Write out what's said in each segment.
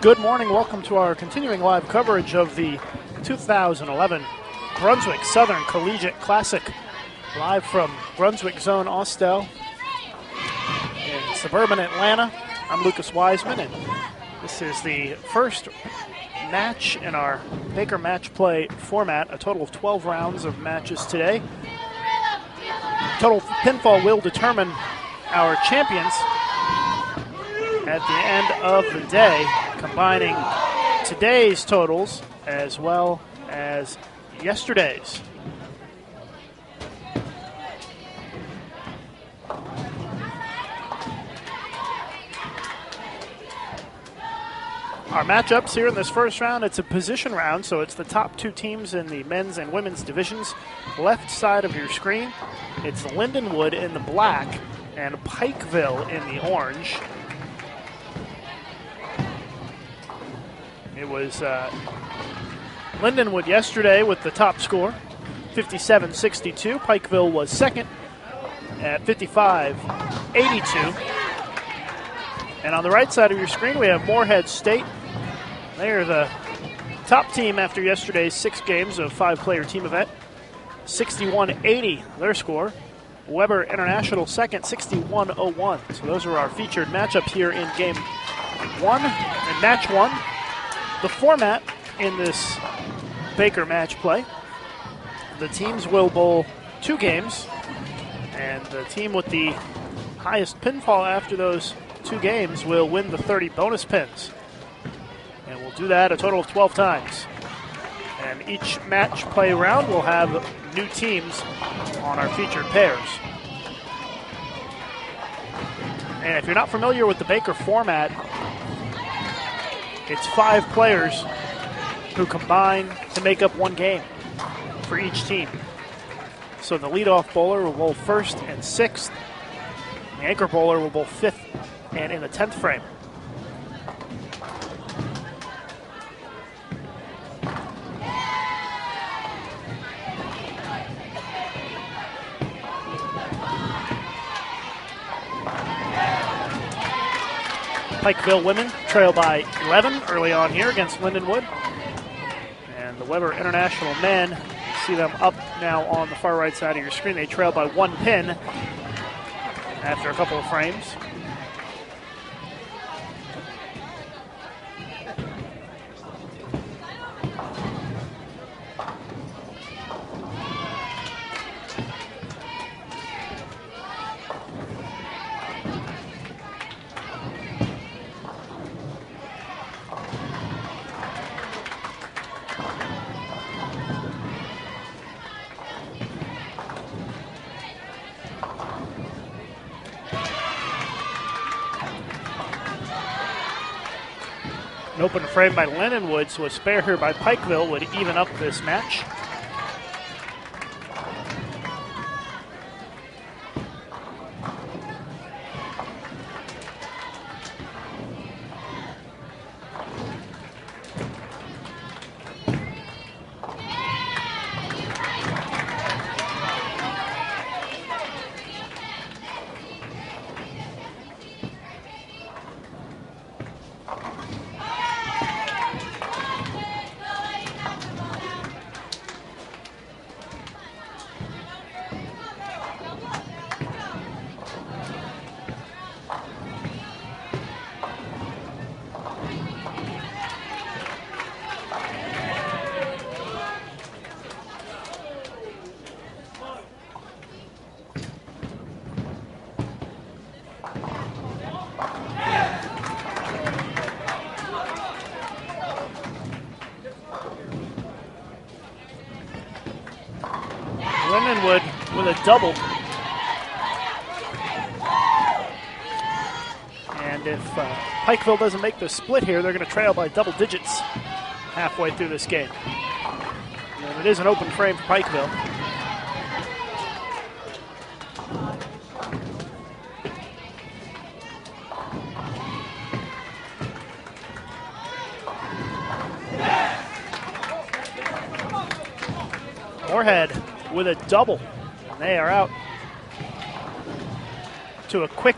Good morning. Welcome to our continuing live coverage of the 2011 Brunswick Southern Collegiate Classic, live from Brunswick Zone Austell in suburban Atlanta. I'm Lucas Wiseman, and this is the first match in our Baker match play format, a total of 12 rounds of matches today. Total pinfall will determine our champions at the end of the day, combining today's totals as well as yesterday's. Our matchups here in this first round, it's a position round, so it's the top two teams in the men's and women's divisions. Left side of your screen, it's Lindenwood in the black and Pikeville in the orange. It was Lindenwood yesterday with the top score, 57-62. Pikeville was second at 55-82. And on the right side of your screen, we have Morehead State. They are the top team after yesterday's 6 games of 5-player team event. 61-80, their score. Weber International second, 61-01. So those are our featured matchups here in game 1 and match 1. The format in this Baker match play, the teams will bowl 2 games, and the team with the highest pinfall after those 2 games will win the 30 bonus pins. And we'll do that a total of 12 times. And each match play round will have new teams on our featured pairs. And if you're not familiar with the Baker format, it's 5 players who combine to make up 1 game for each team. So the leadoff bowler will bowl first and 6th. The anchor bowler will bowl 5th and in the 10th frame. Pikeville women trail by 11 early on here against Lindenwood. And the Weber International men, you see them up now on the far right side of your screen. They trail by 1 pin after a couple of frames. An open frame by Lindenwood, so a spare here by Pikeville would even up this match. Lindenwood with a double. And if Pikeville doesn't make the split here, they're going to trail by double digits halfway through this game. And it is an open frame for Pikeville. Morehead with a double, and they are out to a quick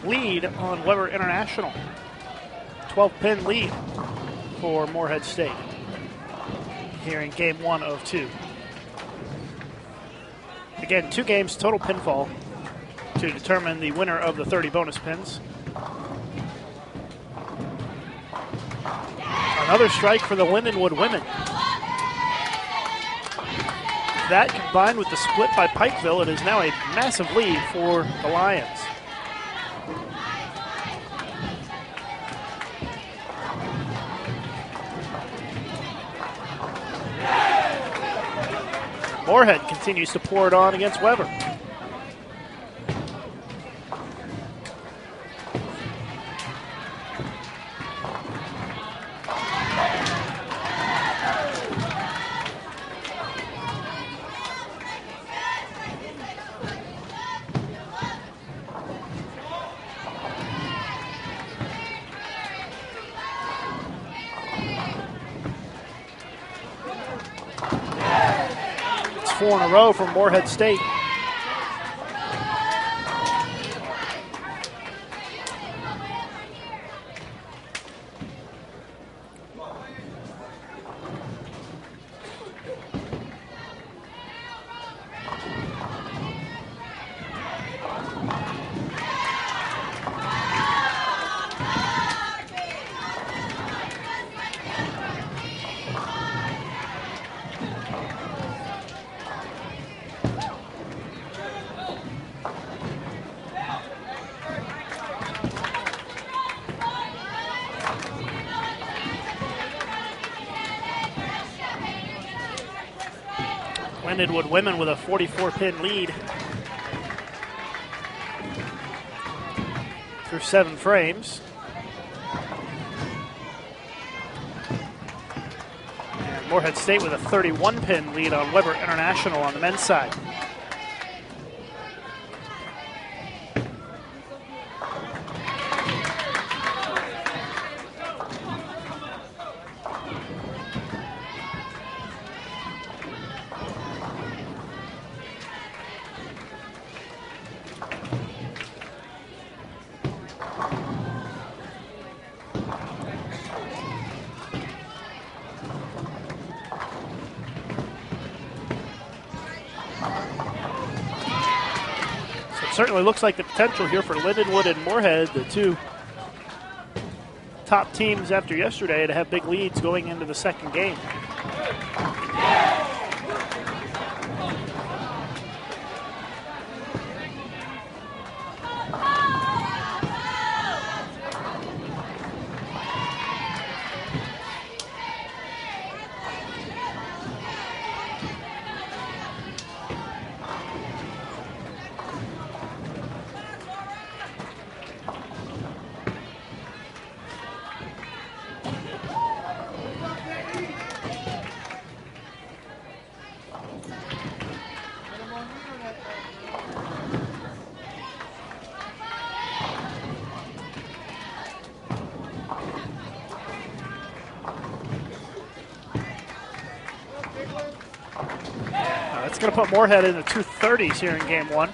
lead on Weber International. 12-pin lead for Morehead State here in game 1 of 2. Again, 2 games total pinfall to determine the winner of the 30 bonus pins. Another strike for the Lindenwood women. That combined with the split by Pikeville, it is now a massive lead for the Lions. Morehead continues to pour it on against Weber. It's 4 in a row from Morehead State. Lindenwood women with a 44-pin lead through 7 frames. And Morehead State with a 31-pin lead on Weber International on the men's side. Certainly looks like the potential here for Lindenwood and Morehead, the 2 top teams after yesterday, to have big leads going into the second game. That's going to put Morehead in the 230s here in game 1.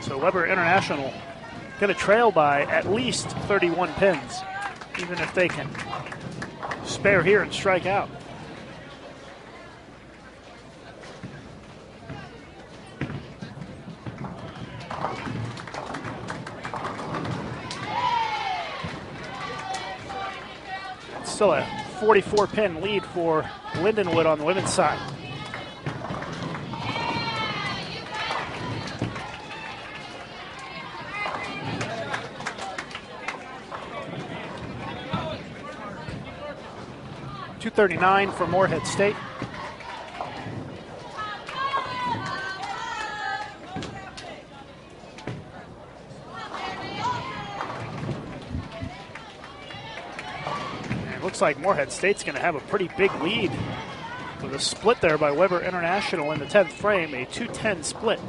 So Weber International going to trail by at least 31 pins, even if they can spare here and strike out. It's still a 44-pin lead for Lindenwood on the women's side. .239 for Morehead State. Looks like Morehead State's going to have a pretty big lead with a split there by Weber International in the 10th frame, a 210 split.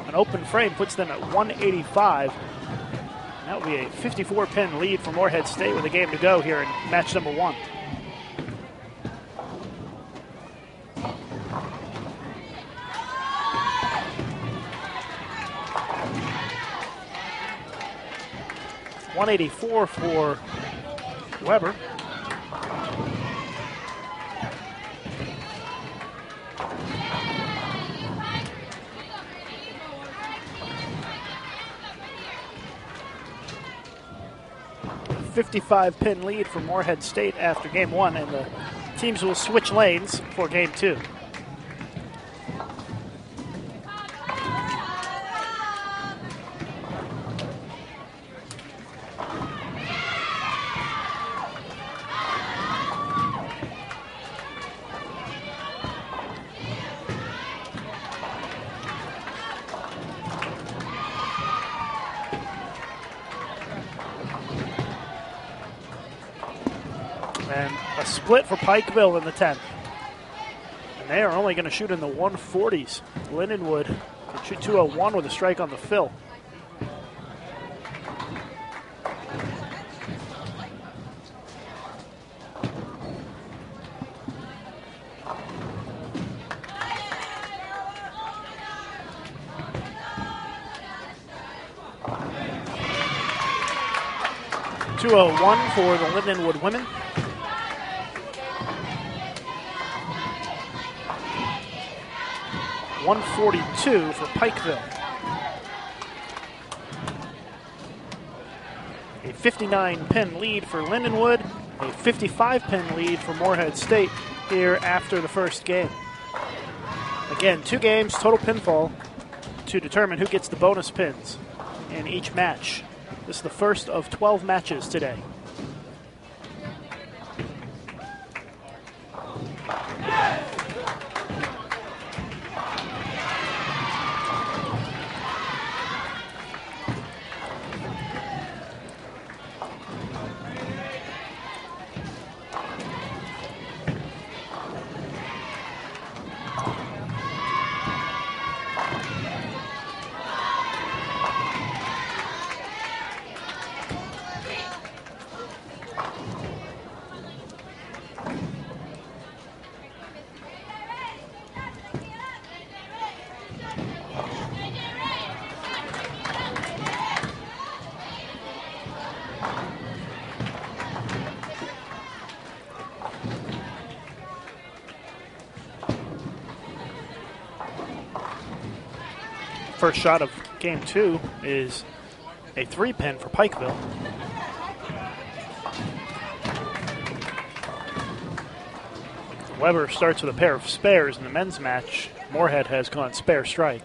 An open frame puts them at 185. And that will be a 54-pin lead for Morehead State with a game to go here in match number 1. 184 for Weber. A 55-pin lead for Morehead State after game one, and the teams will switch lanes for game two. And a split for Pikeville in the 10th. And they are only going to shoot in the 140s. Lindenwood can shoot 201 with a strike on the fill. .201 for the Lindenwood women. .142 for Pikeville. A 59-pin lead for Lindenwood, a 55-pin lead for Morehead State here after the first game. Again, 2 games, total pinfall to determine who gets the bonus pins in each match. This is the first of 12 matches today. First shot of game 2 is a 3-pin for Pikeville. Weber starts with a pair of spares in the men's match. Morehead has gone spare strike.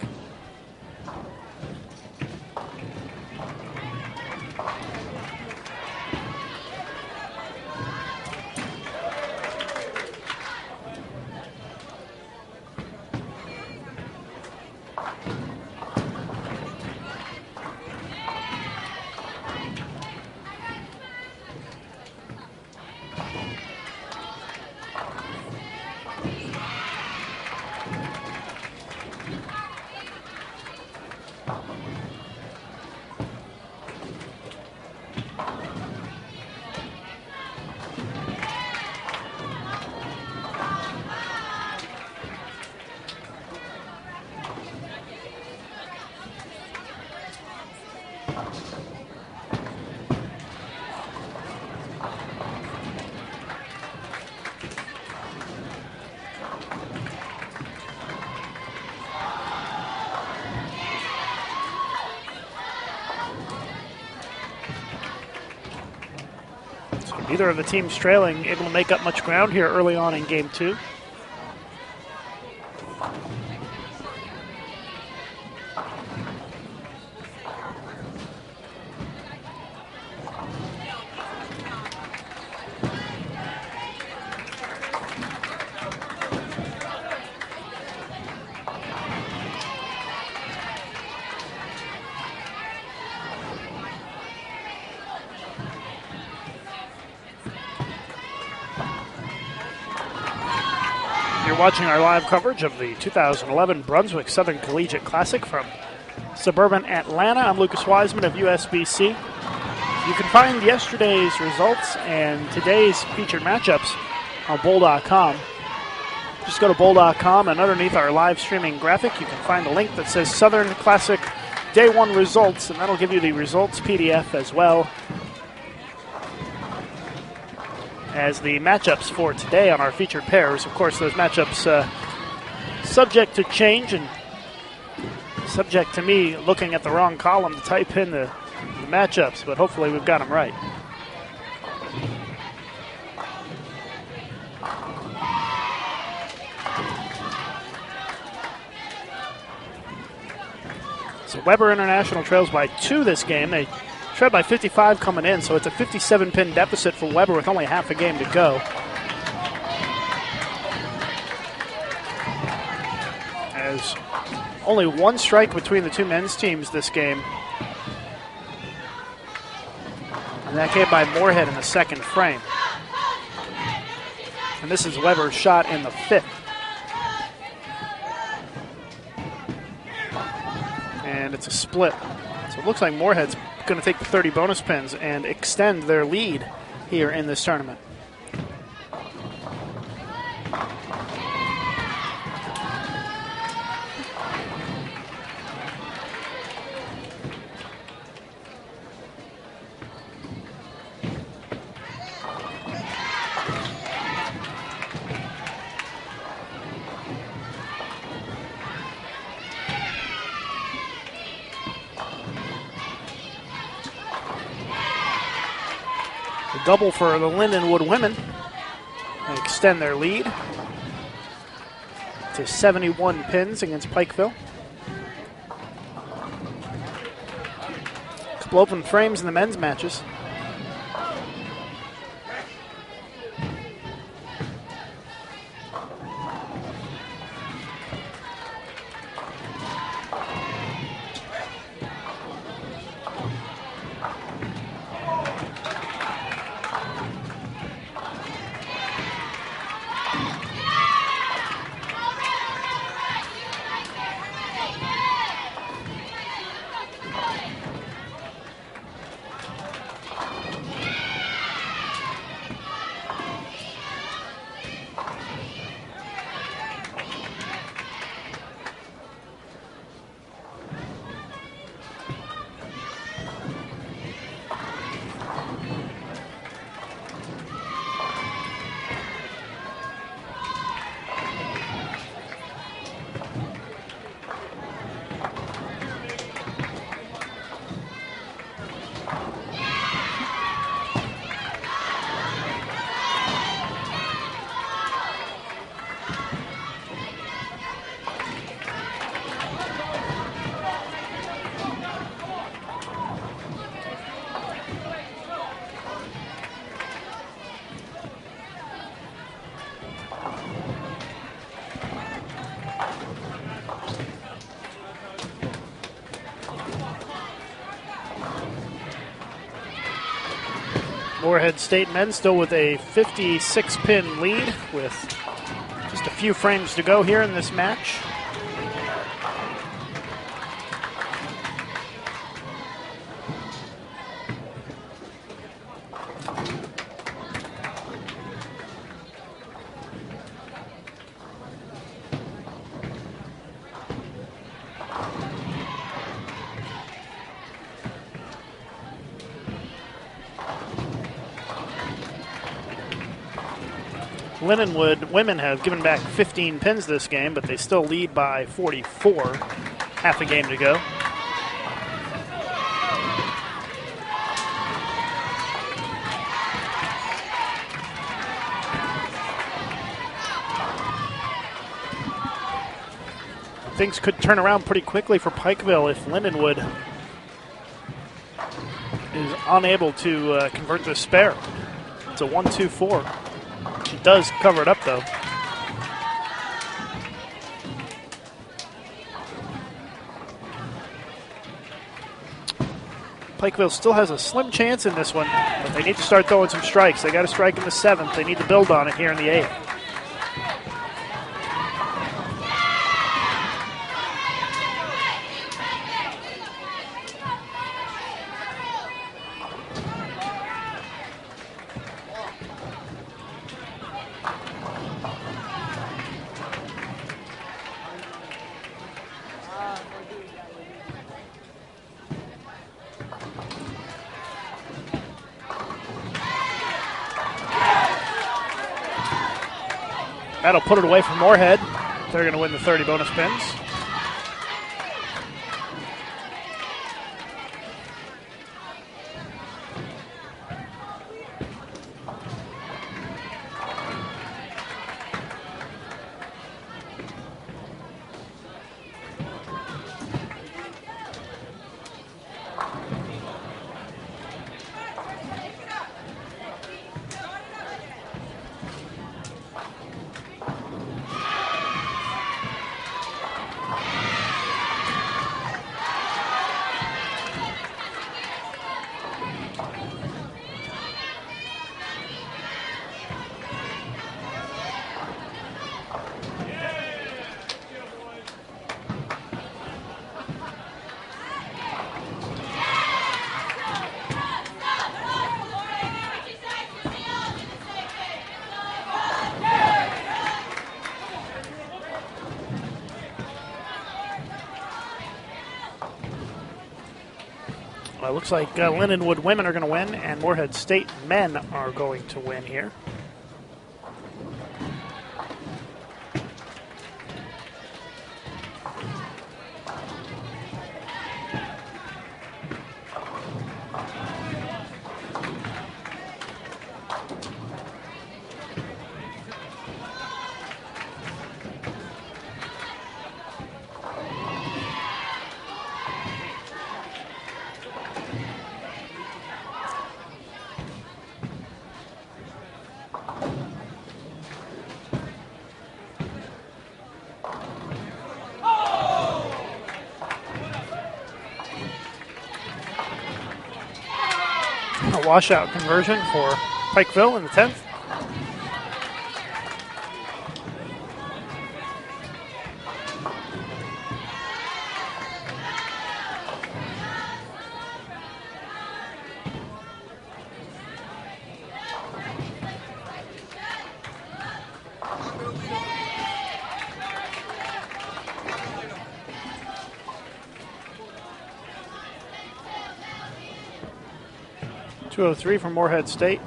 Neither of the teams trailing able to make up much ground here early on in game 2. Watching our live coverage of the 2011 Brunswick Southern Collegiate Classic from suburban Atlanta. I'm Lucas Wiseman of USBC. You can find yesterday's results and today's featured matchups on bowl.com. Just go to bowl.com, and underneath our live streaming graphic, you can find a link that says Southern Classic Day 1 Results, and that'll give you the results PDF as well as the matchups for today on our featured pairs. Of course, those matchups subject to change and subject to me looking at the wrong column to type in the matchups, but hopefully we've got them right. So Weber International trails by 2 this game. They trailed by 55 coming in, so it's a 57-pin deficit for Weber with only half a game to go. As only 1 strike between the 2 men's teams this game. And that came by Moorhead in the second frame. And this is Weber's shot in the 5th. And it's a split. So it looks like Moorhead's going to take the 30 bonus pins and extend their lead here in this tournament. Double for the Lindenwood women. They extend their lead to 71 pins against Pikeville. A couple open frames in the men's matches. Moorhead State men still with a 56-pin lead with just a few frames to go here in this match. Lindenwood women have given back 15 pins this game, but they still lead by 44. Half a game to go. Things could turn around pretty quickly for Pikeville if Lindenwood is unable to convert the spare. It's a 1-2-4. She does cover it up, though. Pikeville still has a slim chance in this one, but they need to start throwing some strikes. They got a strike in the 7th. They need to build on it here in the 8th. That'll put it away from Moorhead. They're going to win the 30 bonus pins. It looks like Lindenwood women are going to win, and Moorhead State men are going to win here. A washout conversion for Pikeville in the 10th. .203 from Moorhead State.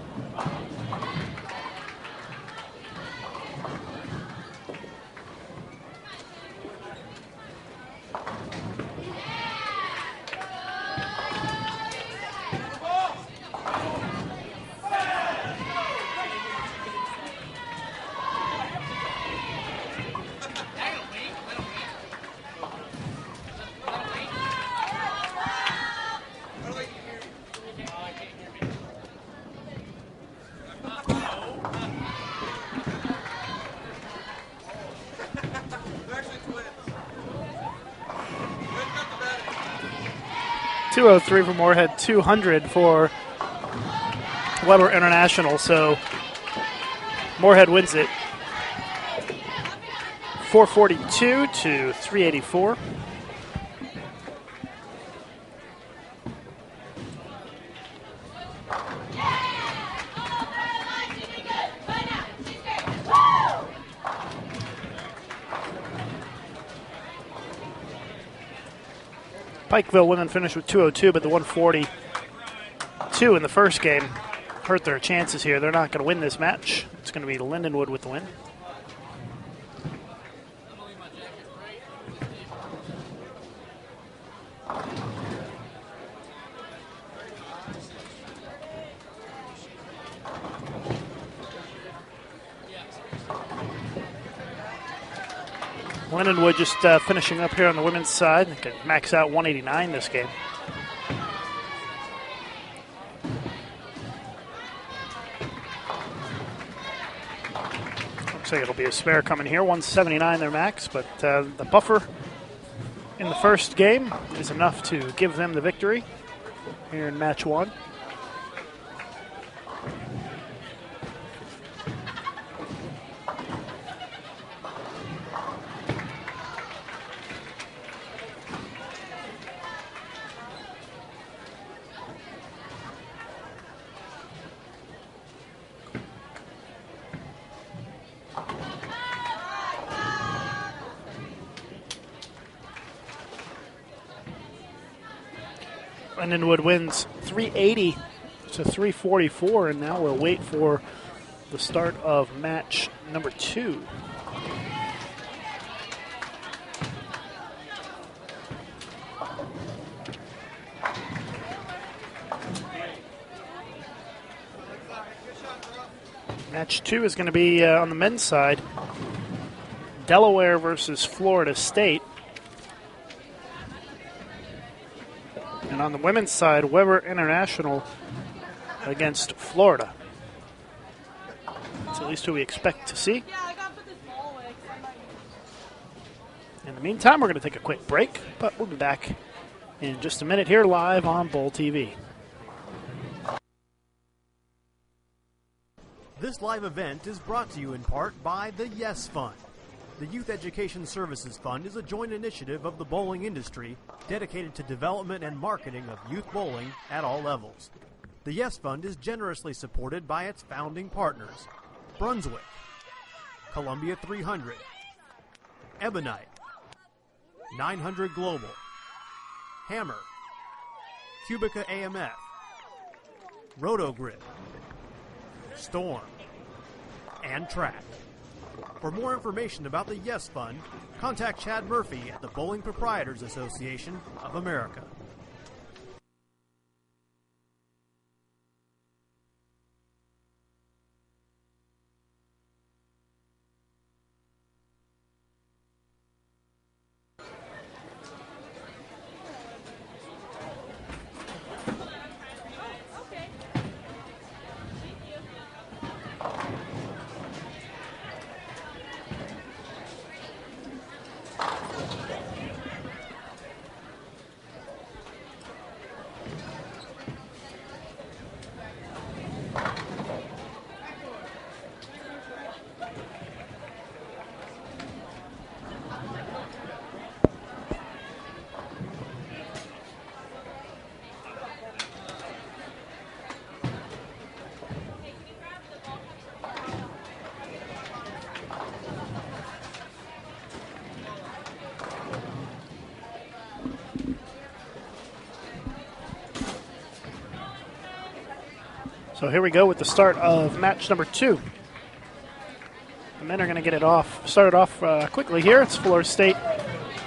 .203 for Moorhead, 200 for Weber International. So Moorhead wins it 442 to 384. Pikeville women finished with 202, but the 142 in the first game hurt their chances here. They're not going to win this match. It's going to be Lindenwood with the win. Lindenwood just finishing up here on the women's side. They can max out 189 this game. Looks like it'll be a spare coming here. 179 their max, but the buffer in the first game is enough to give them the victory here in match one. Lindenwood wins 380 to 344, and now we'll wait for the start of match number 2. Match 2 is going to be on the men's side. Delaware versus Florida State. And on the women's side, Weber International against Florida. That's at least who we expect to see. In the meantime, we're going to take a quick break, but we'll be back in just a minute here live on Bowl TV. This live event is brought to you in part by the YES Fund. The Youth Education Services Fund is a joint initiative of the bowling industry dedicated to development and marketing of youth bowling at all levels. The YES Fund is generously supported by its founding partners: Brunswick, Columbia 300, Ebonite, 900 Global, Hammer, Cubica AMF, Rotogrid, Storm, and Track. For more information about the YES Fund, contact Chad Murphy at the Bowling Proprietors Association of America. So here we go with the start of match number 2. The men are going to get it started off quickly here. It's Florida State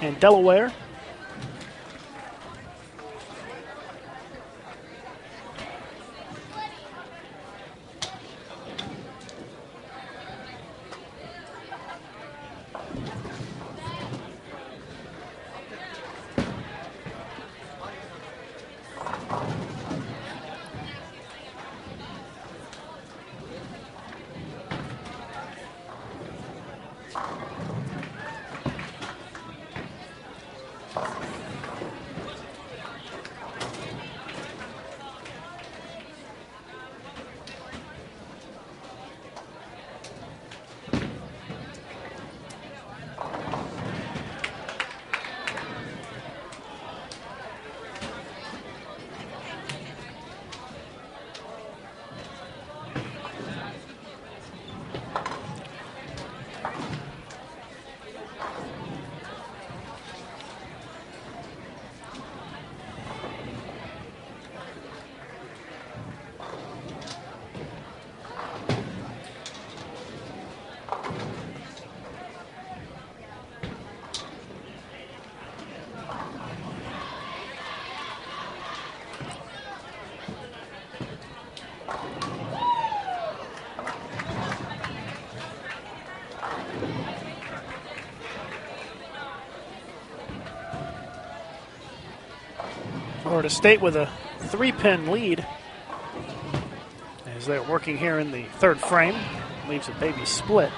and Delaware. Florida State with a 3-pin lead as they're working here in the third frame. Leaves a baby split.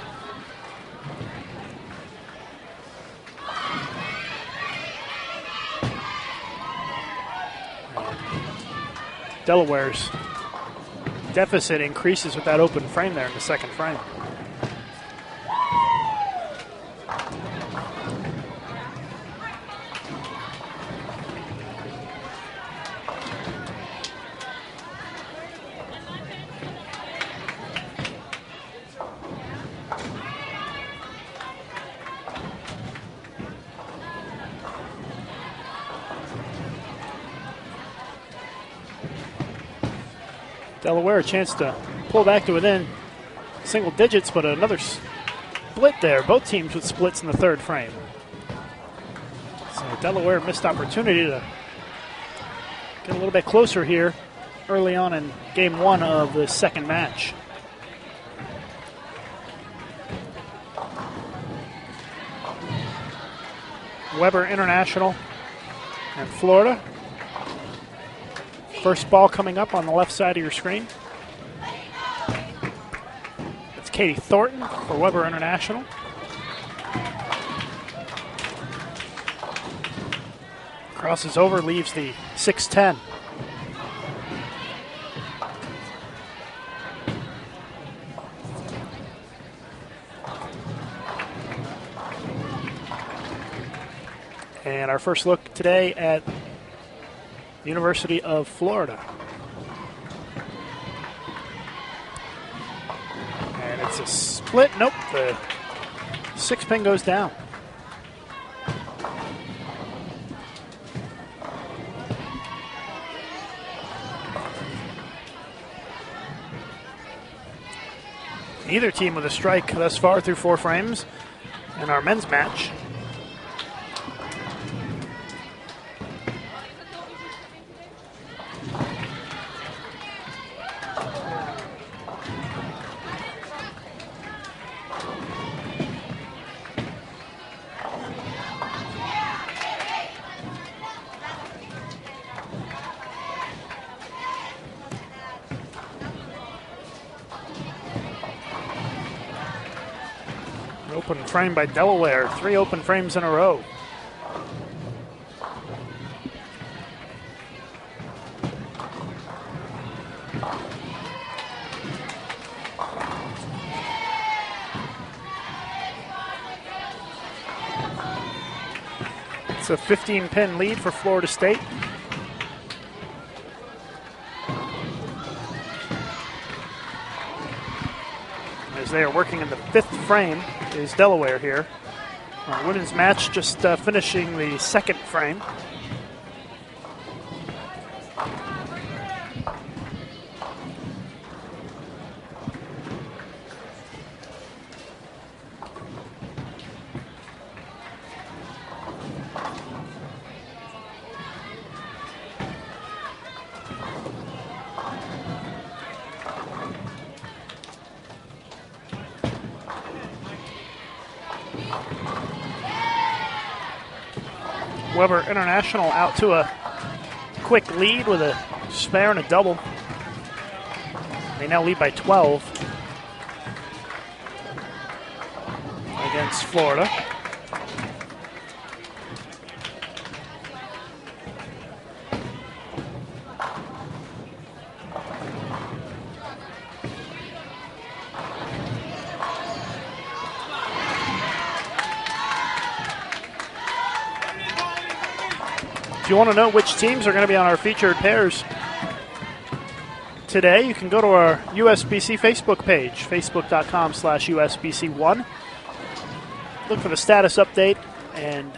Delaware's deficit increases with that open frame there in the second frame. Delaware a chance to pull back to within single digits, but another split there. Both teams with splits in the third frame. So Delaware missed opportunity to get a little bit closer here early on in game 1 of the second match. Weber International and Florida. First ball coming up on the left side of your screen. It's Katie Thornton for Weber International. Crosses over, leaves the 6-10. And our first look today at the University of Florida. And it's a split. Nope, the 6-pin goes down. Neither team with a strike thus far through 4 frames in our men's match. Open frame by Delaware, 3 open frames in a row. It's a 15-pin lead for Florida State. As they are working in the 5th frame is Delaware here. Our women's match just finishing the 2nd frame. Weber International out to a quick lead with a spare and a double. They now lead by 12 against Florida. If you want to know which teams are going to be on our featured pairs today, you can go to our USBC Facebook page, facebook.com/USBC1. Look for the status update, and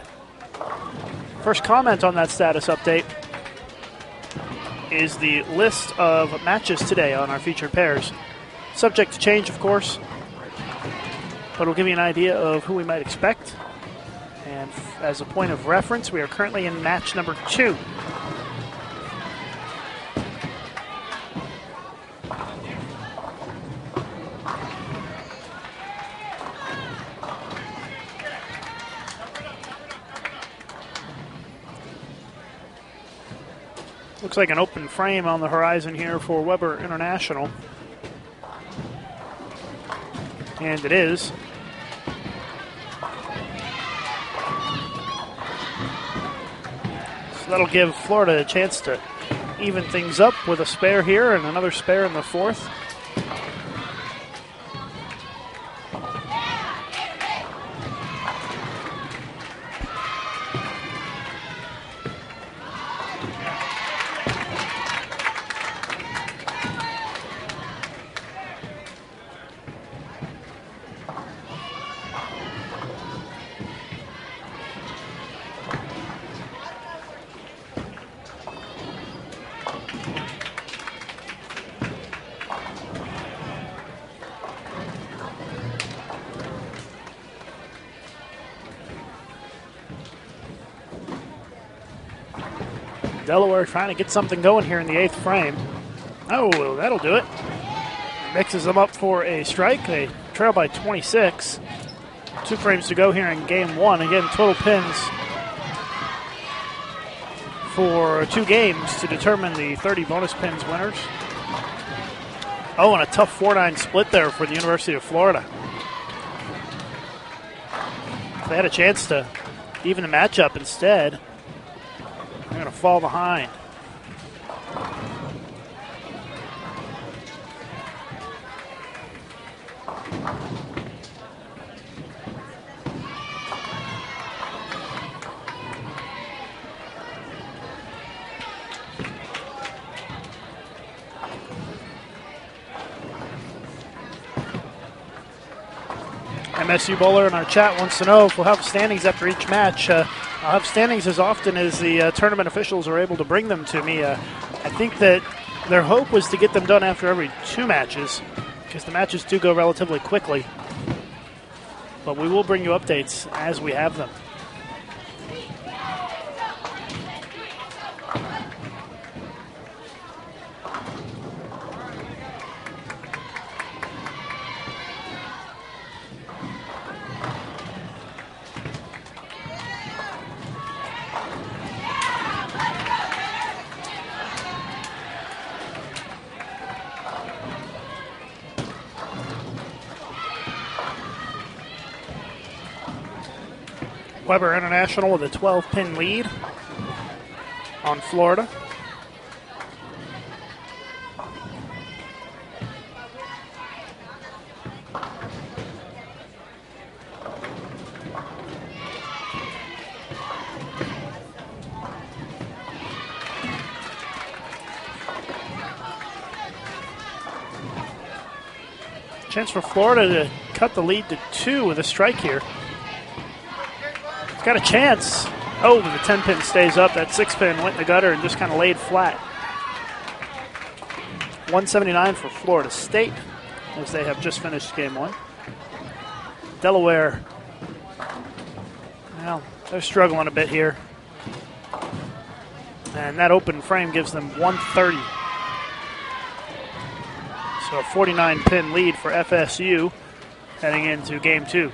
first comment on that status update is the list of matches today on our featured pairs. Subject to change, of course, but it'll give you an idea of who we might expect. And as a point of reference, we are currently in match number 2. Looks like an open frame on the horizon here for Weber International. And it is. That'll give Florida a chance to even things up with a spare here and another spare in the 4th. Delaware trying to get something going here in the 8th frame. Oh, that'll do it. Mixes them up for a strike. They trail by 26. 2 frames to go here in game 1. Again, total pins for 2 games to determine the 30 bonus pins winners. Oh, and a tough 4-9 split there for the University of Florida. They had a chance to even the matchup. Instead, they're going to fall behind. MSU Bowler in our chat wants to know if we'll have standings after each match. I'll have standings as often as the tournament officials are able to bring them to me. I think that their hope was to get them done after every 2 matches, because the matches do go relatively quickly. But we will bring you updates as we have them. Weber International with a 12-pin lead on Florida. Chance for Florida to cut the lead to 2 with a strike here. It's got a chance. Oh, the 10-pin stays up. That 6-pin went in the gutter and just kind of laid flat. 179 for Florida State as they have just finished game 1. Delaware, well, they're struggling a bit here. And that open frame gives them 130. So a 49-pin lead for FSU heading into game 2.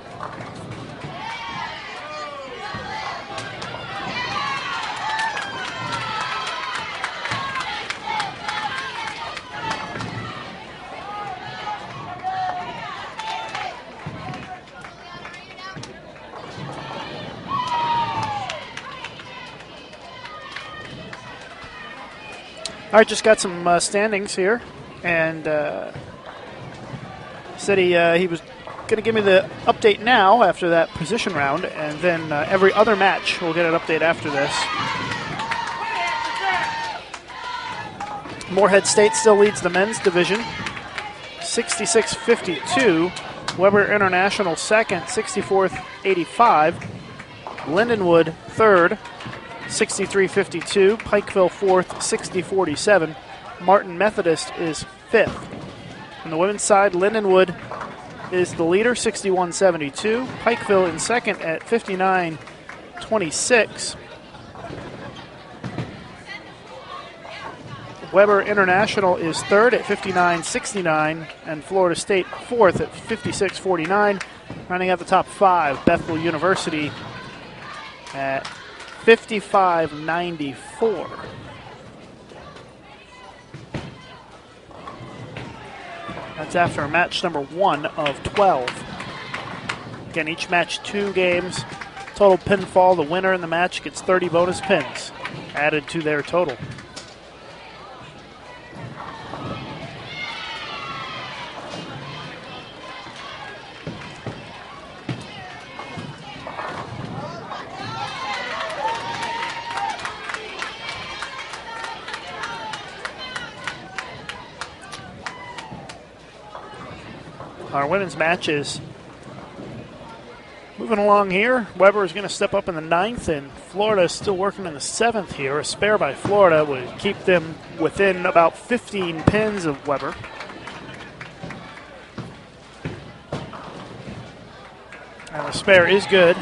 All right, just got some standings here, and said he was going to give me the update now after that position round, and then every other match we'll get an update after this. Morehead State still leads the men's division, 66-52. Weber International second, 64-85. Lindenwood third, 63-52. Pikeville fourth, 60-47. Martin Methodist is fifth. On the women's side, Lindenwood is the leader, 61-72. Pikeville in second at 59-26. Weber International is third at 59-69, and Florida State fourth at 56-49. Rounding out the top 5, Bethel University at 55-94. That's after match number 1 of 12. Again, each match 2 games. Total pinfall, the winner in the match gets 30 bonus pins added to their total. Our women's matches moving along here. Weber is going to step up in the 9th, and Florida is still working in the 7th here. A spare by Florida would keep them within about 15 pins of Weber. And the spare is good.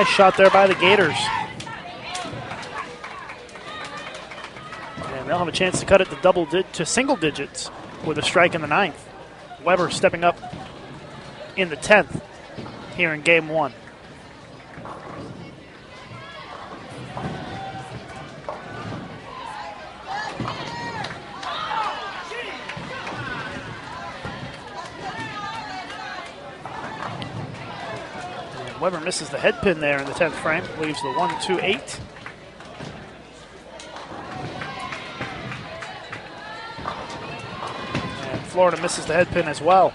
Nice shot there by the Gators. And they'll have a chance to cut it to single digits with a strike in the 9th. Weber stepping up in the 10th here in game 1. Weber misses the head pin there in the 10th frame, leaves the 1-2-8. And Florida misses the head pin as well.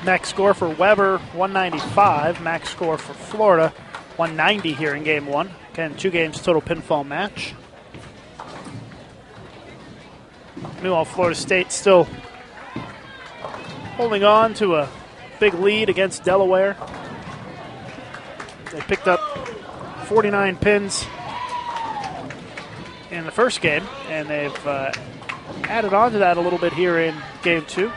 Max score for Weber, 195. Max score for Florida, 190 here in game 1. Again, 2 games total pinfall match. Meanwhile, Florida State still holding on to a big lead against Delaware. They picked up 49 pins in the first game, and they've added on to that a little bit here in game 2.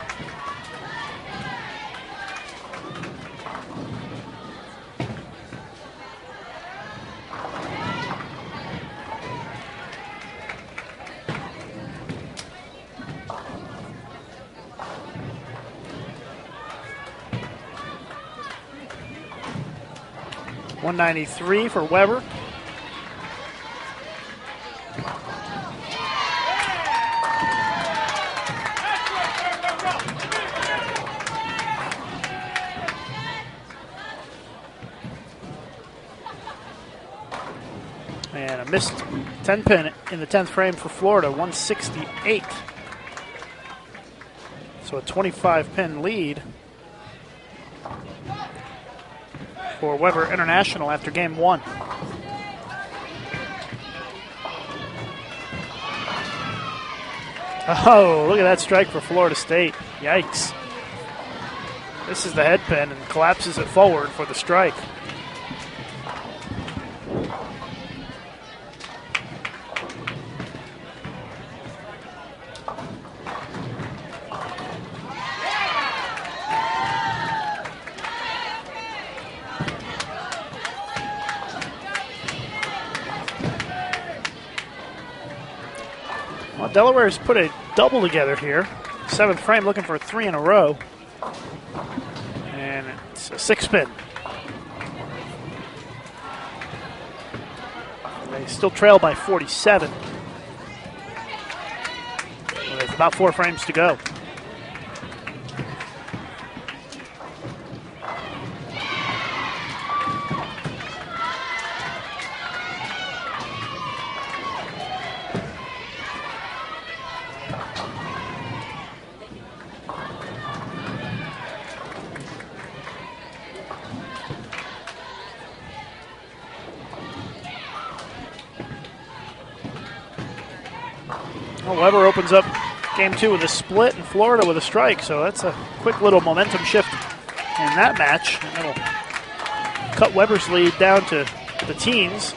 .193 for Weber. And a missed 10 pin in the 10th frame for Florida, 168. So a 25 pin lead for Weber International after game 1. Oh, look at that strike for Florida State. Yikes. This is the head pin and collapses it forward for the strike. Delaware's put a double together here. 7th frame, looking for 3 in a row. And it's a 6-pin. They still trail by 47. Well, there's about 4 frames to go. Weber opens up game 2 with a split and Florida with a strike, so that's a quick little momentum shift in that match. And that'll cut Weber's lead down to the teens.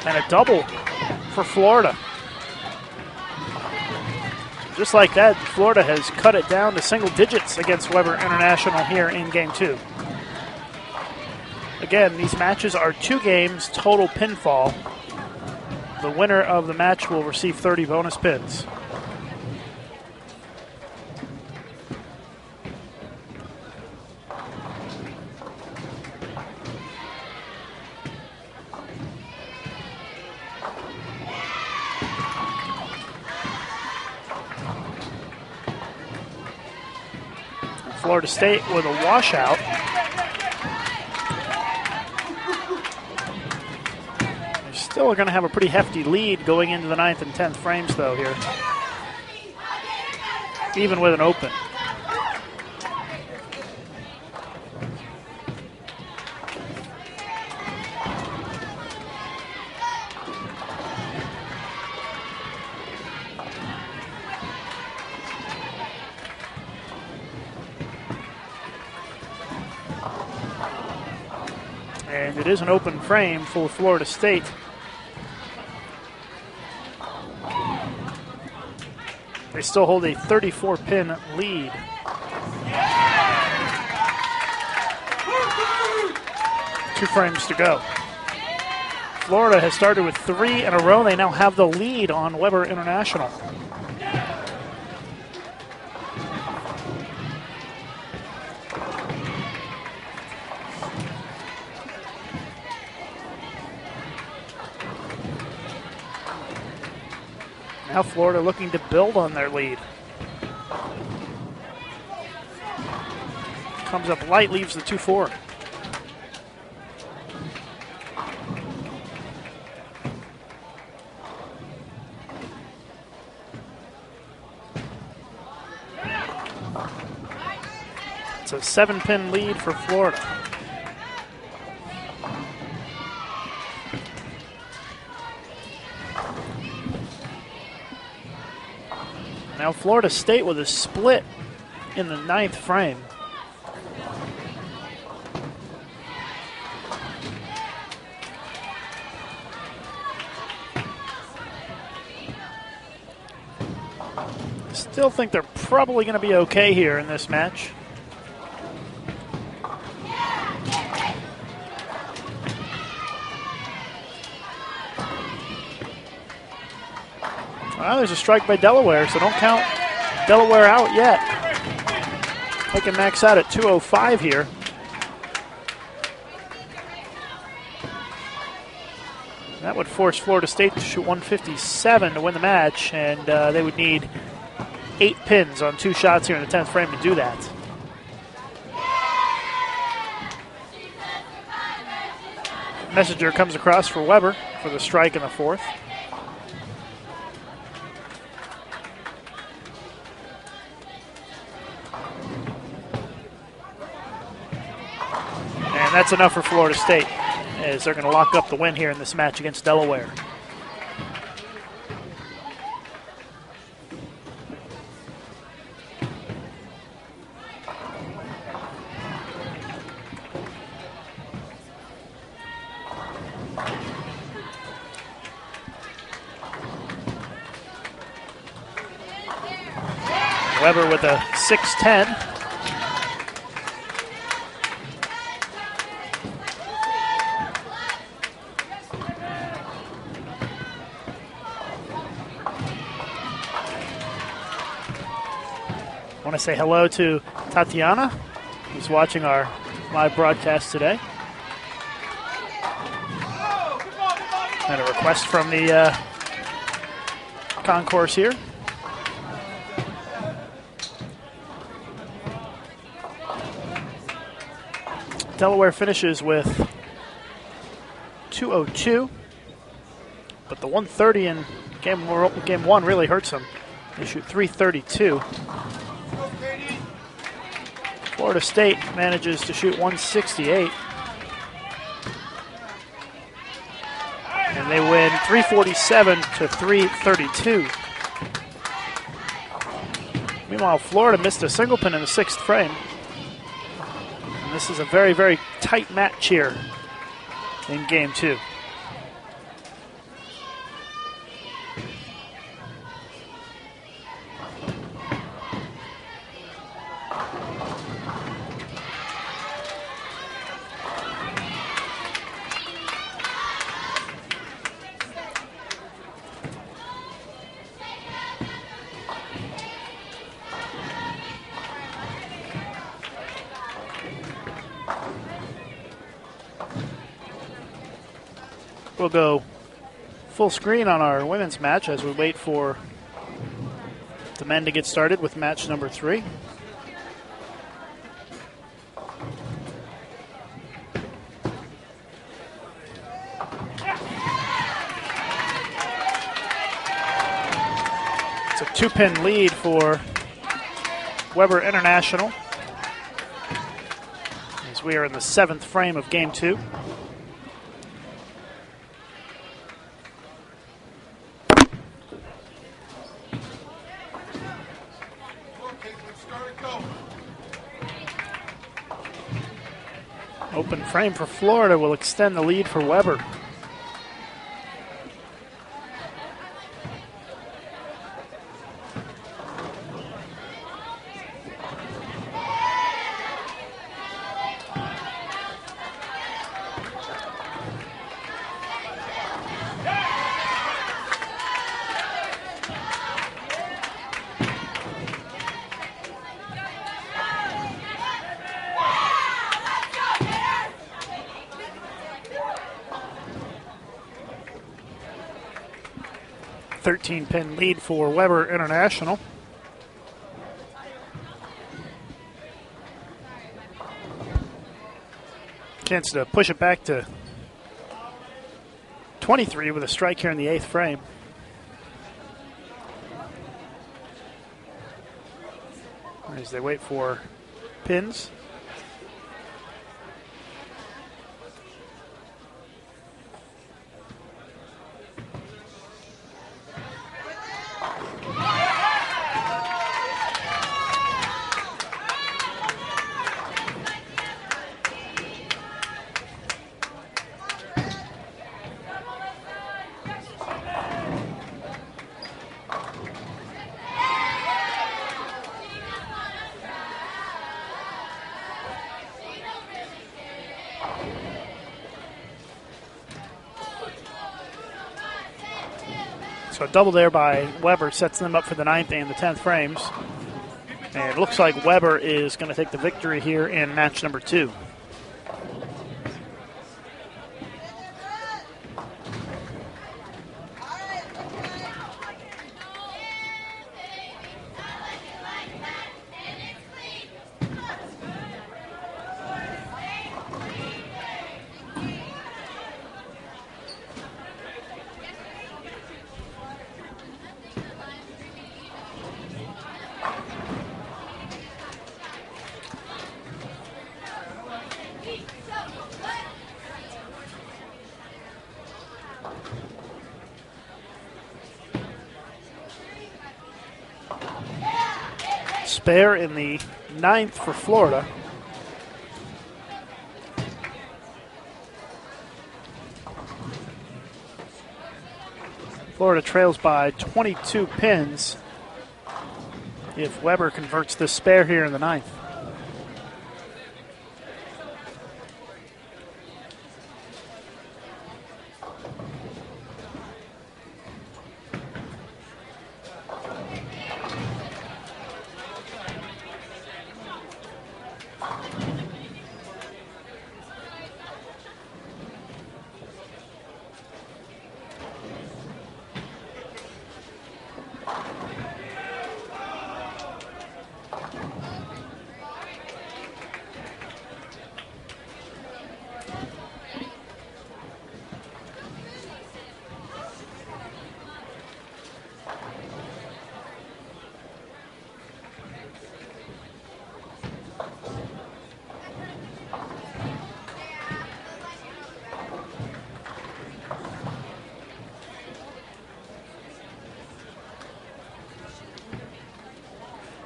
And a double for Florida. Just like that, Florida has cut it down to single digits against Weber International here in game 2. Again, these matches are 2 games, total pinfall. The winner of the match will receive 30 bonus pins. Florida State with a washout. They're still going to have a pretty hefty lead going into the 9th and 10th frames, though, here. Even with an open. And it is an open frame for Florida State. They still hold a 34-pin lead. Two frames to go. Florida has started with 3 in a row. They now have the lead on Weber International. Now Florida looking to build on their lead. Comes up light, leaves the 2-4. It's a 7-pin lead for Florida. Now Florida State with a split in the 9th frame. Still think they're probably going to be okay here in this match. Well, there's a strike by Delaware, so don't count Delaware out yet. They can max out at 205 here. That would force Florida State to shoot 157 to win the match, and they would need 8 pins on 2 shots here in the 10th frame to do that. Messenger comes across for Weber for the strike in the 4th. And that's enough for Florida State, as they're going to lock up the win here in this match against Delaware. Weber with a 6-10. I want to say hello to Tatiana, who's watching our live broadcast today. And a request from the concourse here. Delaware finishes with 202, but the 130 in game 1 really hurts them. They shoot 332. Florida State manages to shoot 168. And they win 347 to 332. Meanwhile, Florida missed a single pin in the 6th frame. And this is a very, very tight match here in game 2. We'll go full screen on our women's match as we wait for the men to get started with match number 3. 2-pin lead for Weber International as we are in the 7th frame of game 2. Open frame for Florida will extend the lead for Weber. Pin lead for Weber International. Chance to push it back to 23 with a strike here in the 8th frame. As they wait for pins. So a double there by Weber sets them up for the 9th and the 10th frames. And it looks like Weber is going to take the victory here in match number 2. Spare in the 9th for Florida. Florida trails by 22 pins if Weber converts this spare here in the 9th.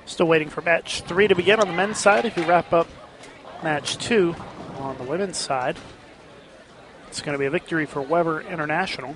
Still waiting for match 3 to begin on the men's side. If we wrap up match 2 on the women's side, it's going to be a victory for Weber International.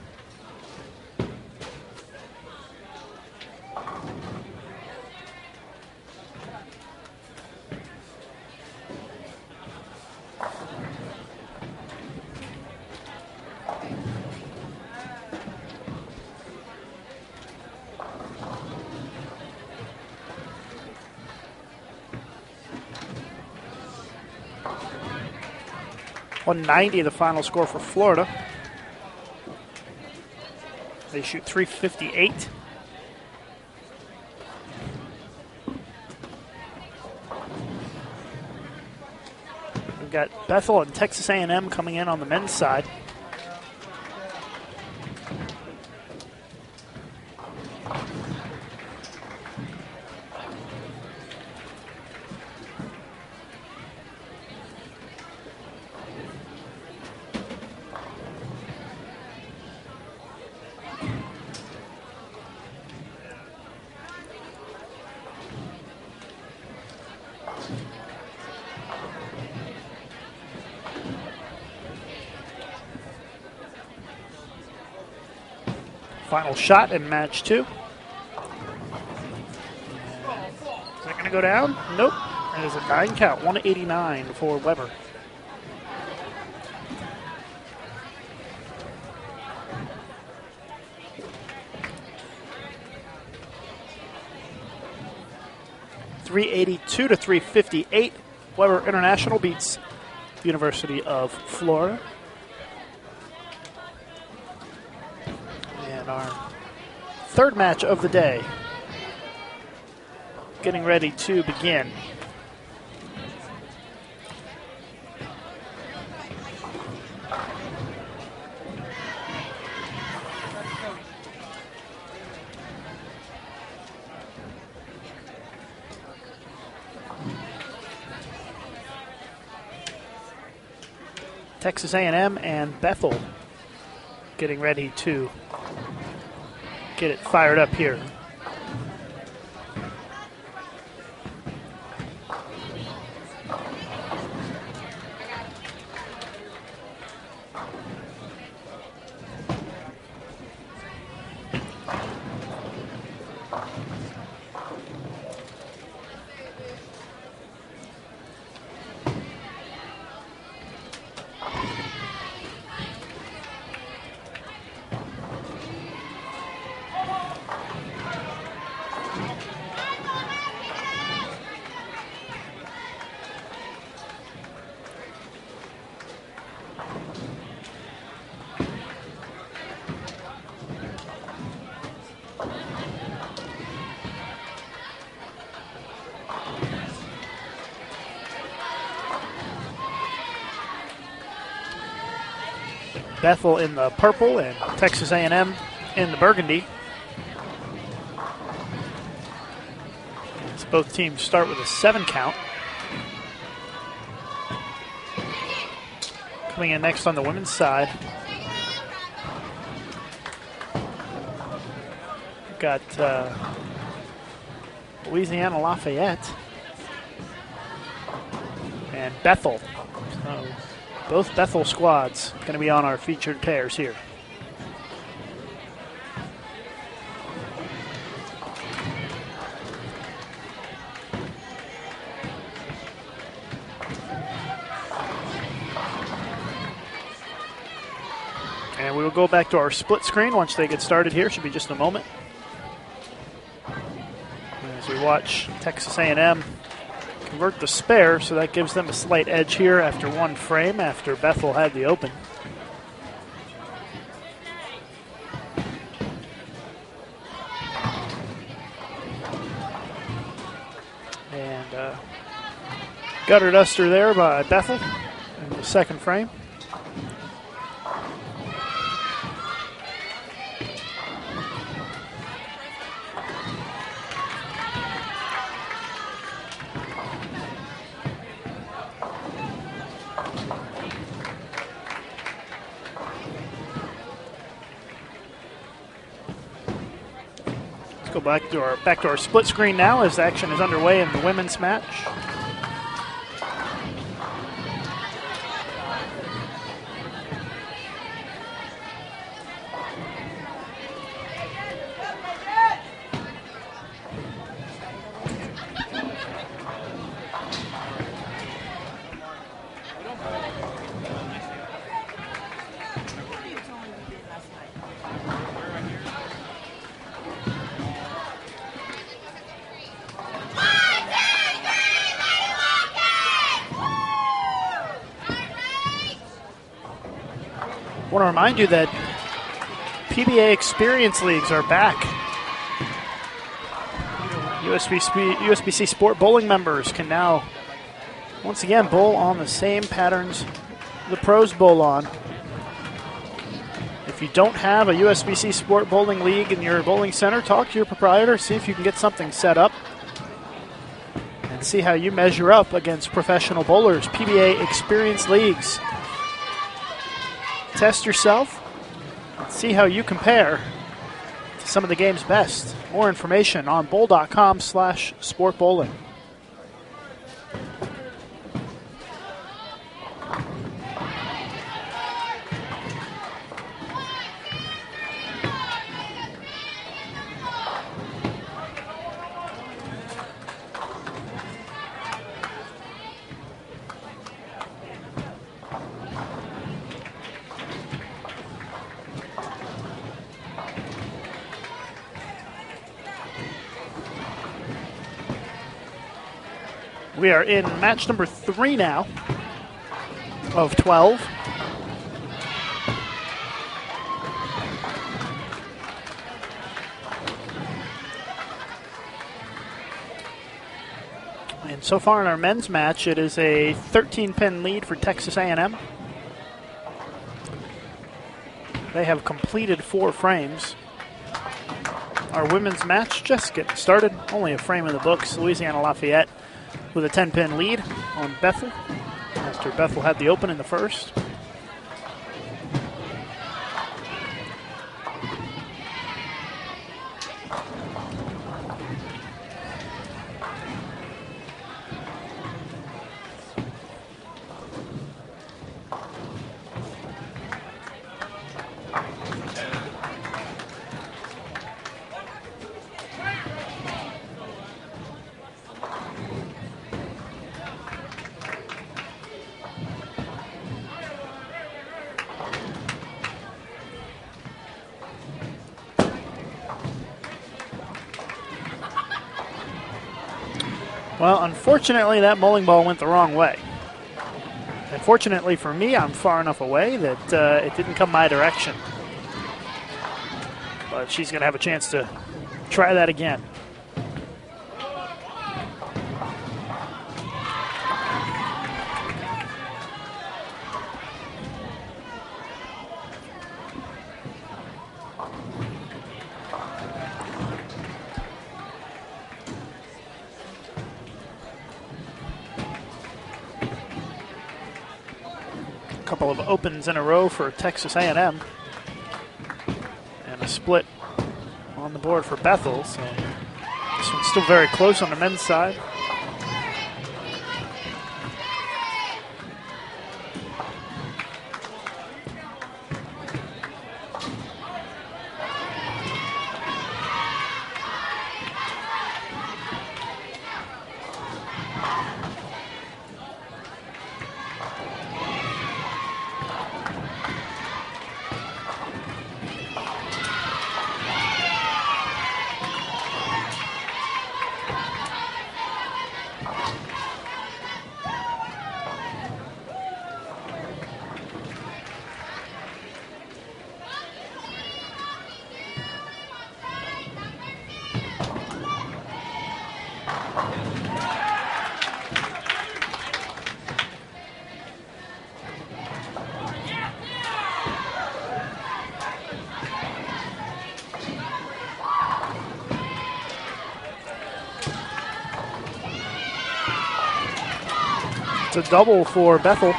.190 the final score for Florida. They shoot .358. We've got Bethel and Texas A&M coming in on the men's side. Final shot in match 2. Is that going to go down? Nope. It is a 9 count, 189 for Weber. .382 to 358. Weber International beats University of Florida. And our third match of the day getting ready to begin. Texas A&M and Bethel getting ready to get it fired up here. Bethel in the purple and Texas A&M in the burgundy. As both teams start with a 7 count. Coming in next on the women's side, we've got Louisiana Lafayette and Bethel. So both Bethel squads going to be on our featured pairs here. And we will go back to our split screen once they get started here. Should be just a moment. As we watch Texas A&M convert the spare, so that gives them a slight edge here after one frame after Bethel had the open. And gutter duster there by Bethel in the second frame. Go back to our split screen now as action is underway in the women's match. I want to remind you that PBA Experience Leagues are back. USBC Sport Bowling members can now, once again, bowl on the same patterns the pros bowl on. If you don't have a USBC Sport Bowling League in your bowling center, talk to your proprietor, see if you can get something set up, and see how you measure up against professional bowlers. PBA Experience Leagues. Test yourself and see how you compare to some of the game's best. More information on bowl.com/sportbowling. We are in match number 3 now of 12. And so far in our men's match, it is a 13-pin lead for Texas A&M. They have completed 4 frames. Our women's match just getting started. Only a frame in the books. Louisiana Lafayette with a 10-pin lead on Bethel after Bethel had the open in the first. Well, unfortunately, that bowling ball went the wrong way. And fortunately for me, I'm far enough away that it didn't come my direction. But she's going to have a chance to try that again. Couple of opens in a row for Texas A&M, and a split on the board for Bethel. So this one's still very close on the men's side. It's a double for Bethel.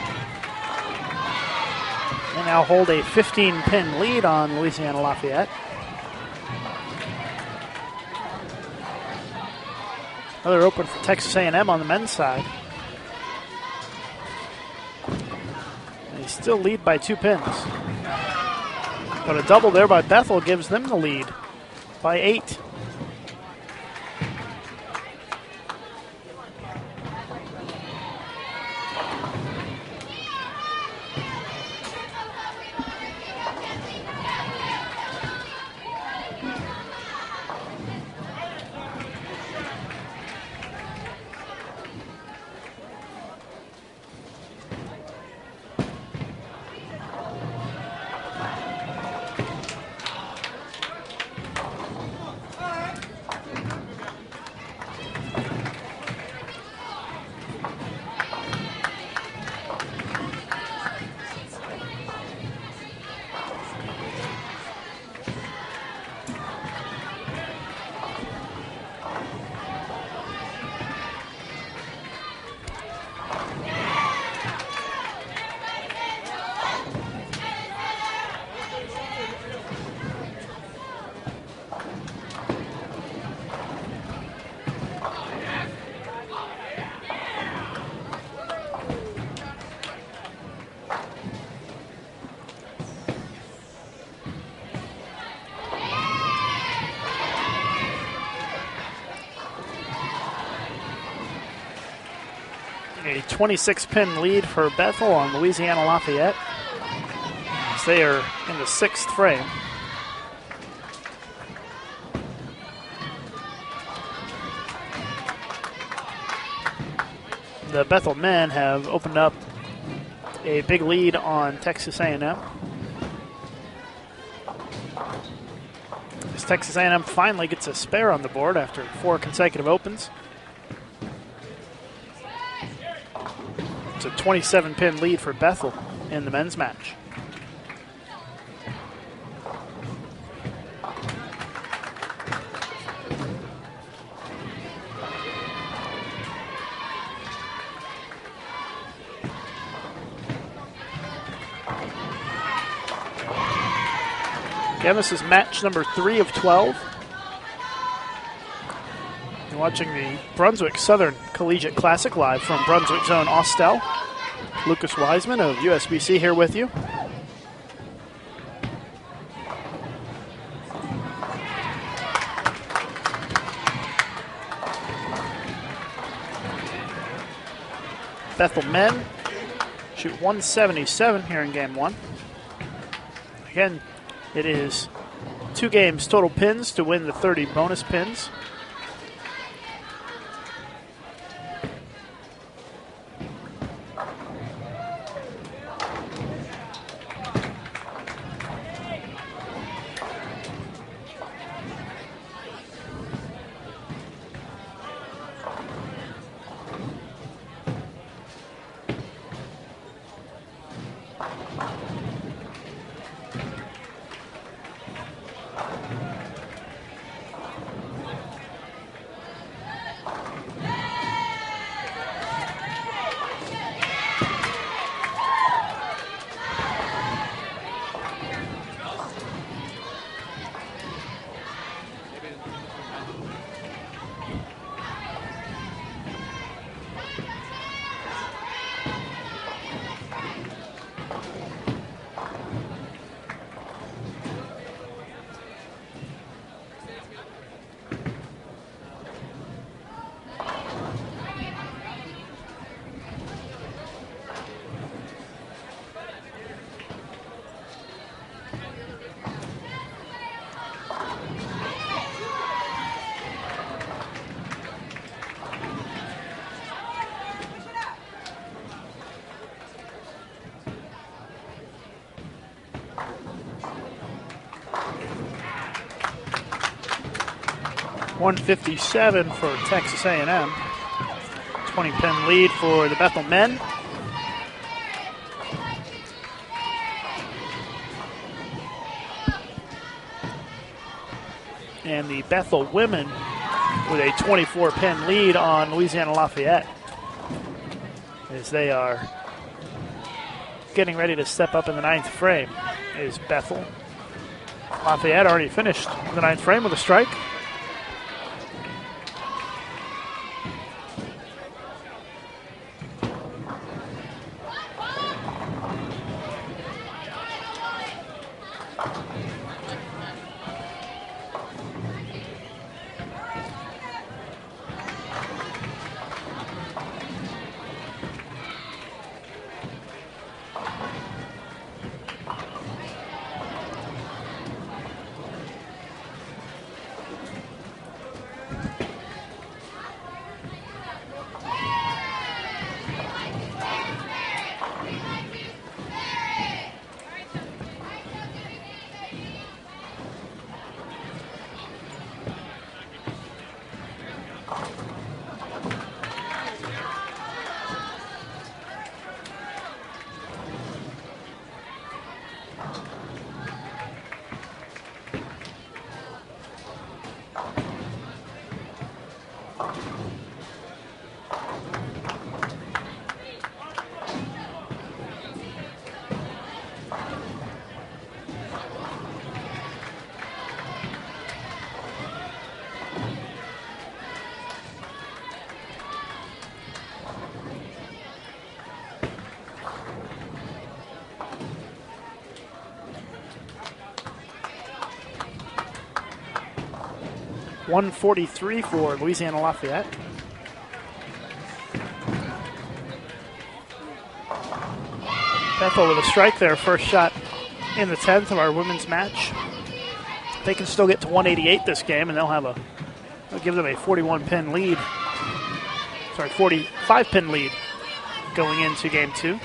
They now hold a 15-pin lead on Louisiana Lafayette. Another open for Texas A&M on the men's side. And they still lead by 2 pins. But a double there by Bethel gives them the lead by 8. A 26-pin lead for Bethel on Louisiana Lafayette, as they are in the 6th frame. the Bethel men have opened up a big lead on Texas A&M. As Texas A&M finally gets a spare on the board after 4 consecutive opens. It's a 27-pin lead for Bethel in the men's match. Again, this is match number 3 of 12. You're watching the Brunswick Southern Collegiate Classic live from Brunswick Zone Austell. Lucas Wiseman of USBC here with you. Bethel men shoot 177 here in game 1. Again, it is 2 games total pins to win the 30 bonus pins. .157 for Texas A&M. 20-pin lead for the Bethel men. And the Bethel women with a 24-pin lead on Louisiana Lafayette, as they are getting ready to step up in the 9th frame. Is Bethel. Lafayette already finished the 9th frame with a strike. .143 for Louisiana Lafayette. Bethel with a strike there, first shot in the 10th of our women's match. They can still get to 188 this game, and they'll give them a 41-pin lead 45-pin lead going into game 2.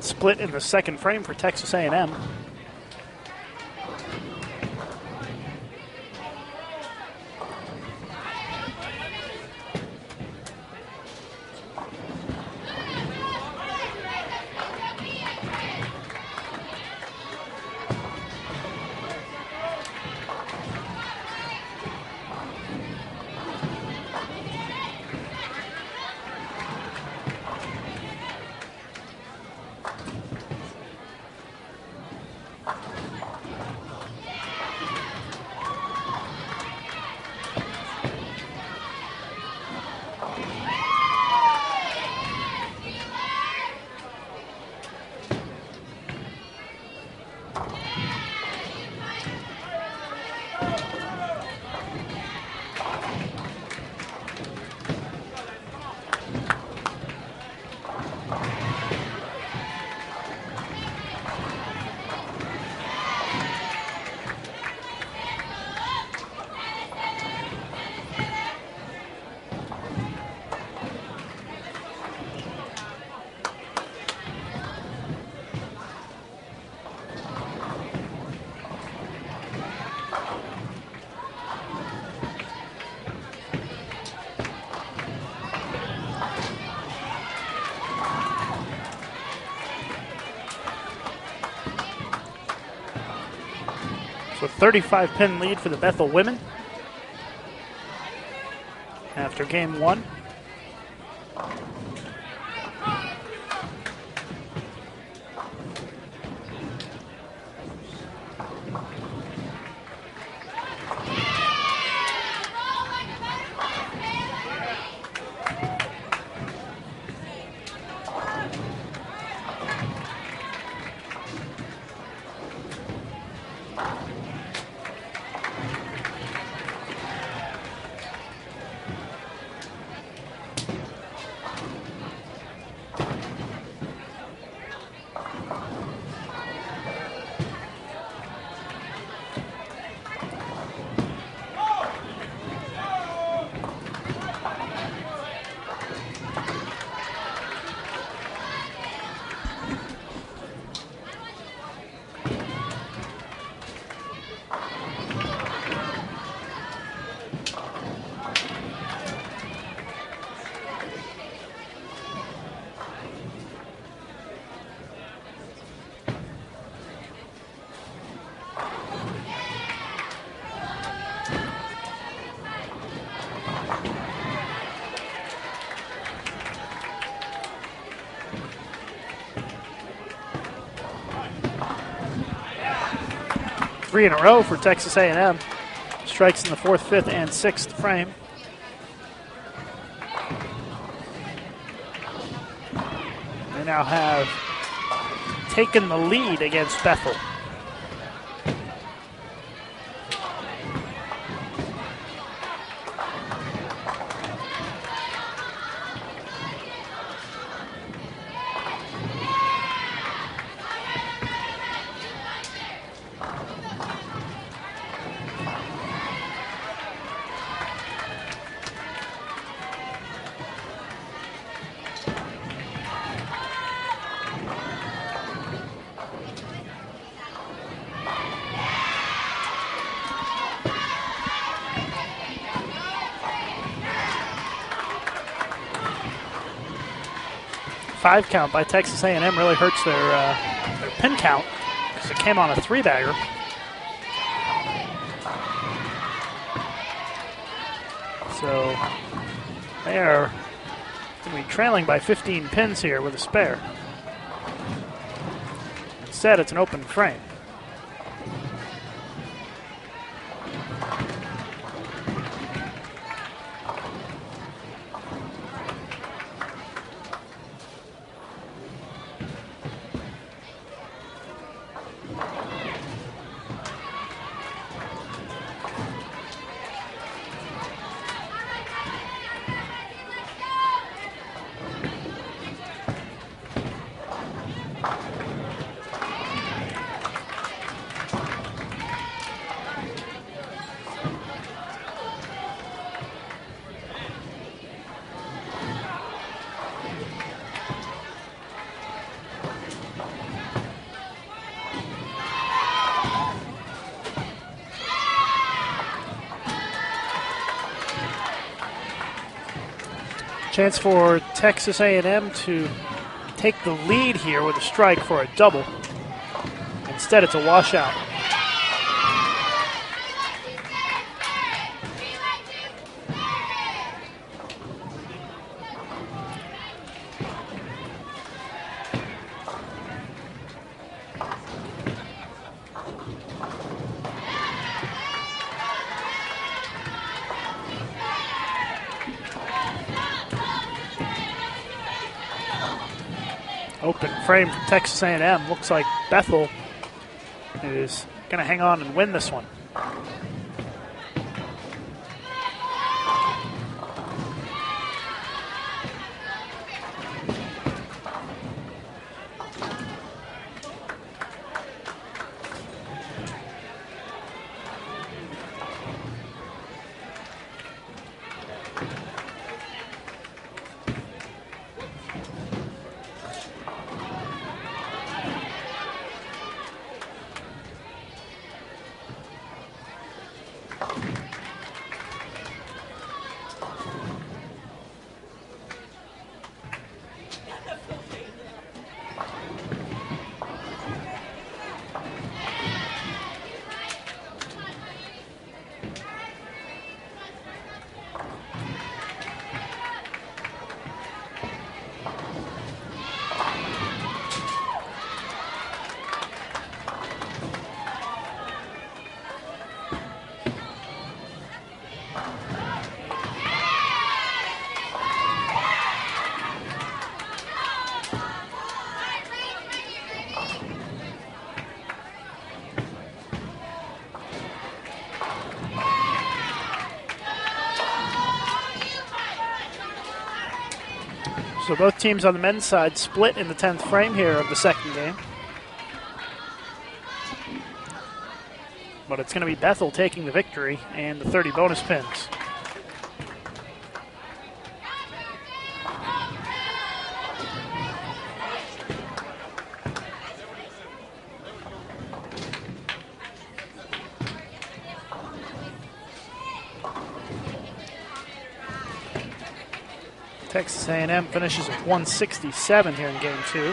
Split in the second frame for Texas A&M. So 35-pin lead for the Bethel women after game 1. Three in a row for Texas A&M. Strikes in the 4th, 5th, and 6th frame. They now have taken the lead against Bethel. Five count by Texas A&M really hurts their pin count because it came on a 3-bagger. So they are going to be trailing by 15 pins here with a spare. Instead, it's an open frame. Chance for Texas A&M to take the lead here with a strike for a double. Instead, it's a washout. Open frame from Texas A&M. Looks like Bethel is going to hang on and win this one. So both teams on the men's side split in the 10th frame here of the second game. But it's going to be Bethel taking the victory and the 30 bonus pins. Texas A&M finishes at 167 here in game two.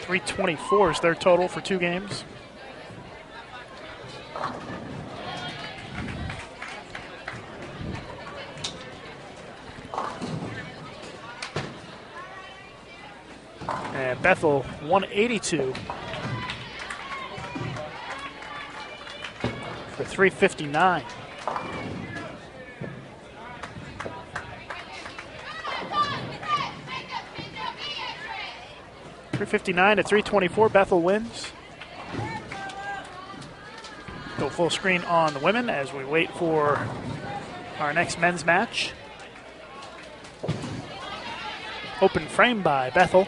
324 is their total for two games. And Bethel 182 for 359. .359 to 324, Bethel wins. Go full screen on the women as we wait for our next men's match. Open frame by Bethel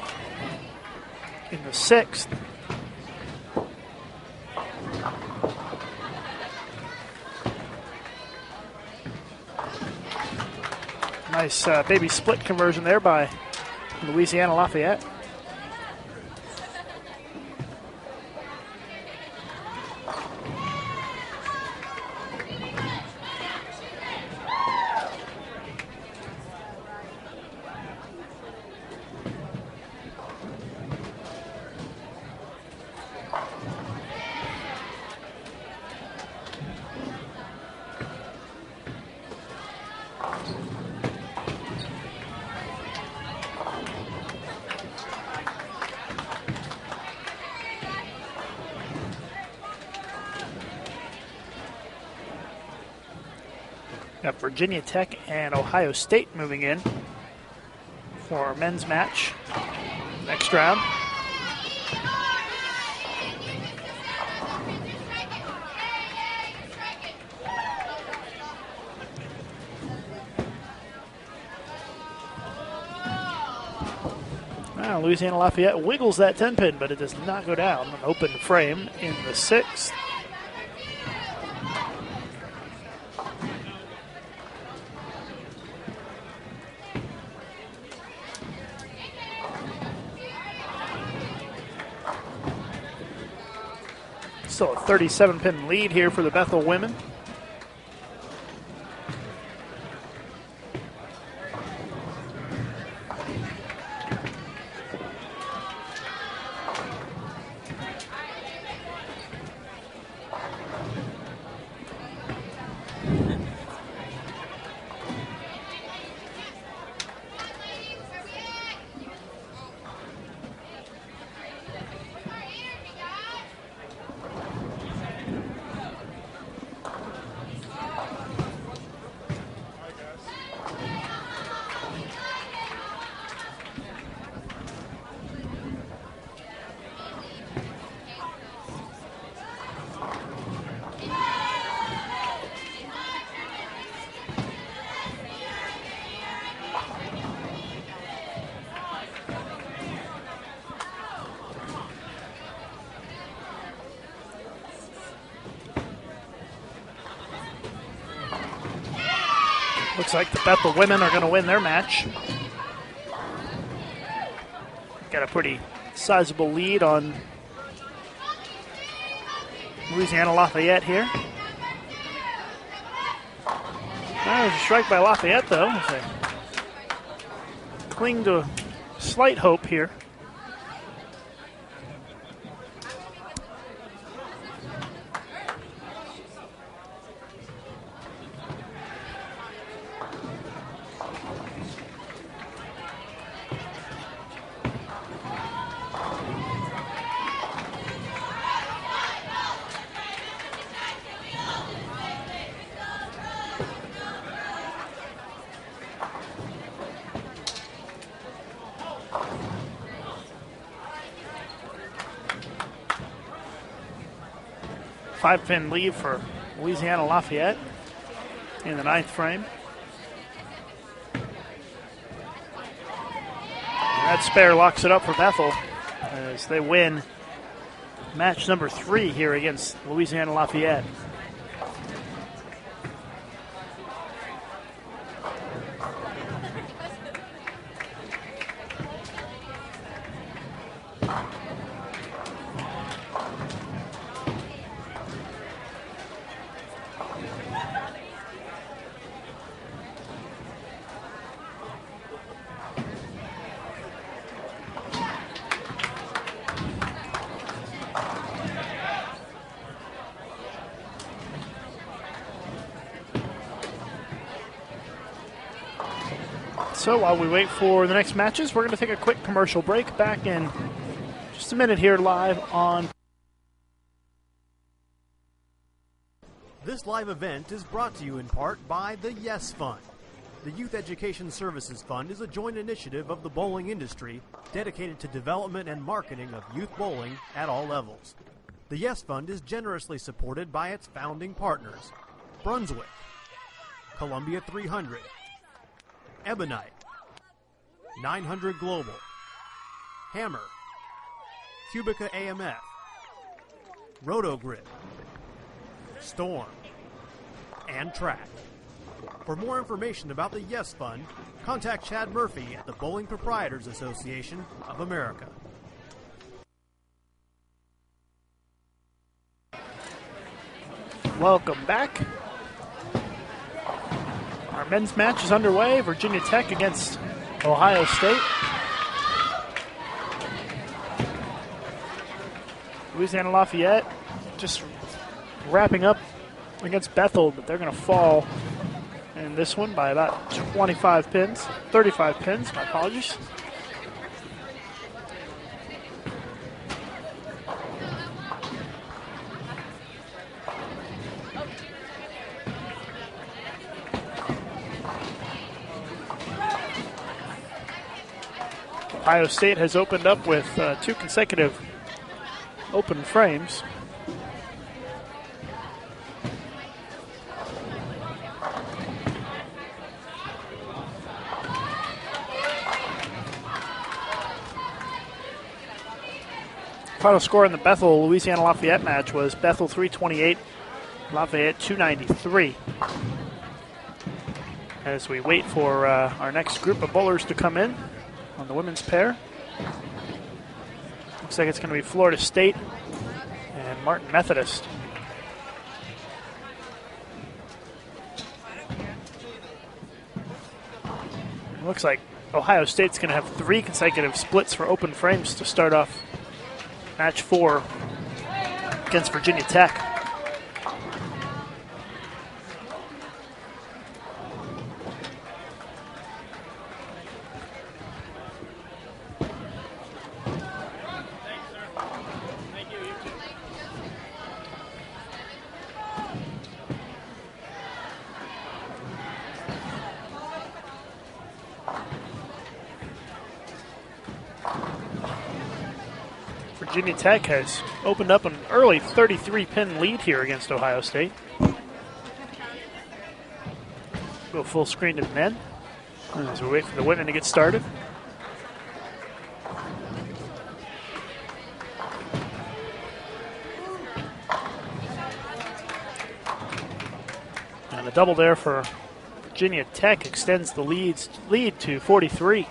in the 6th. Nice baby split conversion there by Louisiana Lafayette. Got Virginia Tech and Ohio State moving in for our men's match next round. Louisiana Lafayette wiggles that 10-pin, but it does not go down. An open frame in the 6th. Still a 37-pin lead here for the Bethel women. Looks like the Bethel women are going to win their match. Got a pretty sizable lead on Louisiana Lafayette here. There's a strike by Lafayette, though. They cling to slight hope here. Five-pin lead for Louisiana Lafayette in the ninth frame. And that spare locks it up for Bethel as they win match number 3 here against Louisiana Lafayette. So while we wait for the next matches, we're going to take a quick commercial break. Back in just a minute here live on. This live event is brought to you in part by the Yes Fund. The Youth Education Services Fund is a joint initiative of the bowling industry dedicated to development and marketing of youth bowling at all levels. The Yes Fund is generously supported by its founding partners: Brunswick, Columbia 300, Ebonite, 900 Global, Hammer, Cubica AMF, Rotogrid, Storm, and Track. For more information about the Yes Fund, contact Chad Murphy at the Bowling Proprietors Association of America. Welcome back. Our men's match is underway. Virginia Tech against Ohio State. Louisiana Lafayette just wrapping up against Bethel, but they're going to fall in this one by about 35 pins. My apologies. Ohio State has opened up with 2 consecutive open frames. Final score in the Bethel Louisiana Lafayette match was Bethel 328, Lafayette 293. As we wait for our next group of bowlers to come in on the women's pair. Looks like it's going to be Florida State and Martin Methodist. It looks like Ohio State's going to have 3 consecutive splits for open frames to start off match 4 against Virginia Tech. Virginia Tech has opened up an early 33-pin lead here against Ohio State. Go full screen to the men as we wait for the women to get started. And a double there for Virginia Tech extends the lead to 43.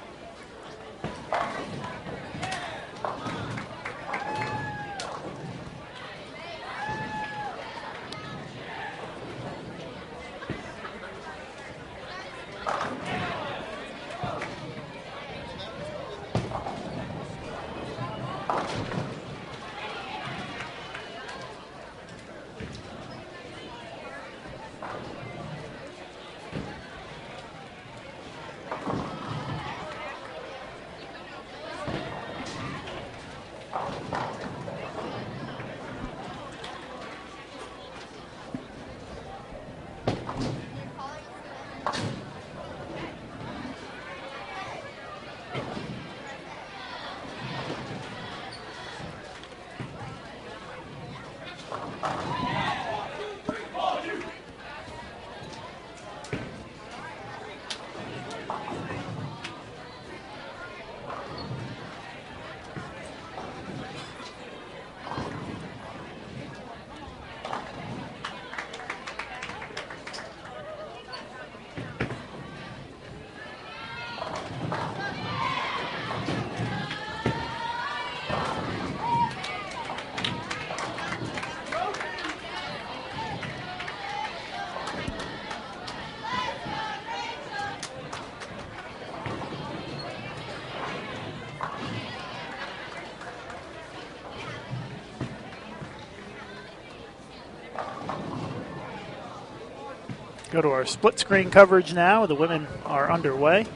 Go to our split screen coverage now. The women are underway.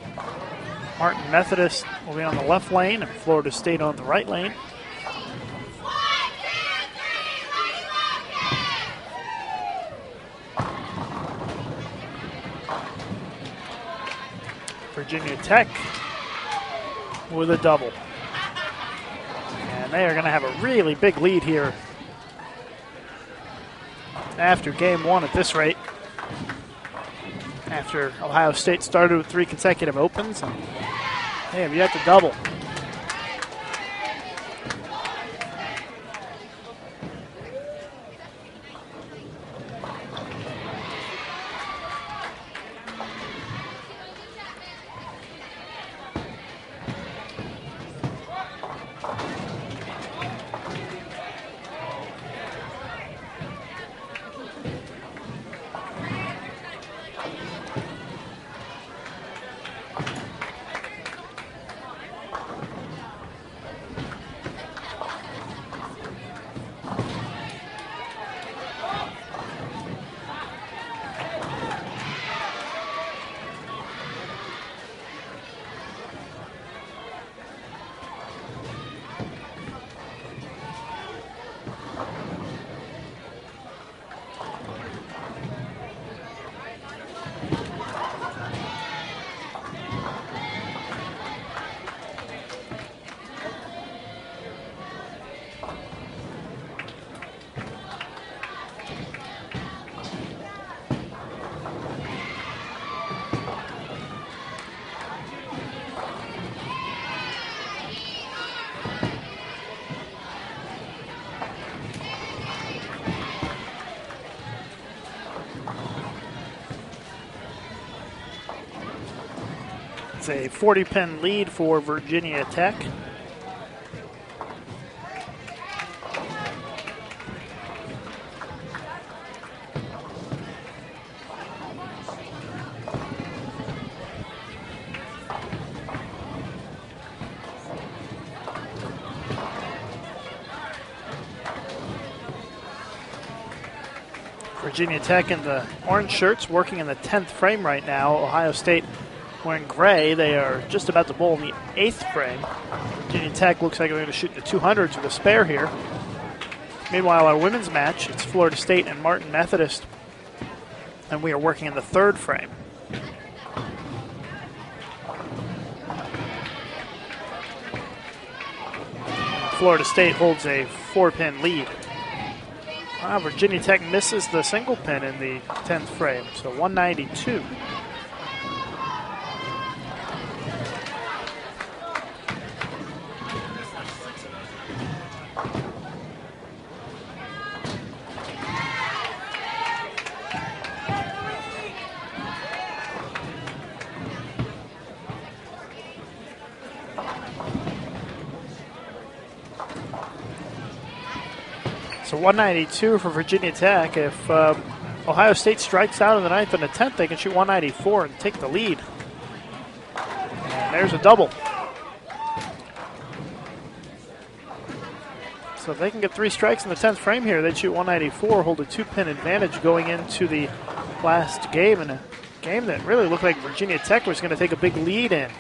Martin Methodist will be on the left lane and Florida State on the right lane. Virginia Tech with a double. And they are going to have a really big lead here after game one at this rate. After Ohio State started with 3 consecutive opens, and they have yet to double. It's a 40-pin lead for Virginia Tech. Virginia Tech in the orange shirts working in the 10th frame right now. Ohio State wearing gray. They are just about to bowl in the 8th frame. Virginia Tech looks like they're going to shoot the 200s with a spare here. Meanwhile, our women's match, it's Florida State and Martin Methodist, and we are working in the 3rd frame. Florida State holds a 4-pin lead. Virginia Tech misses the single pin in the 10th frame, so 192. 192 for Virginia Tech. If Ohio State strikes out in the 9th and the 10th, they can shoot 194 and take the lead. And there's a double. So if they can get 3 strikes in the 10th frame here, they'd shoot 194, hold a 2-pin advantage going into the last game, in a game that really looked like Virginia Tech was going to take a big lead in.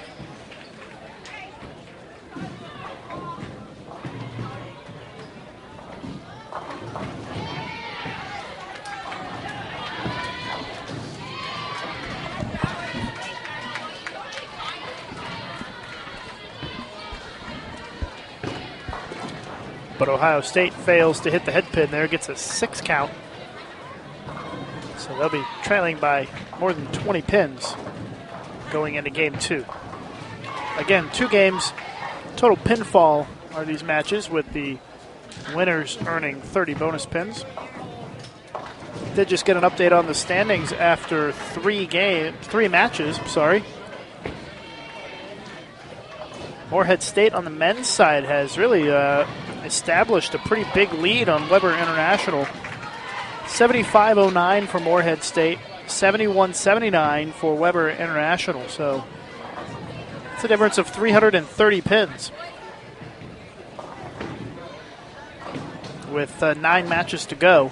But Ohio State fails to hit the head pin there, gets a 6 count. So they'll be trailing by more than 20 pins going into game 2. Again, 2 games, total pinfall are these matches, with the winners earning 30 bonus pins. Did just get an update on the standings after 3 matches. Morehead State on the men's side has really established a pretty big lead on Weber International. 75-09 for Morehead State, 71-79 for Weber International. So it's a difference of 330 pins. With 9 matches to go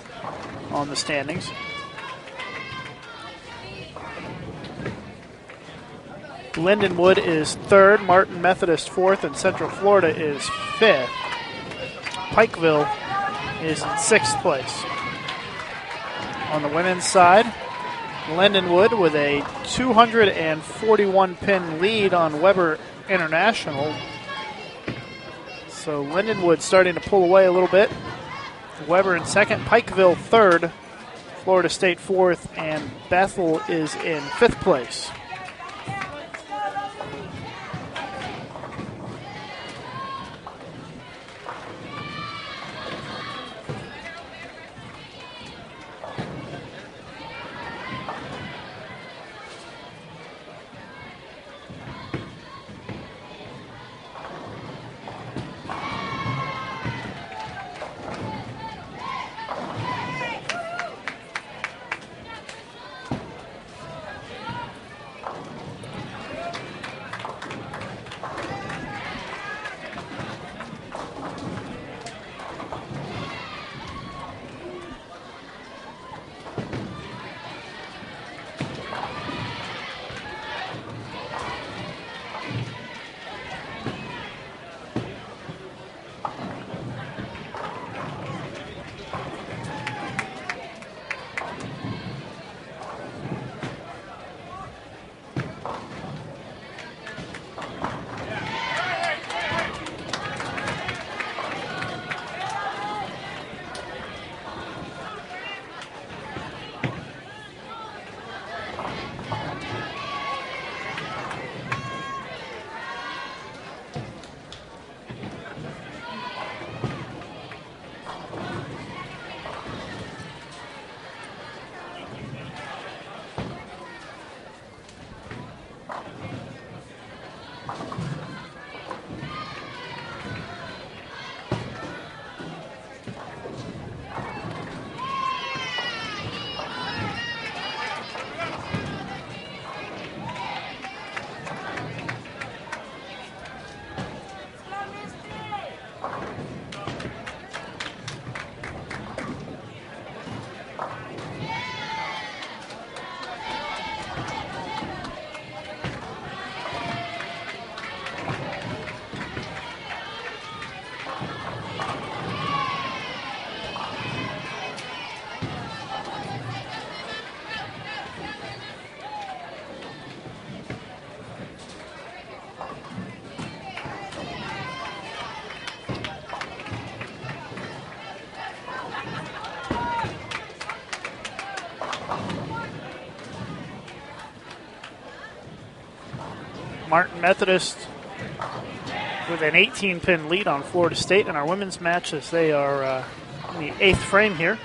on the standings. Lindenwood is 3rd, Martin Methodist 4th, and Central Florida is 5th. Pikeville is in 6th place. On the women's side, Lindenwood with a 241-pin lead on Weber International. So Lindenwood starting to pull away a little bit. Weber in 2nd, Pikeville 3rd, Florida State 4th, and Bethel is in 5th place. Martin Methodist with an 18-pin lead on Florida State in our women's match as they are in the 8th frame here.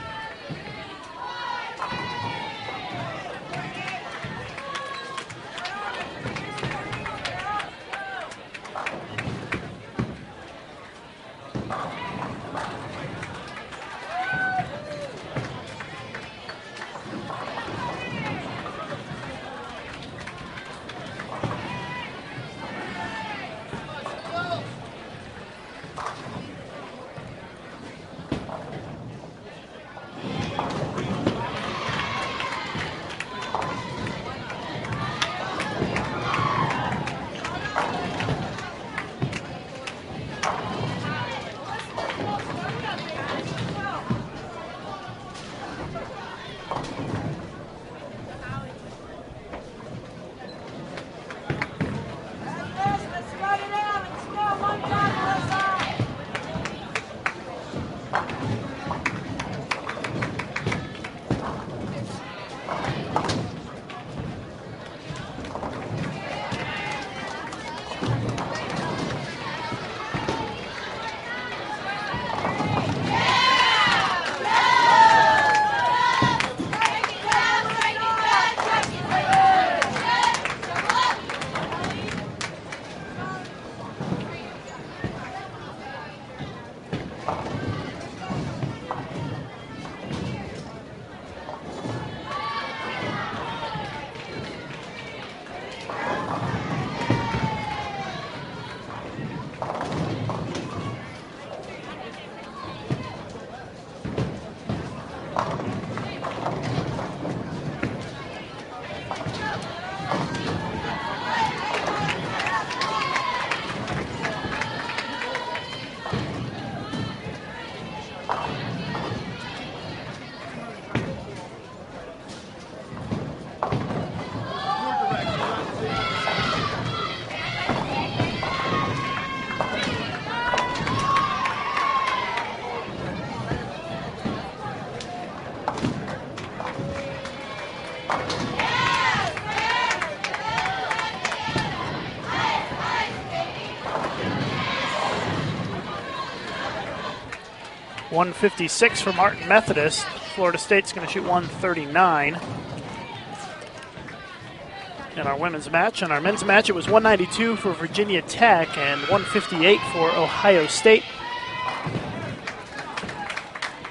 .156 for Martin Methodist. Florida State's going to shoot .139. In our women's match. In our men's match, it was .192 for Virginia Tech and .158 for Ohio State.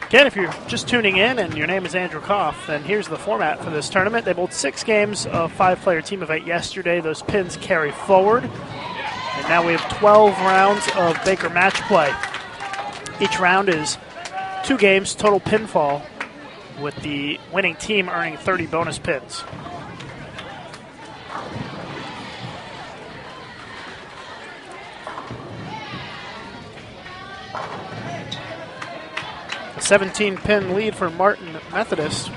Again, if you're just tuning in and your name is Andrew Koff, then here's the format for this tournament. They bowled 6 games of 5-player team event yesterday. Those pins carry forward. And now we have 12 rounds of Baker match play. Each round is 2 games, total pinfall, with the winning team earning 30 bonus pins. A 17-pin lead for Martin Methodist.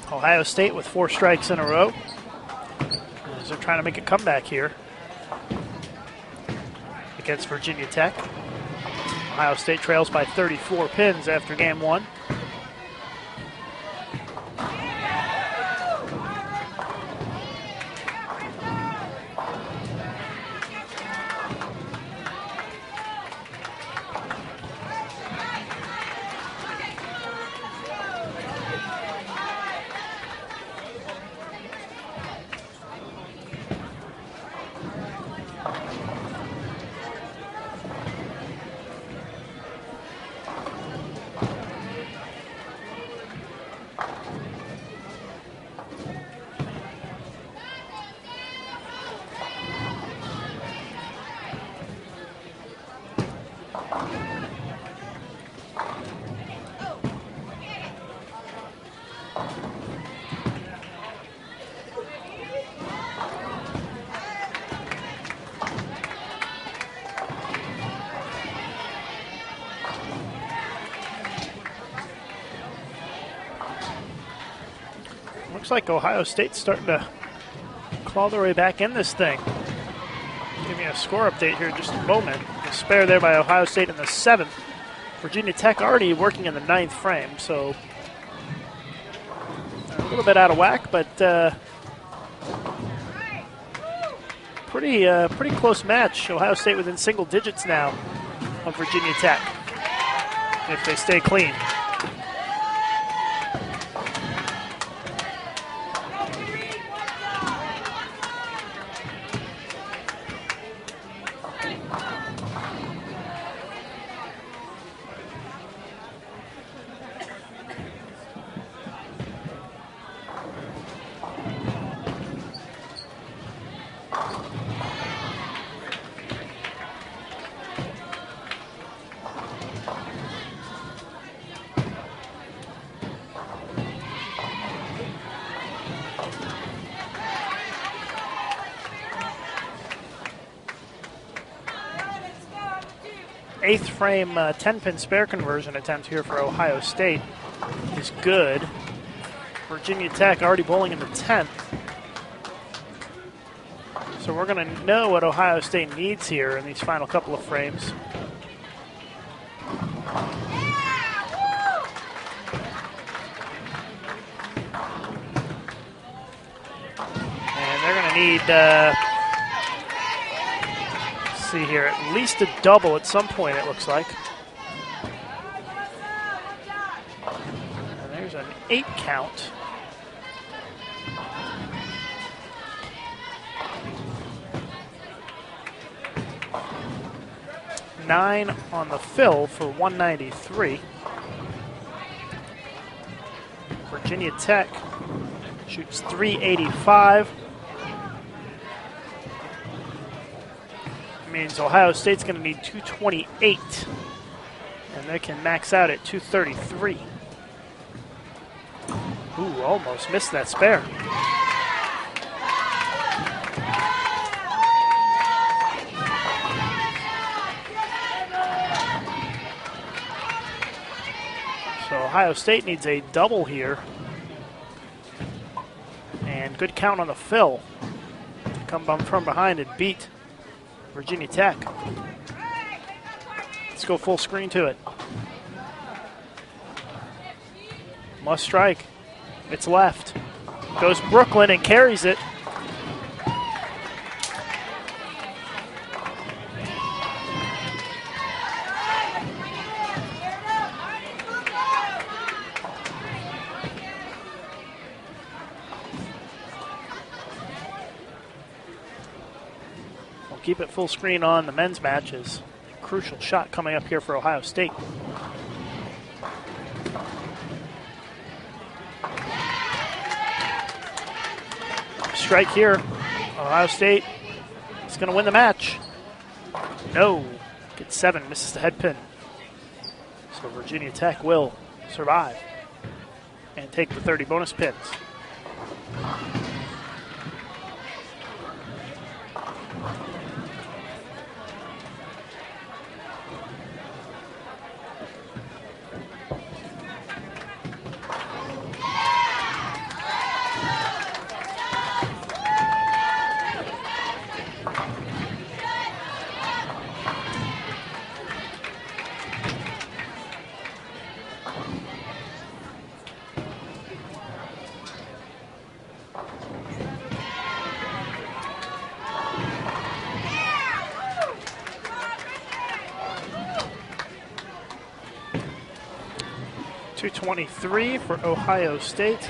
Ohio State with 4 strikes in a row as they're trying to make a comeback here against Virginia Tech. Ohio State trails by 34 pins after game 1. Looks like Ohio State's starting to claw their way back in this thing. Give me a score update here in just a moment. A spare there by Ohio State in the 7th. Virginia Tech already working in the 9th frame, so a little bit out of whack, but Pretty close match. Ohio State within single digits now of Virginia Tech if they stay clean. Eighth frame 10-pin spare conversion attempt here for Ohio State is good. Virginia Tech already bowling in the 10th. So we're going to know what Ohio State needs here in these final couple of frames. And they're going to need... see here, at least a double at some point, it looks like. And there's an 8 count. Nine on the fill for 193. Virginia Tech shoots 385. Means Ohio State's going to need 228, and they can max out at 233. Ooh, almost missed that spare. So Ohio State needs a double here, and good count on the fill to come from behind and beat Virginia Tech. Let's go full screen to it. Must strike. It's left. Goes Brooklyn and carries it. Keep it full screen on the men's matches. Crucial shot coming up here for Ohio State. Strike here. Ohio State is going to win the match. No. Gets 7, misses the head pin. So Virginia Tech will survive and take the 30 bonus pins. .223 for Ohio State.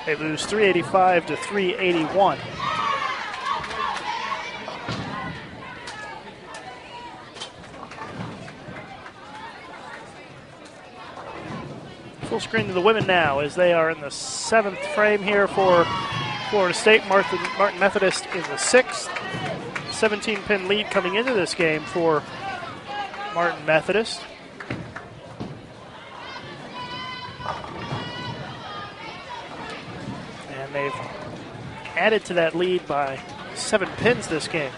They lose 385 to 381. Full screen to the women now as they are in the 7th frame here for Florida State. Martin Methodist in the 6th. 17-pin lead coming into this game for Martin Methodist. And they've added to that lead by 7 pins this game.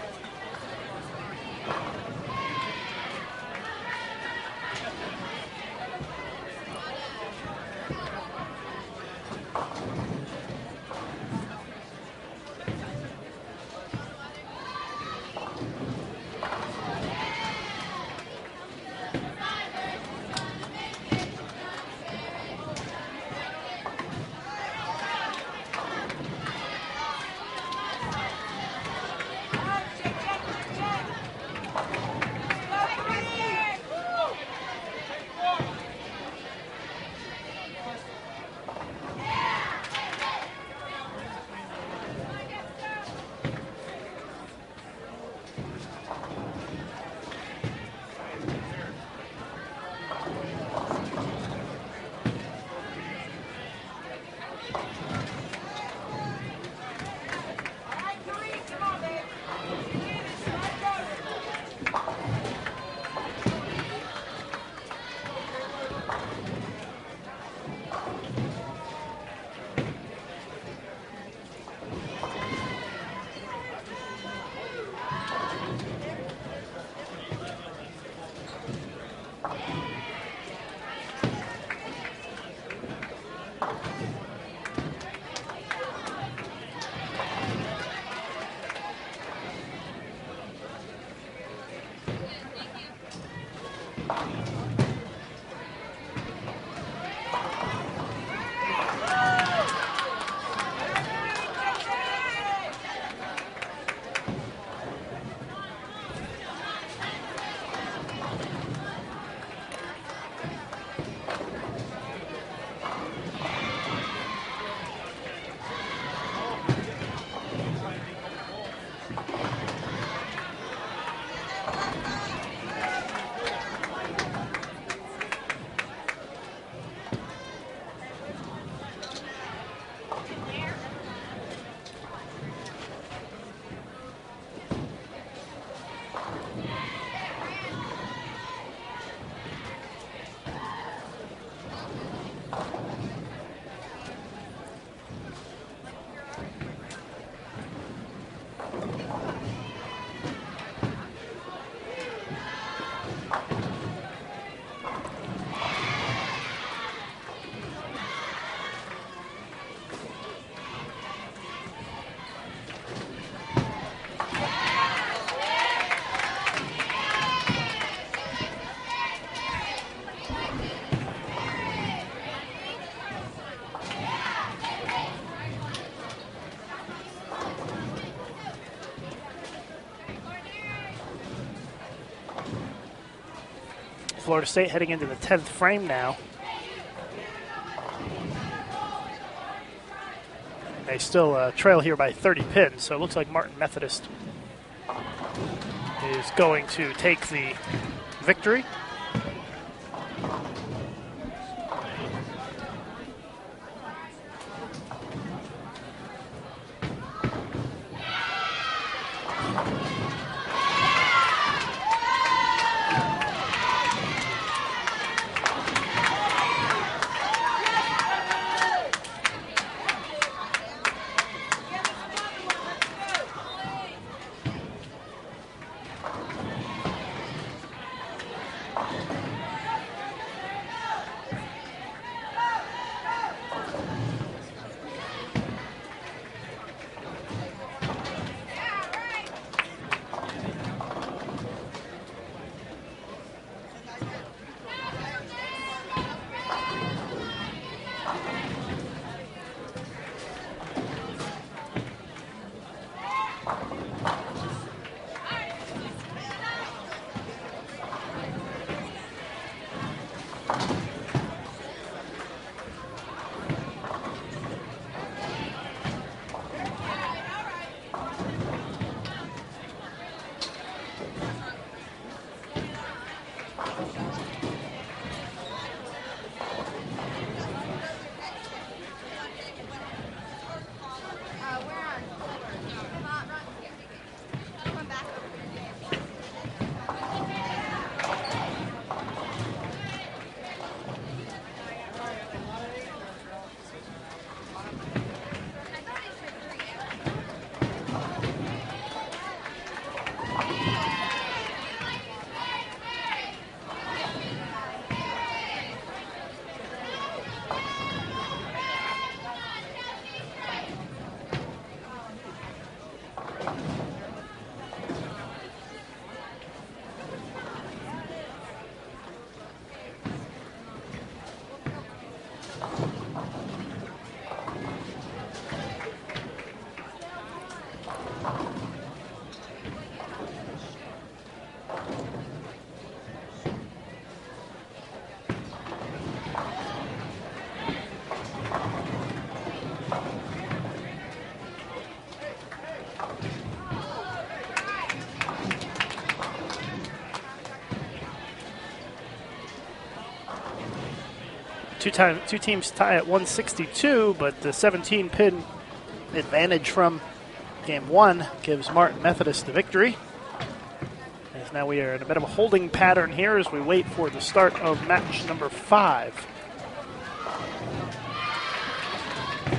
Florida State heading into the 10th frame now. They still trail here by 30 pins, so it looks like Martin Methodist is going to take the victory. Two teams tie at 162, but the 17-pin advantage from game one gives Martin Methodist the victory. As now we are in a bit of a holding pattern here as we wait for the start of match number 5.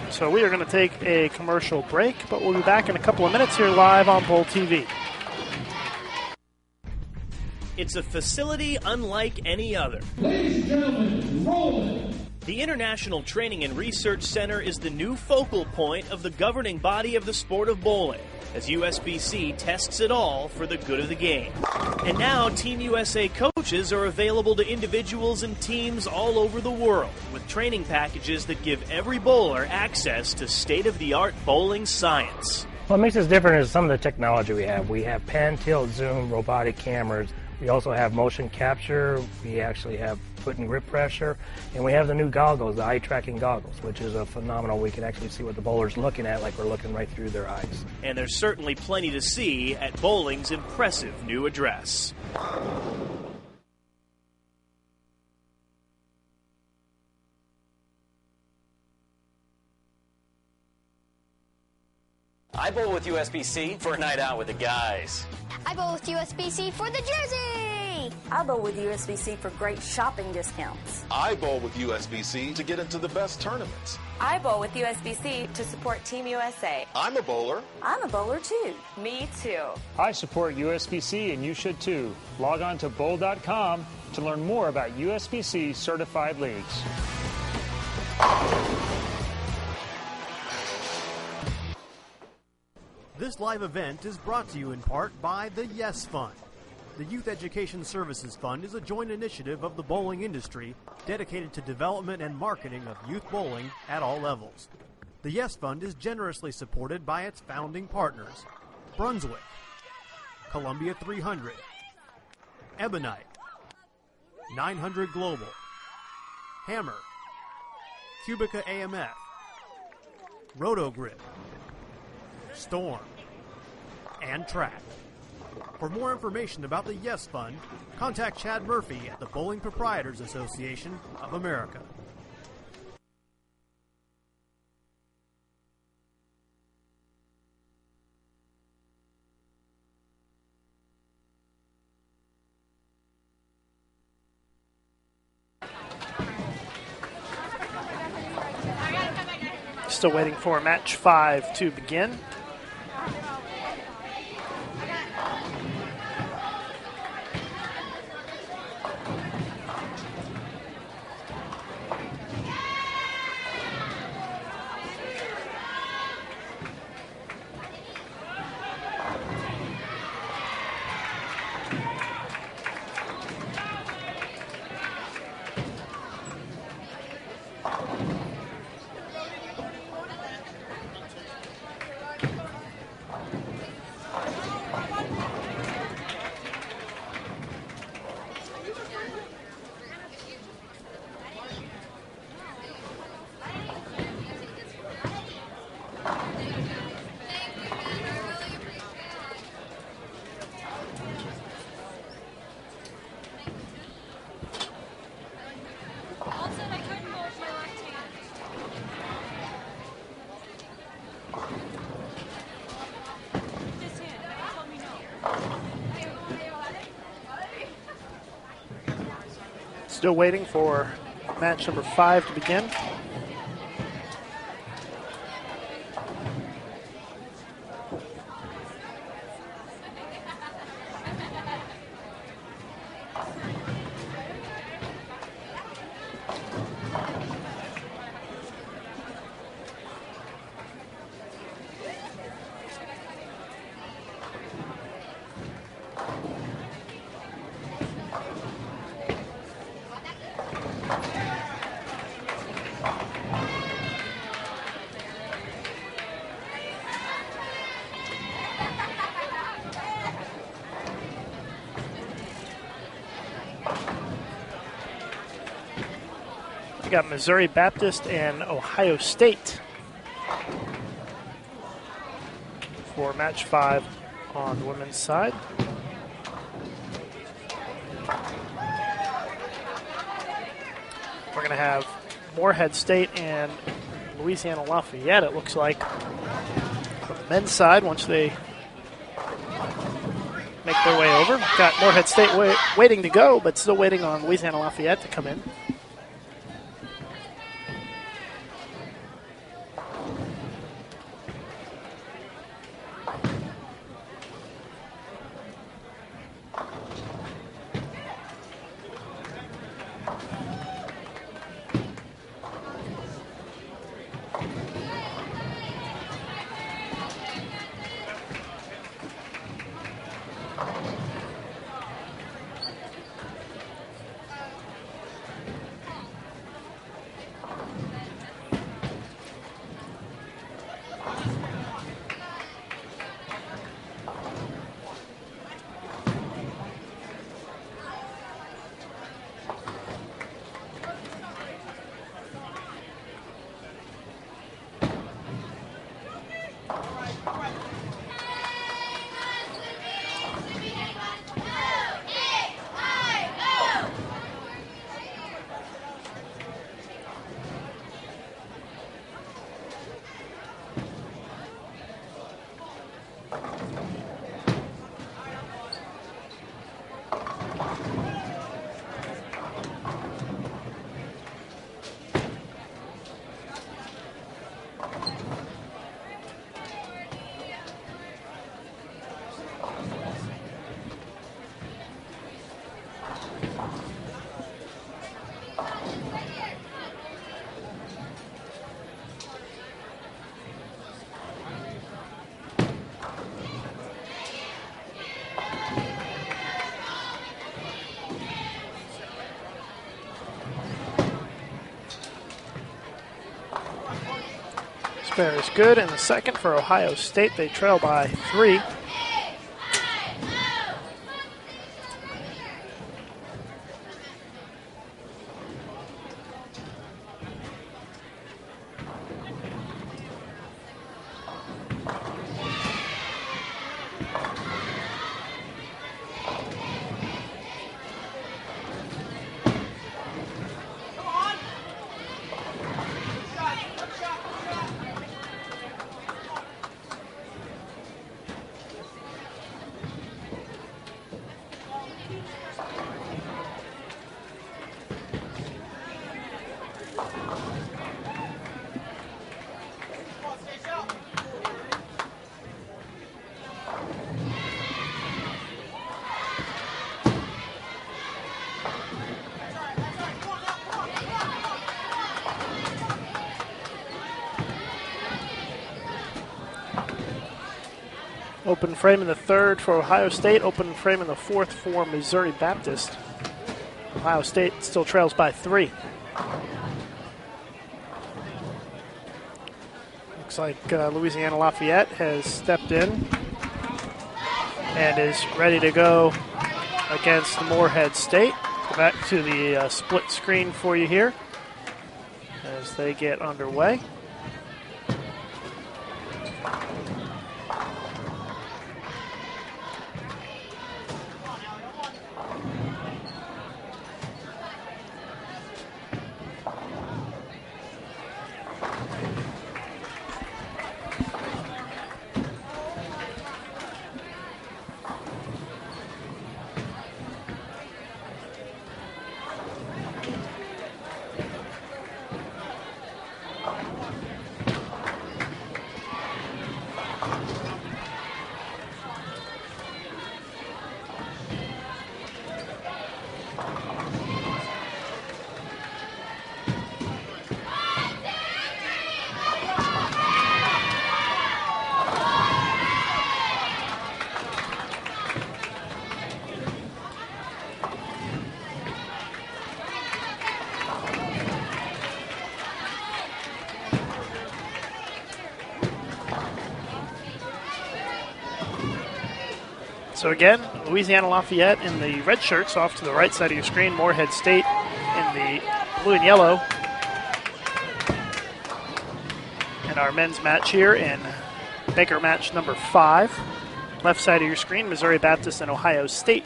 So we are going to take a commercial break, but we'll be back in a couple of minutes here live on Bowl TV. It's a facility unlike any other. Ladies and gentlemen, rolling. The International Training and Research Center is the new focal point of the governing body of the sport of bowling, as USBC tests it all for the good of the game. And now Team USA coaches are available to individuals and teams all over the world, with training packages that give every bowler access to state-of-the-art bowling science. What makes us different is some of the technology we have. We have pan, tilt, zoom, robotic cameras. We also have motion capture. We actually have foot and grip pressure. And we have the new goggles, the eye tracking goggles, which is a phenomenal. We can actually see what the bowler's looking at like we're looking right through their eyes. And there's certainly plenty to see at bowling's impressive new address. I bowl with USBC for a night out with the guys. I bowl with USBC for the jersey. I bowl with USBC for great shopping discounts. I bowl with USBC to get into the best tournaments. I bowl with USBC to support Team USA. I'm a bowler. I'm a bowler too. Me too. I support USBC and you should too. Log on to bowl.com to learn more about USBC certified leagues. This live event is brought to you in part by the Yes Fund. The Youth Education Services Fund is a joint initiative of the bowling industry dedicated to development and marketing of youth bowling at all levels. The Yes Fund is generously supported by its founding partners: Brunswick, Columbia 300, Ebonite, 900 Global, Hammer, Cubica AMF, Rotogrip, Storm, and Track. For more information about the Yes Fund, contact Chad Murphy at the Bowling Proprietors Association of America. Still waiting for match 5 to begin. Still waiting for match number 5 to begin. We got Missouri Baptist and Ohio State for match 5 on the women's side. We're going to have Morehead State and Louisiana Lafayette, it looks like, from the men's side once they make their way over. Got Morehead State waiting to go, but still waiting on Louisiana Lafayette to come in. Spare is good in the second for Ohio State. They trail by 3. Open frame in the third for Ohio State. Open frame in the fourth for Missouri Baptist. Ohio State still trails by 3. Looks like Louisiana Lafayette has stepped in and is ready to go against Morehead State. Go back to the split screen for you here as they get underway. So again, Louisiana Lafayette in the red shirts off to the right side of your screen. Morehead State in the blue and yellow. And our men's match here in Baker match number 5. Left side of your screen, Missouri Baptist and Ohio State.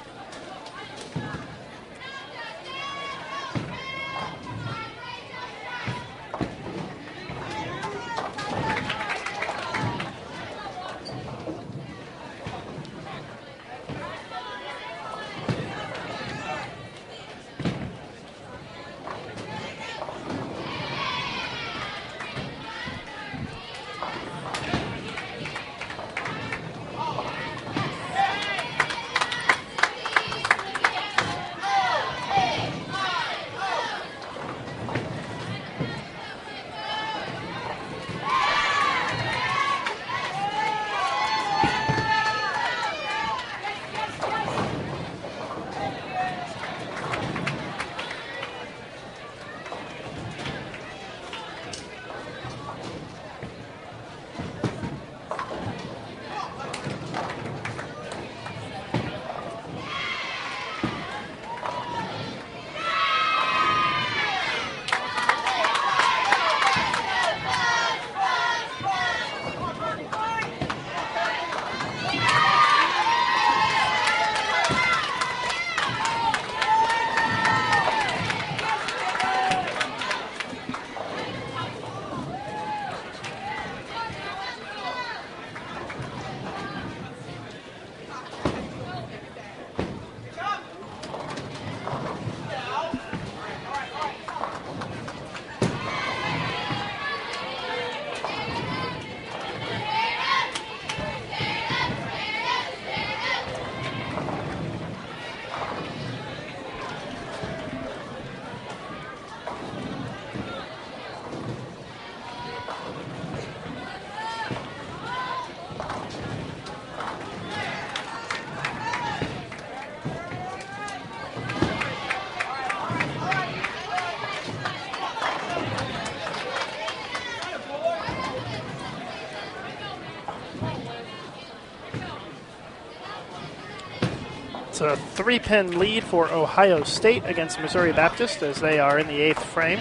It's a 3-pin lead for Ohio State against Missouri Baptist as they are in the 8th frame.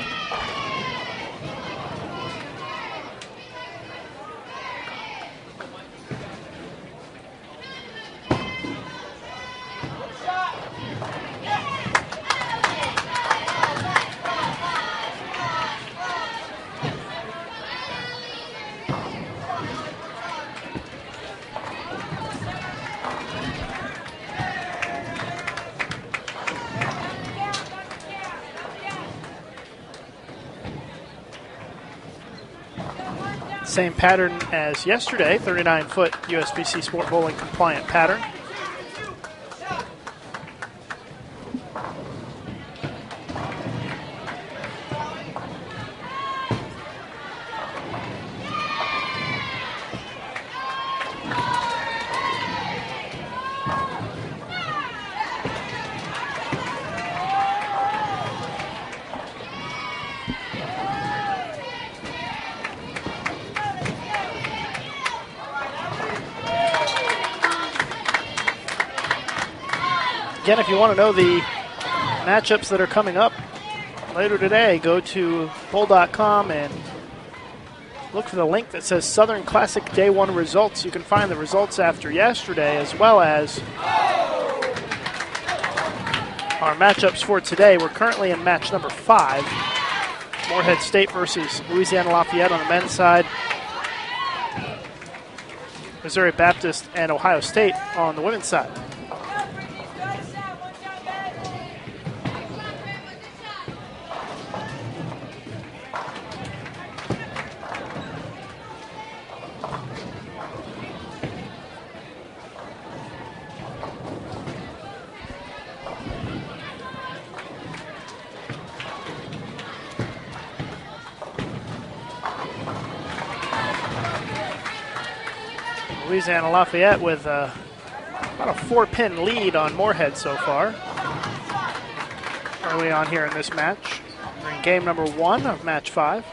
Same pattern as yesterday, 39-foot USBC Sport Bowling compliant pattern. Again, if you want to know the matchups that are coming up later today, go to bowl.com and look for the link that says Southern Classic Day 1 results. You can find the results after yesterday as well as our matchups for today. We're currently in match number 5. Morehead State versus Louisiana Lafayette on the men's side. Missouri Baptist and Ohio State on the women's side. Louisiana Lafayette with about a 4-pin lead on Morehead so far. Early on here in this match. We're in game number 1 of match 5.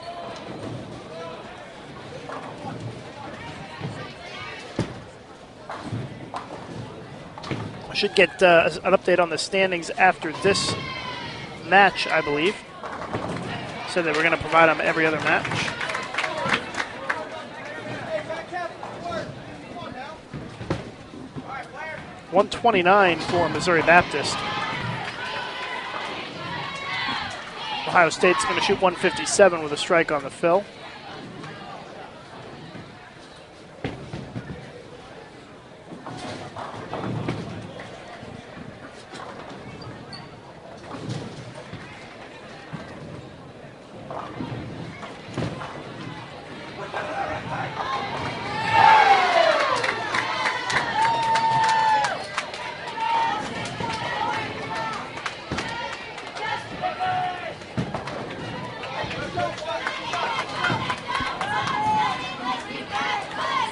Should get an update on the standings after this match, I believe. Said that we're going to provide them every other match. .129 for Missouri Baptist. Ohio State's going to shoot .157 with a strike on the fill.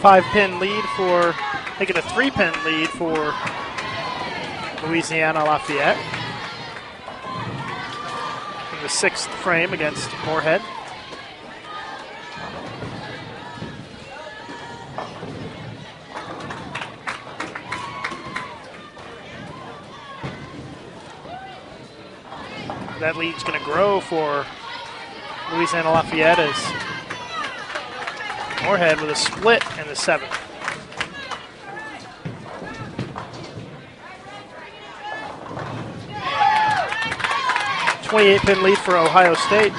Five-pin lead for, making a 3-pin lead for Louisiana Lafayette in the 6th frame against Morehead. That lead's going to grow for Louisiana Lafayette as Morehead with a split in the 7th. .28-pin lead for Ohio State.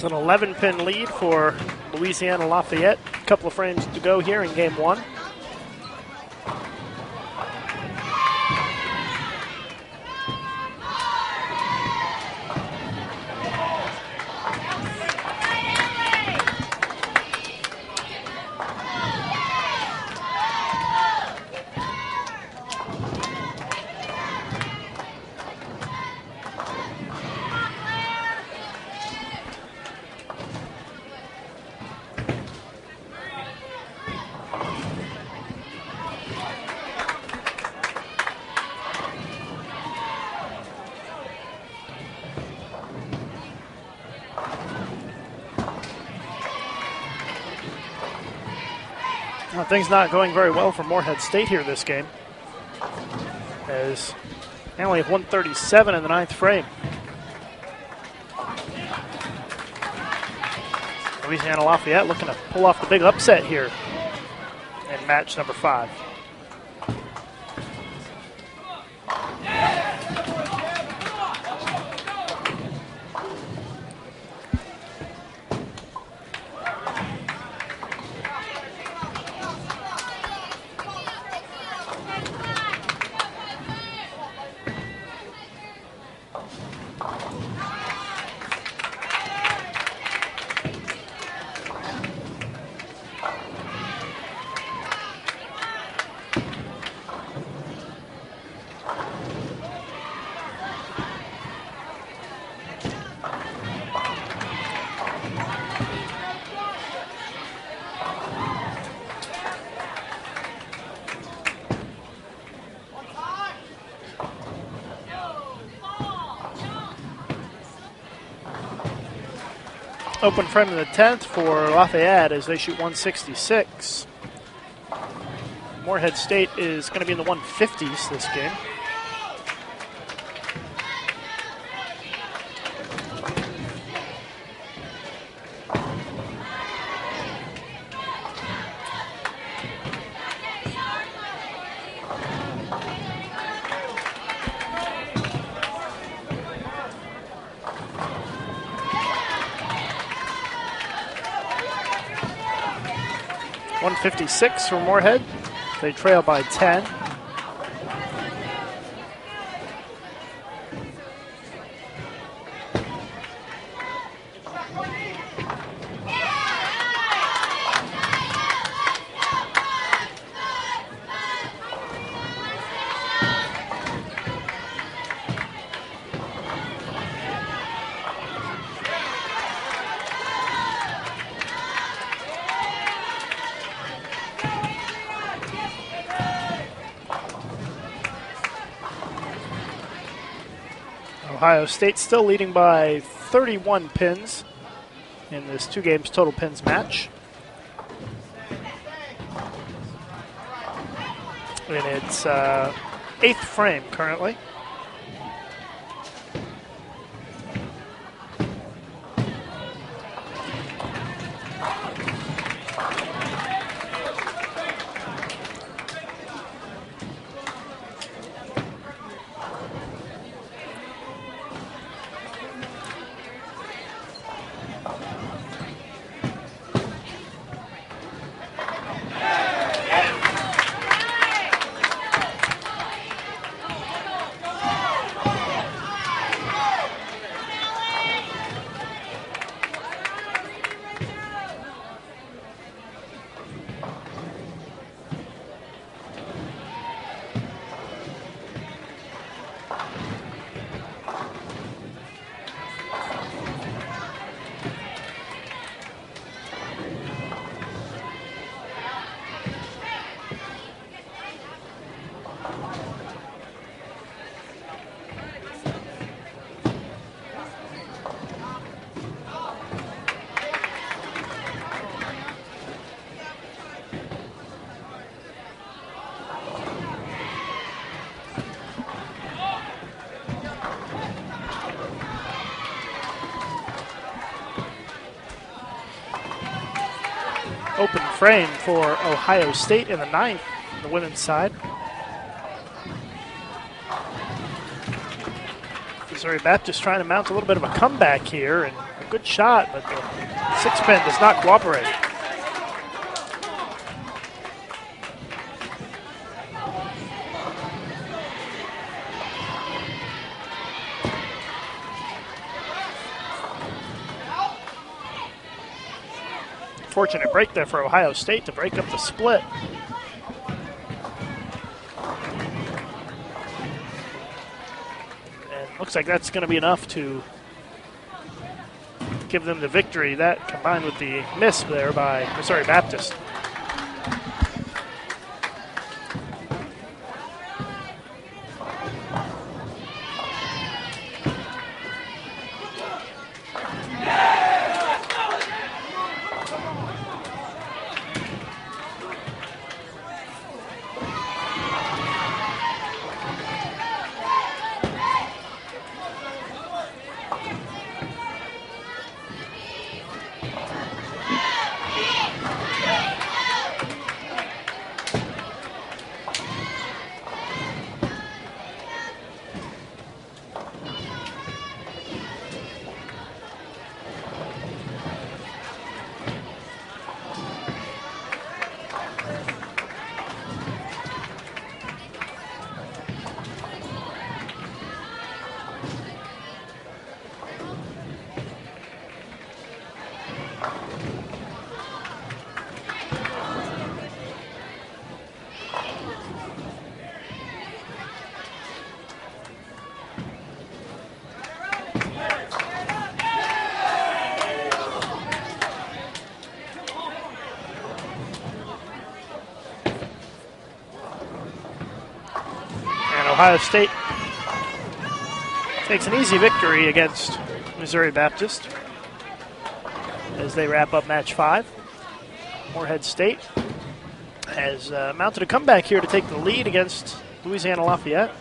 It's an 11-pin lead for Louisiana Lafayette. A couple of frames to go here in game one. Well, things not going very well for Morehead State here this game, as they only have 137 in the ninth frame. Louisiana Lafayette looking to pull off the big upset here in match number 5. Open frame in the 10th for Lafayette as they shoot 166. Morehead State is going to be in the 150s this game. .156 for Morehead. They trail by 10. Ohio State still leading by 31 pins in this 2 games total pins match. In its 8th frame currently. Open frame for Ohio State in the 9th, the women's side. Missouri Baptist trying to mount a little bit of a comeback here and Good shot, but the 6-pin does not cooperate. Fortunate break there for Ohio State to break up the split. And looks like that's going to be enough to give them the victory. That combined with the miss there by Missouri Baptist. Ohio State takes an easy victory against Missouri Baptist as they wrap up match 5. Morehead State has mounted a comeback here to take the lead against Louisiana Lafayette.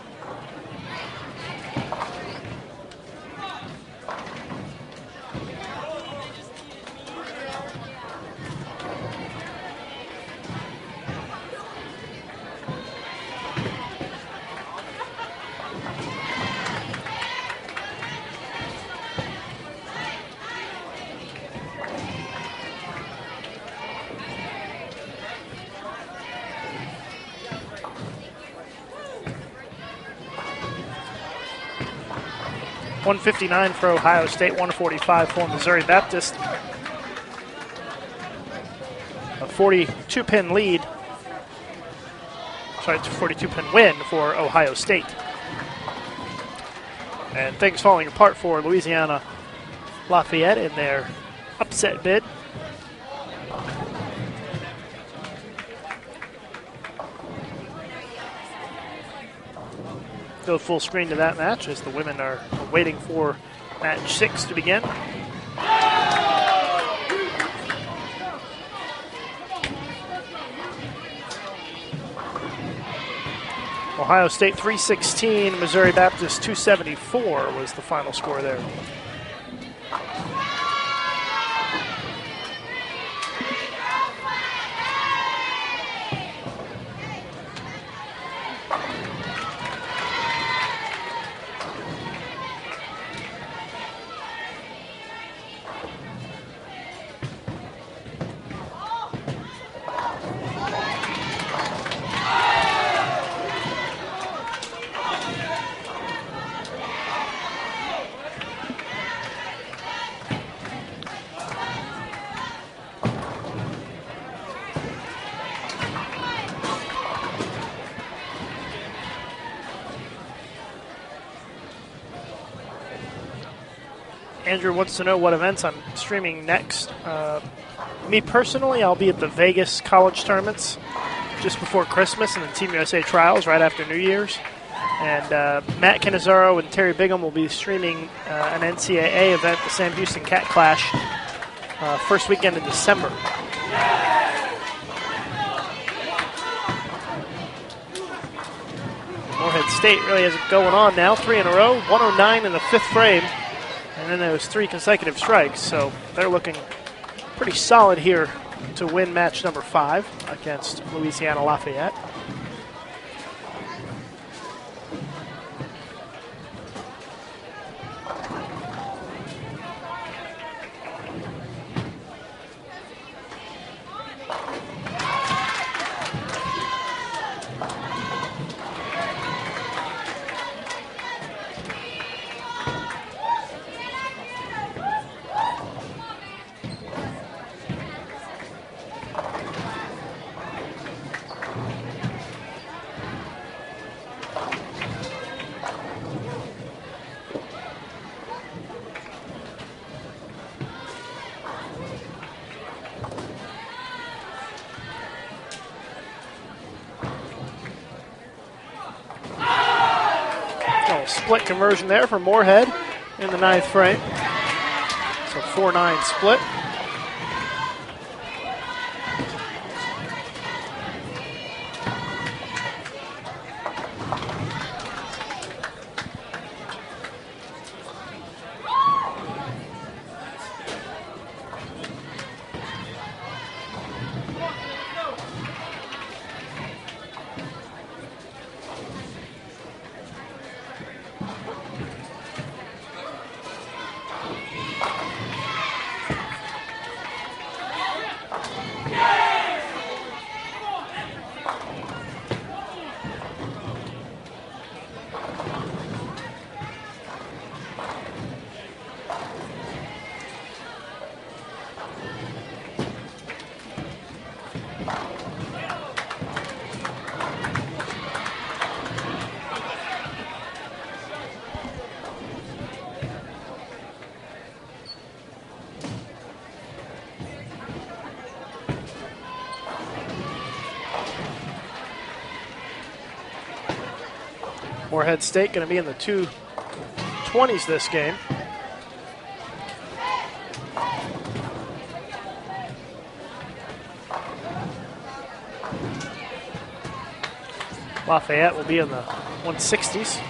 .159 for Ohio State, 145 for Missouri Baptist. A 42-pin lead. Sorry, it's a 42-pin win for Ohio State. And things falling apart for Louisiana Lafayette in their upset bid. Go full screen to that match as the women are waiting for match 6 to begin. Ohio State 316, Missouri Baptist 274 was the final score there. Andrew wants to know what events I'm streaming next. Me personally, I'll be at the Vegas college tournaments just before Christmas and the Team USA trials right after New Year's. And Matt Cannizzaro and Terry Bigham will be streaming an NCAA event, the Sam Houston Cat Clash, first weekend in December. Morehead State really has it going on now, 3 in a row, 109 in the 5th frame. And then there was 3 consecutive strikes, so they're looking pretty solid here to win match number 5 against Louisiana Lafayette. Split conversion there for Moorhead in the 9th frame. So 4-9 split. Moorhead State going to be in the 220s this game. Lafayette will be in the 160s.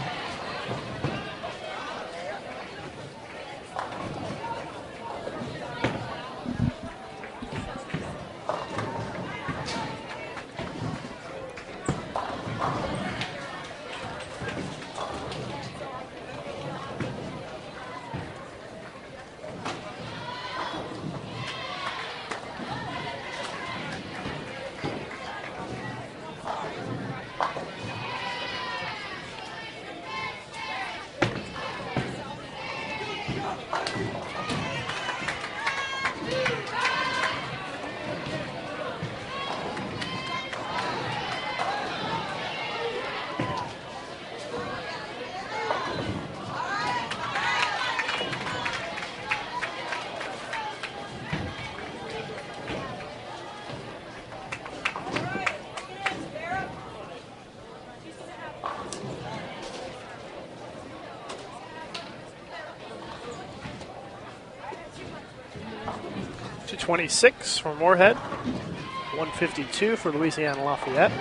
.26 for Moorhead, 152 for Louisiana Lafayette.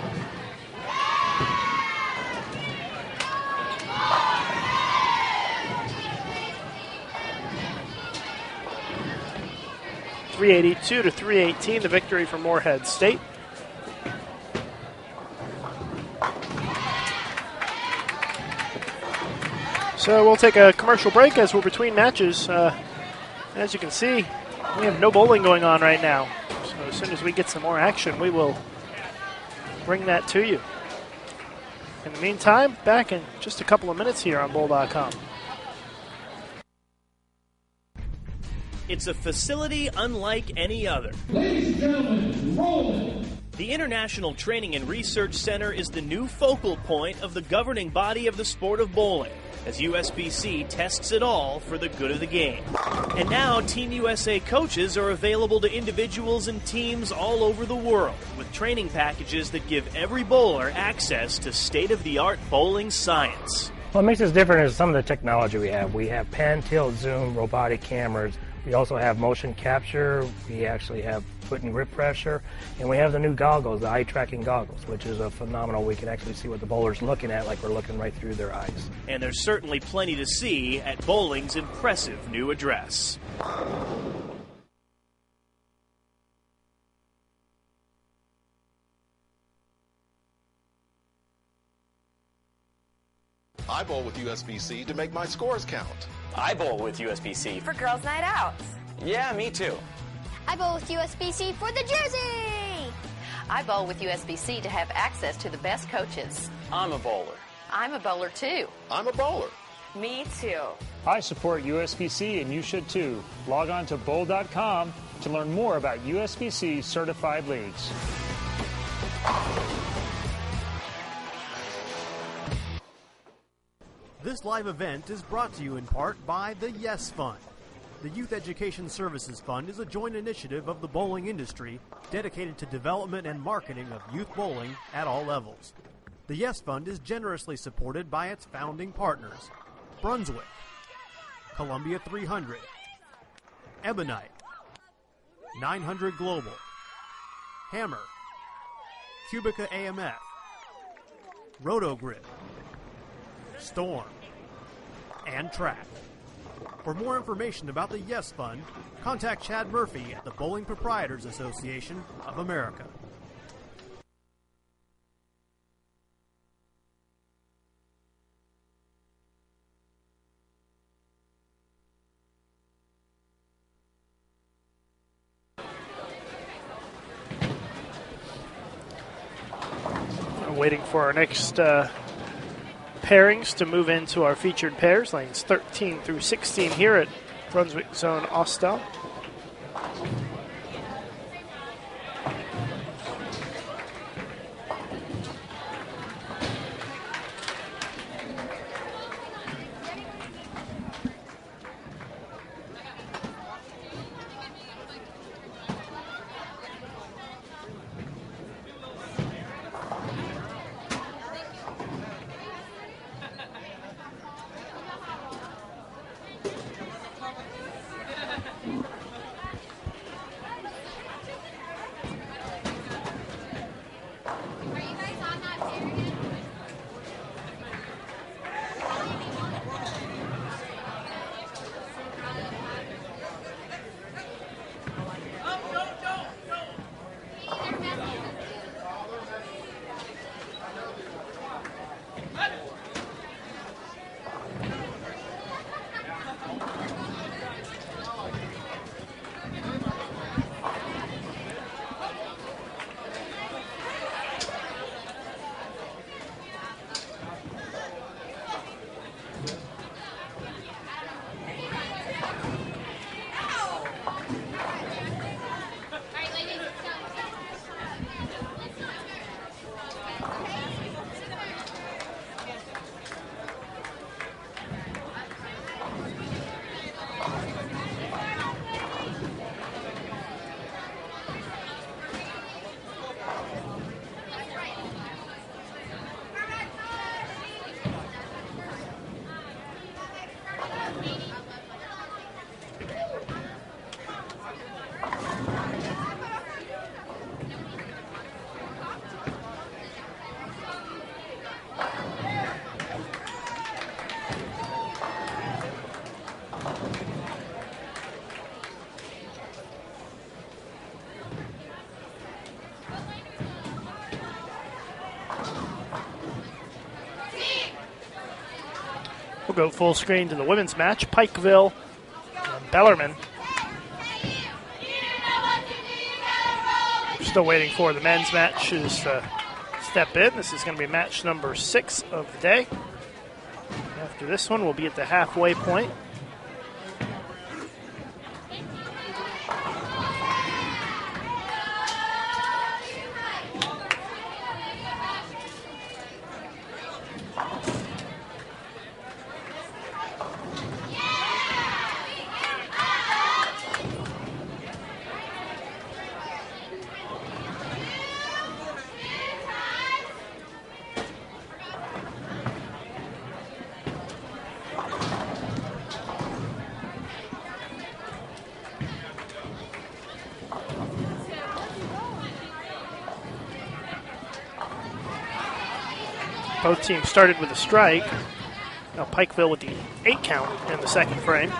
.382 to .318, the victory for Moorhead State. So we'll take a commercial break as we're between matches. As you can see, we have no bowling going on right now. So as soon as we get some more action, we will bring that to you. In the meantime, back in just a couple of minutes here on Bowl.com. It's a facility unlike any other. Ladies and gentlemen, rolling. The International Training and Research Center is the new focal point of the governing body of the sport of bowling, as USBC tests it all for the good of the game. And now Team USA coaches are available to individuals and teams all over the world with training packages that give every bowler access to state-of-the-art bowling science. What makes us different is some of the technology we have. We have pan, tilt, zoom, robotic cameras. We also have motion capture. We actually have foot and grip pressure. And we have the new goggles, the eye tracking goggles, which is a phenomenal. We can actually see what the bowler's looking at like we're looking right through their eyes. And there's certainly plenty to see at bowling's impressive new address. I bowl with USBC to make my scores count. I bowl with USBC. For girls' night out. Yeah, me too. I bowl with USBC for the jersey. I bowl with USBC to have access to the best coaches. I'm a bowler. I'm a bowler too. I'm a bowler. Me too. I support USBC and you should too. Log on to bowl.com to learn more about USBC certified leagues. This live event is brought to you in part by the Yes Fund. The Youth Education Services Fund is a joint initiative of the bowling industry dedicated to development and marketing of youth bowling at all levels. The Yes Fund is generously supported by its founding partners: Brunswick, Columbia 300, Ebonite, 900 Global, Hammer, Cubica AMF, Rotogrid, Storm, and Track. For more information about the Yes Fund, contact Chad Murphy at the Bowling Proprietors Association of America. Waiting for our next pairings to move into our featured pairs, lanes 13 through 16 here at Brunswick Zone Austell. We'll go full screen to the women's match. Pikeville and Bellarmine. We're still waiting for the men's matches to step in. This is going to be match number 6 of the day. After this one, we'll be at the halfway point. Both teams started with a strike. Now Pikeville with the 8 count in the second frame.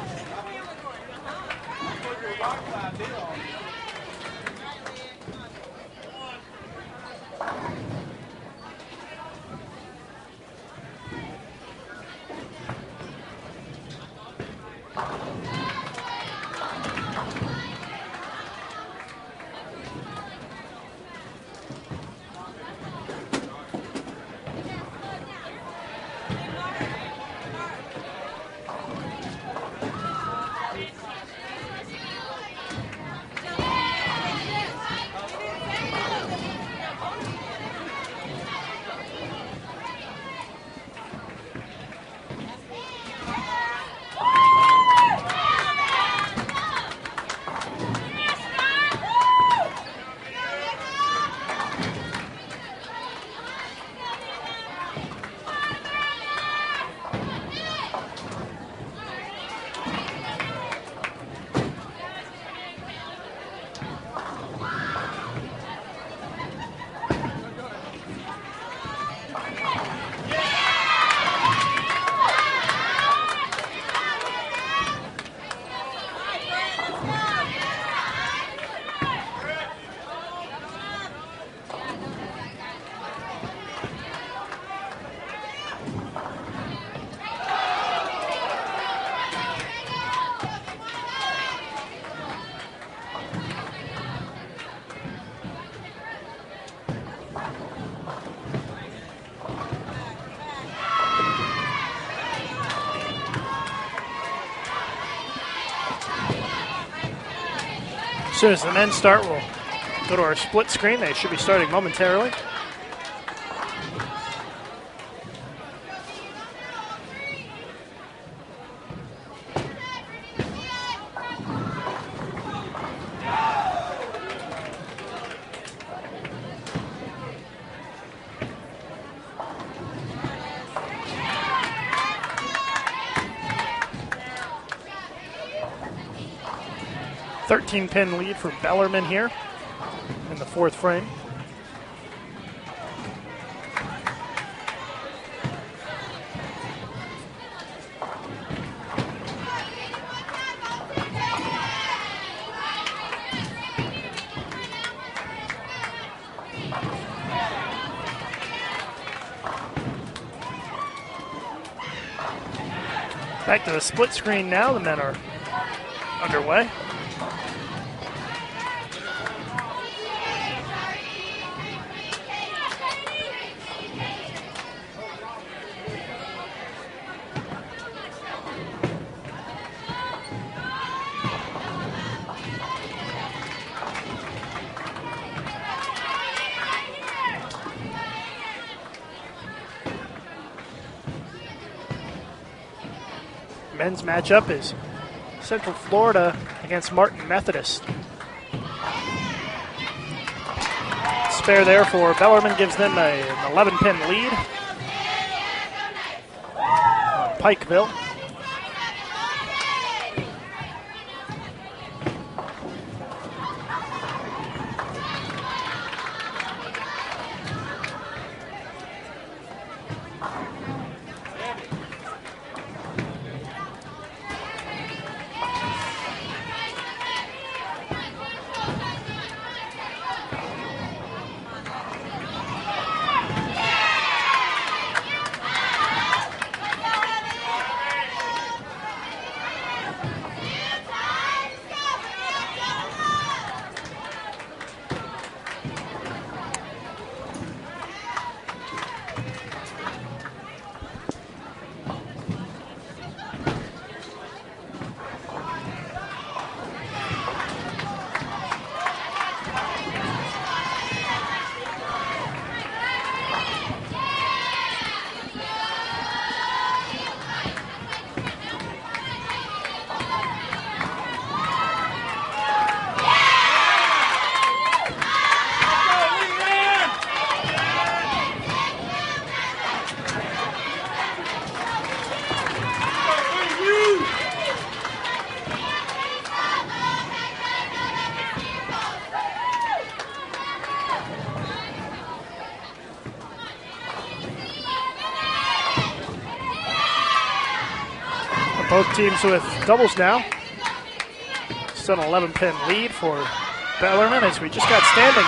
soon as the men start, we'll go to our split screen. They should be starting momentarily. Pin lead for Bellarmine here in the fourth frame. Back to the split screen now. The men are underway. Men's matchup is Central Florida against Martin Methodist. Spare there for Bellarmine gives them an 11-pin lead. Pikeville. Both teams with doubles now. Still an 11-pin lead for Bellarmine as we just got standings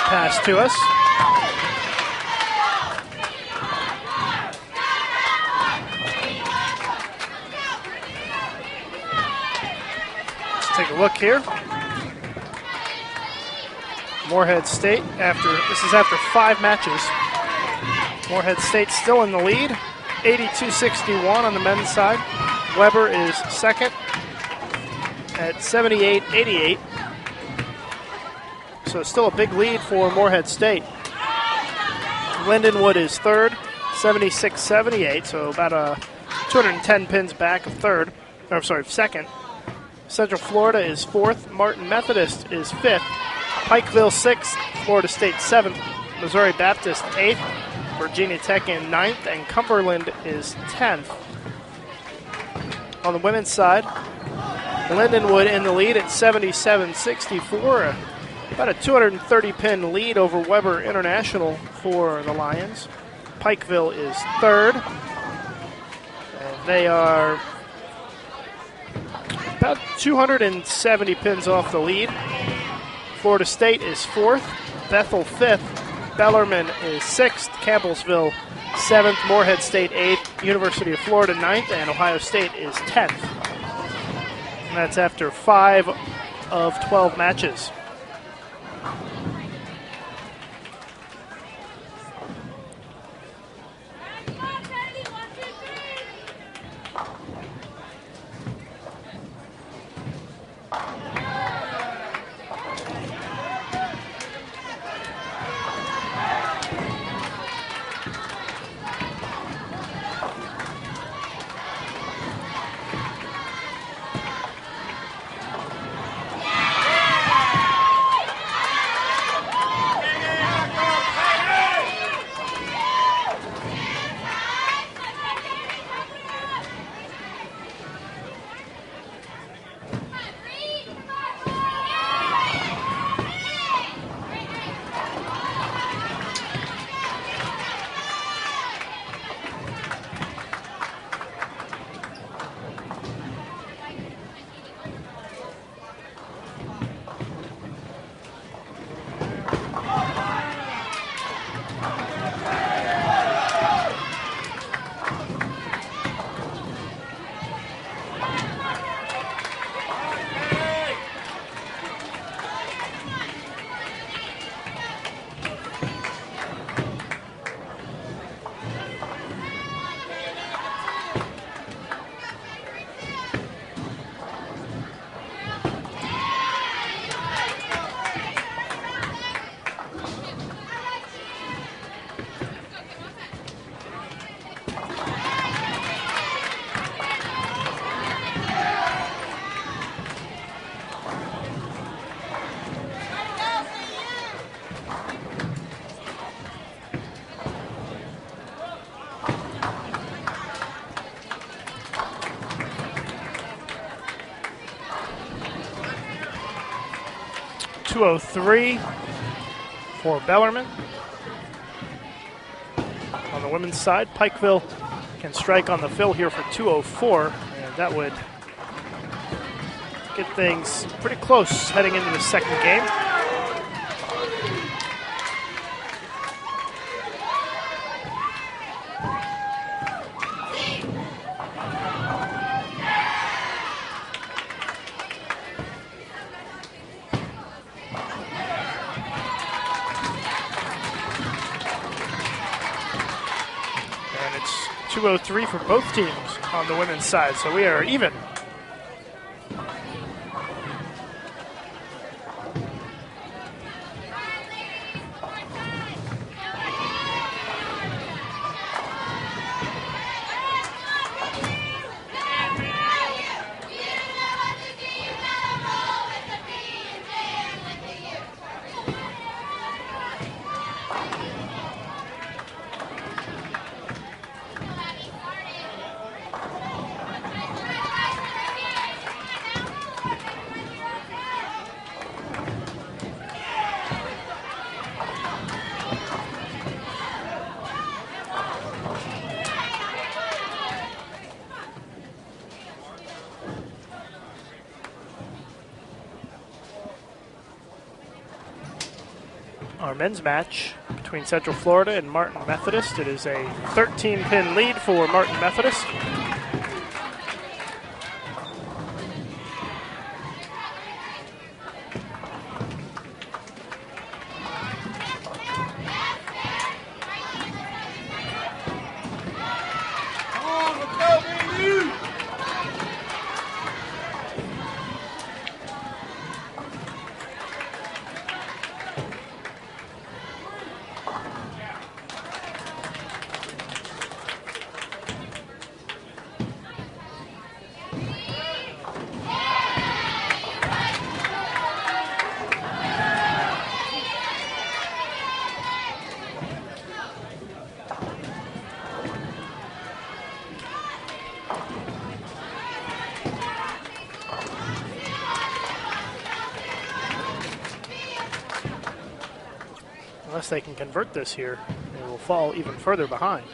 passed to us. Let's take a look here. Morehead State, this is after 5 matches. Morehead State still in the lead. 82-61 on the men's side. Weber is second at 78-88. So still a big lead for Morehead State. Lindenwood is third, 76-78, so about 210 pins back of second. Central Florida is fourth. Martin Methodist is fifth. Pikeville sixth. Florida State seventh. Missouri Baptist eighth. Virginia Tech in 9th, and Cumberland is 10th. On the women's side, Lindenwood in the lead at 77-64. About a 230-pin lead over Weber International for the Lions. Pikeville is third. And they are about 270 pins off the lead. Florida State is fourth. Bethel fifth. Bellarmine is 6th, Campbellsville 7th, Morehead State 8th, University of Florida 9th, and Ohio State is 10th. And that's after 5 of 12 matches. 203 for Bellarmine. On the women's side, Pikeville can strike on the fill here for 204, and that would get things pretty close heading into the second game. And it's 203 for both teams on the women's side, so we are even. Our men's match between Central Florida and Martin Methodist. It is a 13-pin lead for Martin Methodist. Unless they can convert this here, they will fall even further behind.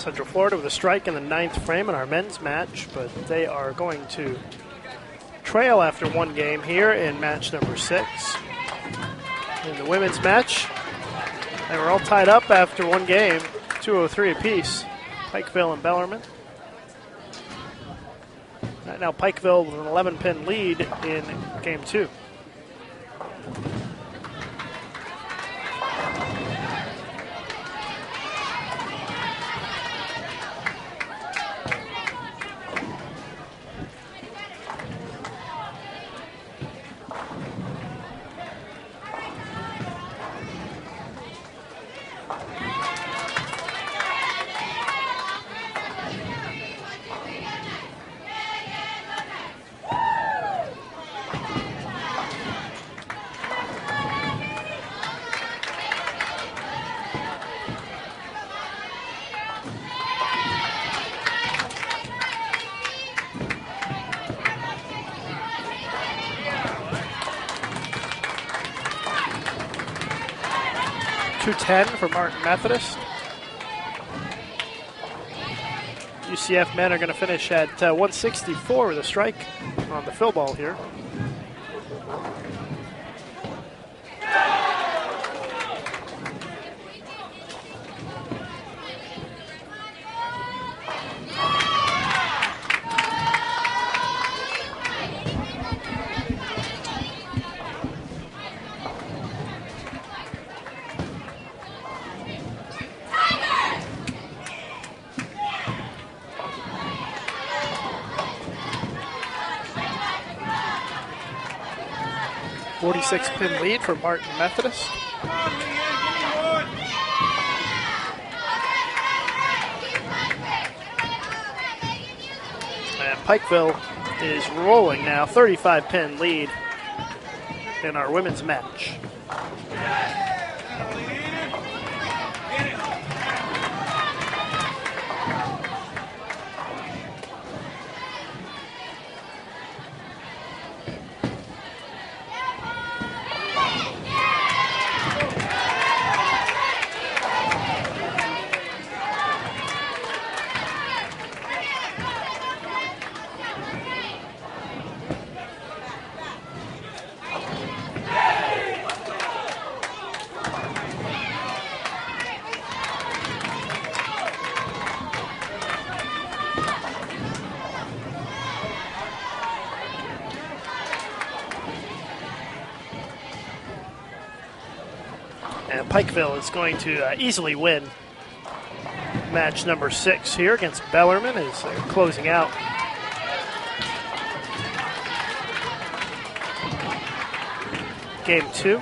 Central Florida with a strike in the 9th frame in our men's match, but they are going to trail after one game here in match number 6. In the women's match, they were all tied up after one game, 2:03 apiece, Pikeville and Bellarmine. Right now Pikeville with an 11-pin lead in game 2. For Martin Methodist. UCF men are going to finish at 164 with a strike on the fill ball here. Six-pin lead for Martin Methodist. And Pikeville is rolling now, 35-pin lead in our women's match. Pikeville is going to easily win match number 6 here against Bellarmine as closing out. Game 2.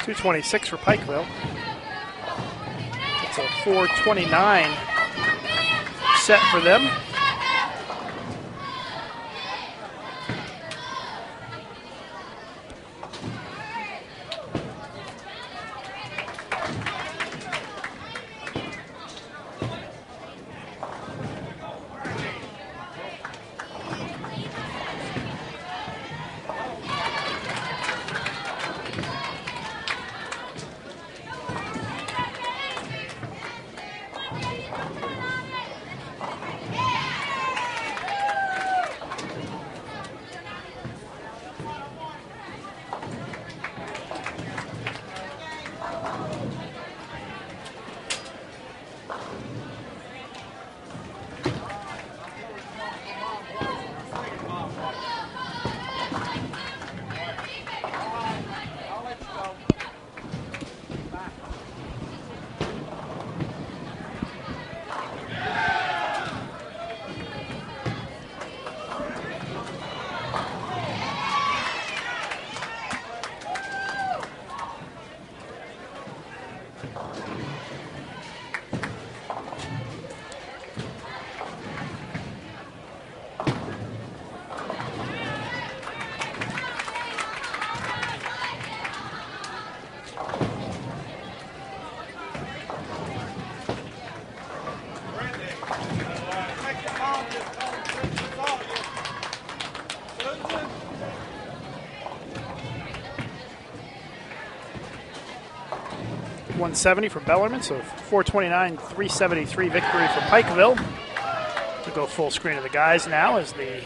.226 for Pikeville. It's a 4:29 set for them. .170 for Bellarmine, so 4:29, 373 victory for Pikeville. To go full screen of the guys now as the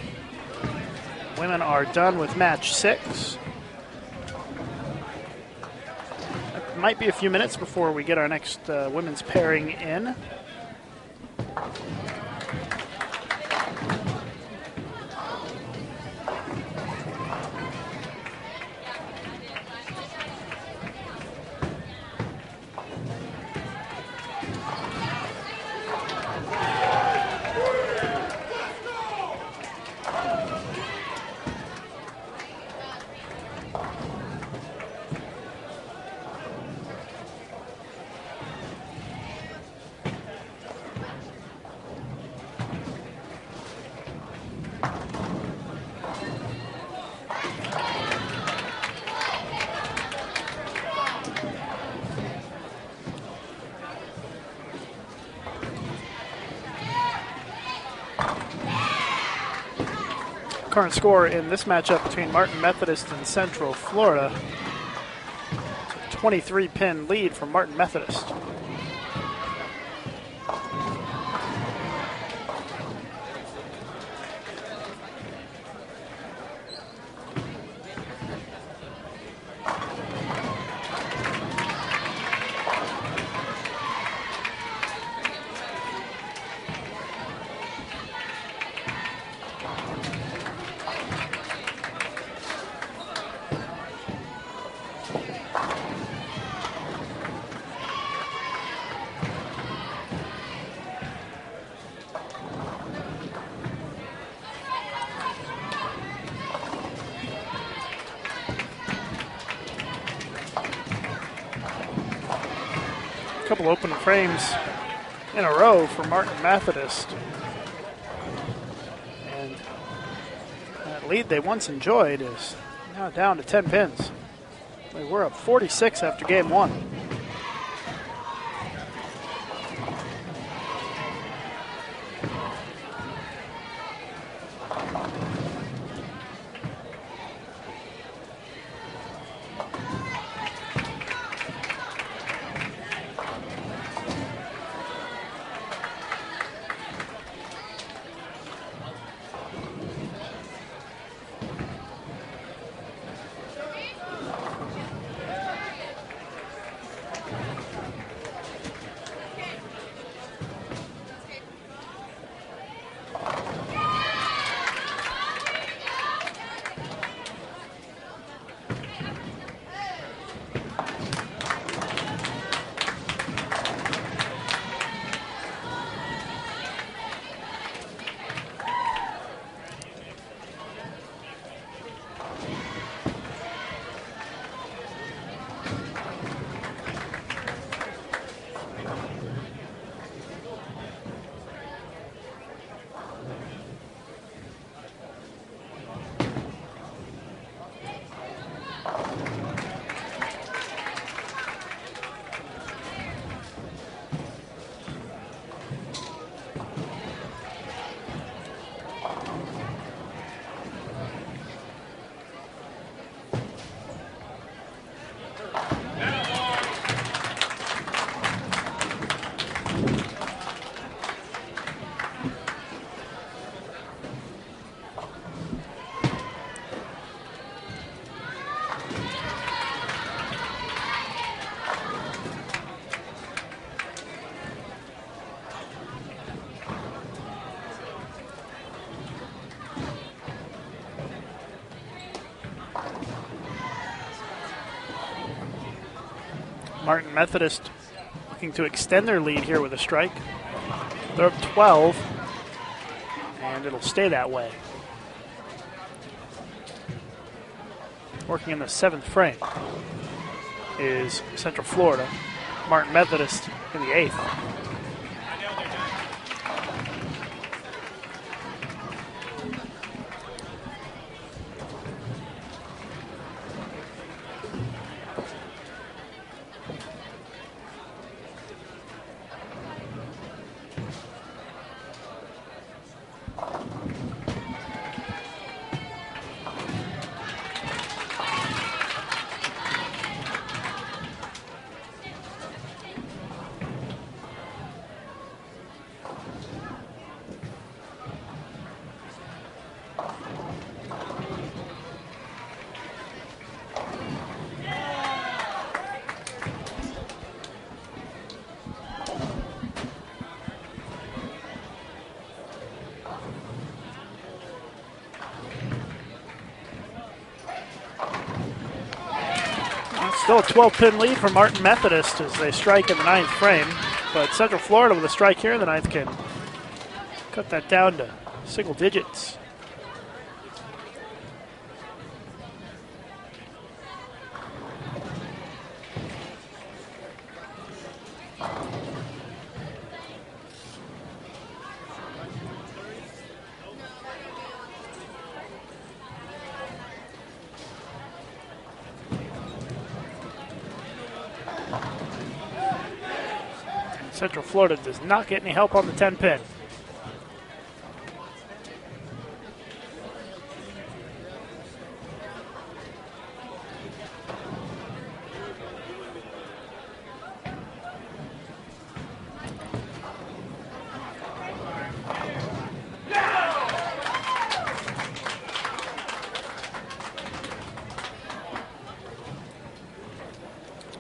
women are done with match 6. It might be a few minutes before we get our next women's pairing in. Current score in this matchup between Martin Methodist and Central Florida. It's a 23-pin lead for Martin Methodist. Couple open frames in a row for Martin Methodist. And that lead they once enjoyed is now down to 10 pins. They were up 46 after game 1. Martin Methodist looking to extend their lead here with a strike. They're up 12, and it'll stay that way. Working in the 7th frame is Central Florida. Martin Methodist in the 8th. Still a 12-pin lead for Martin Methodist as they strike in the 9th frame. But Central Florida with a strike here in the 9th can cut that down to single digits. Central Florida does not get any help on the 10-pin.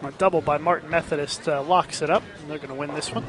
A double by Martin Methodist locks it up, and they're going to win this one.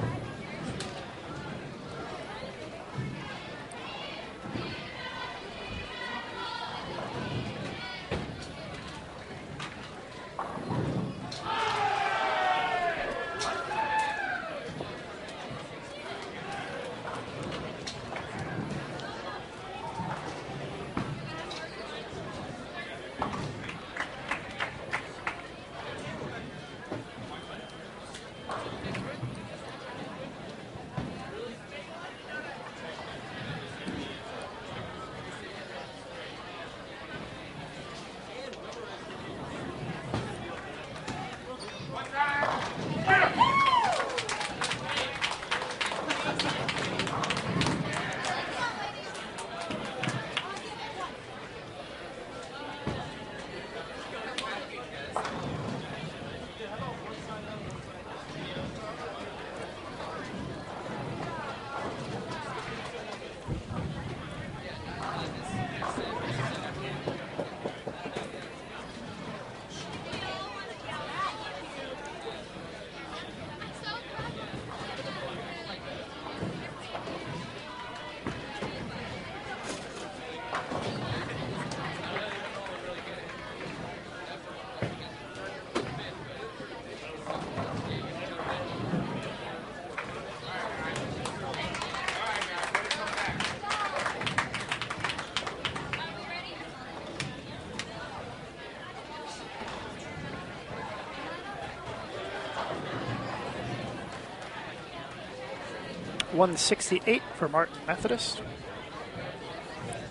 .168 for Martin Methodist.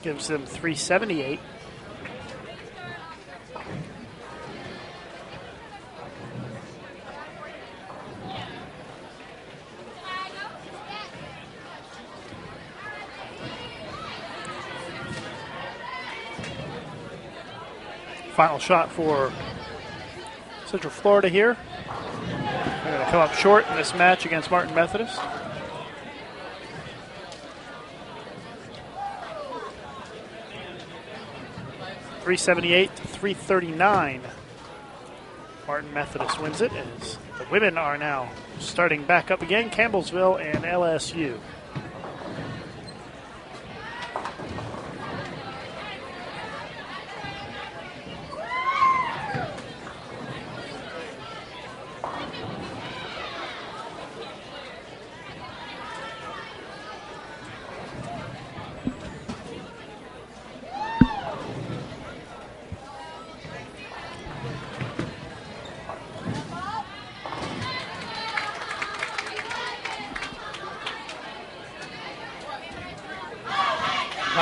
Gives them 378. Final shot for Central Florida here. They're going to come up short in this match against Martin Methodist. .378 to .339. Martin Methodist wins it as the women are now starting back up again, Campbellsville and LSU.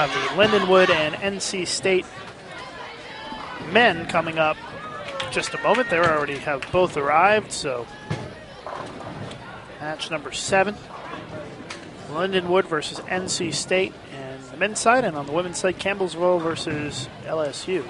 have the Lindenwood and NC State men coming up just a moment. They already have both arrived, so match number 7. Lindenwood versus NC State and the men's side, and on the women's side, Campbellsville versus LSU.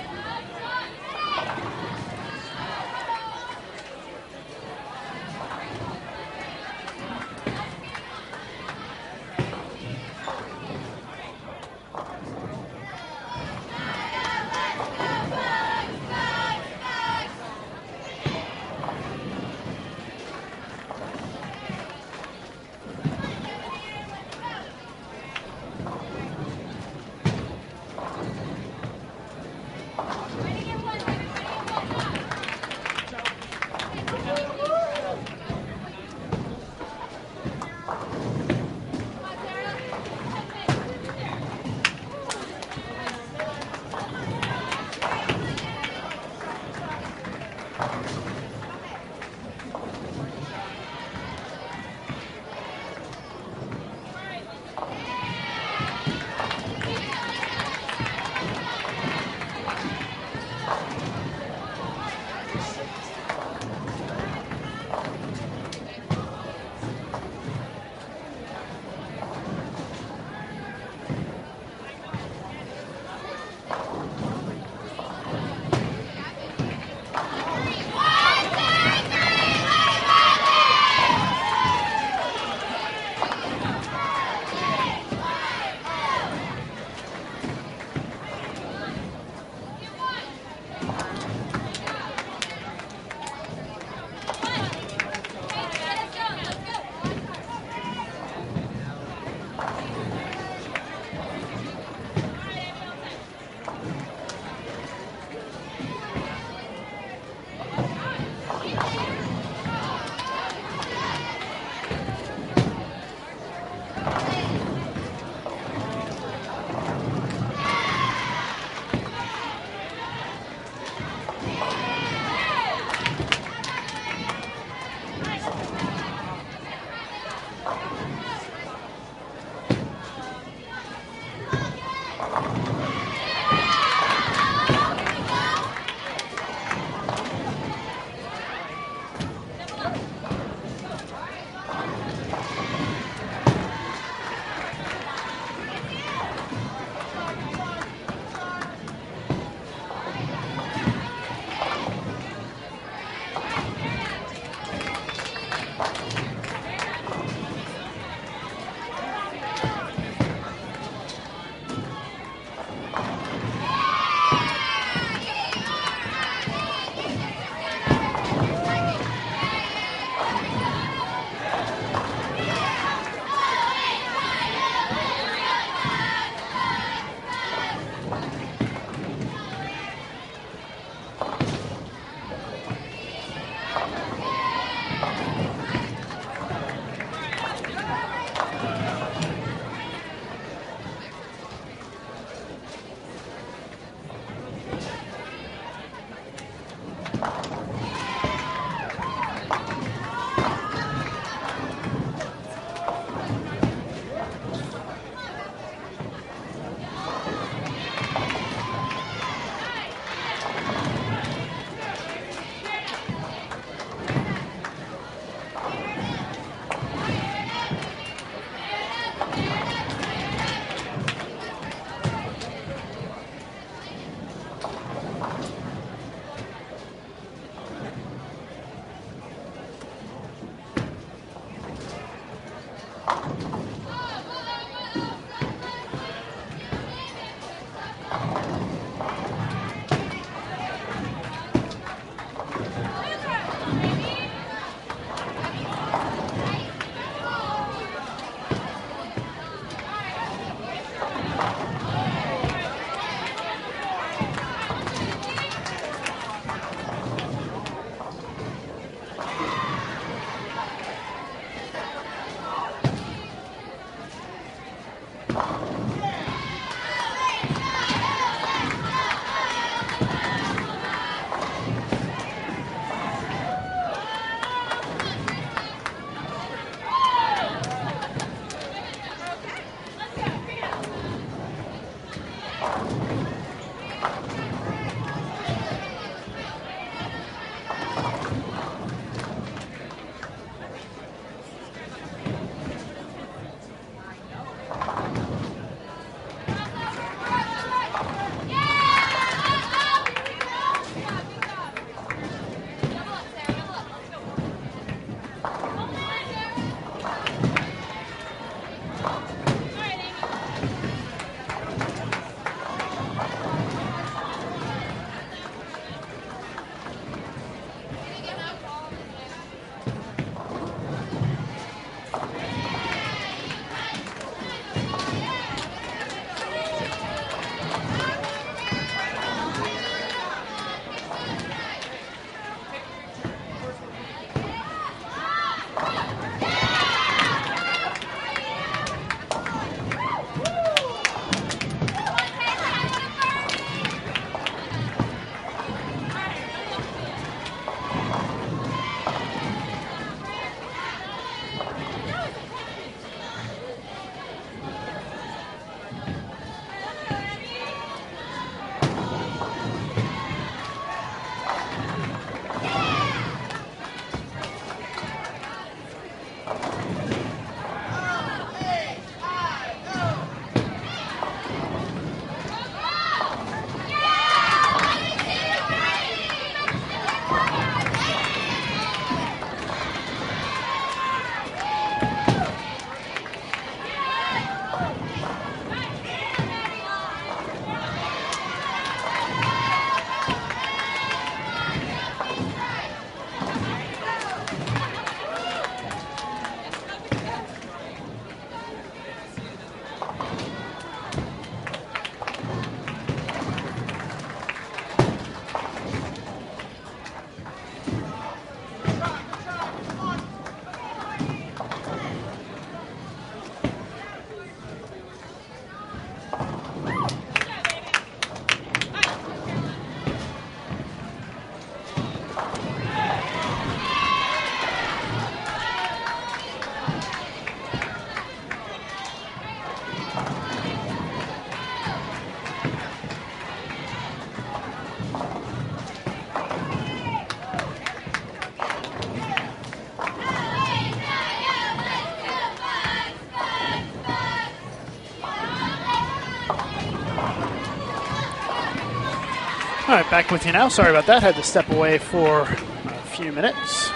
All right, back with you now. Sorry about that. Had to step away for a few minutes.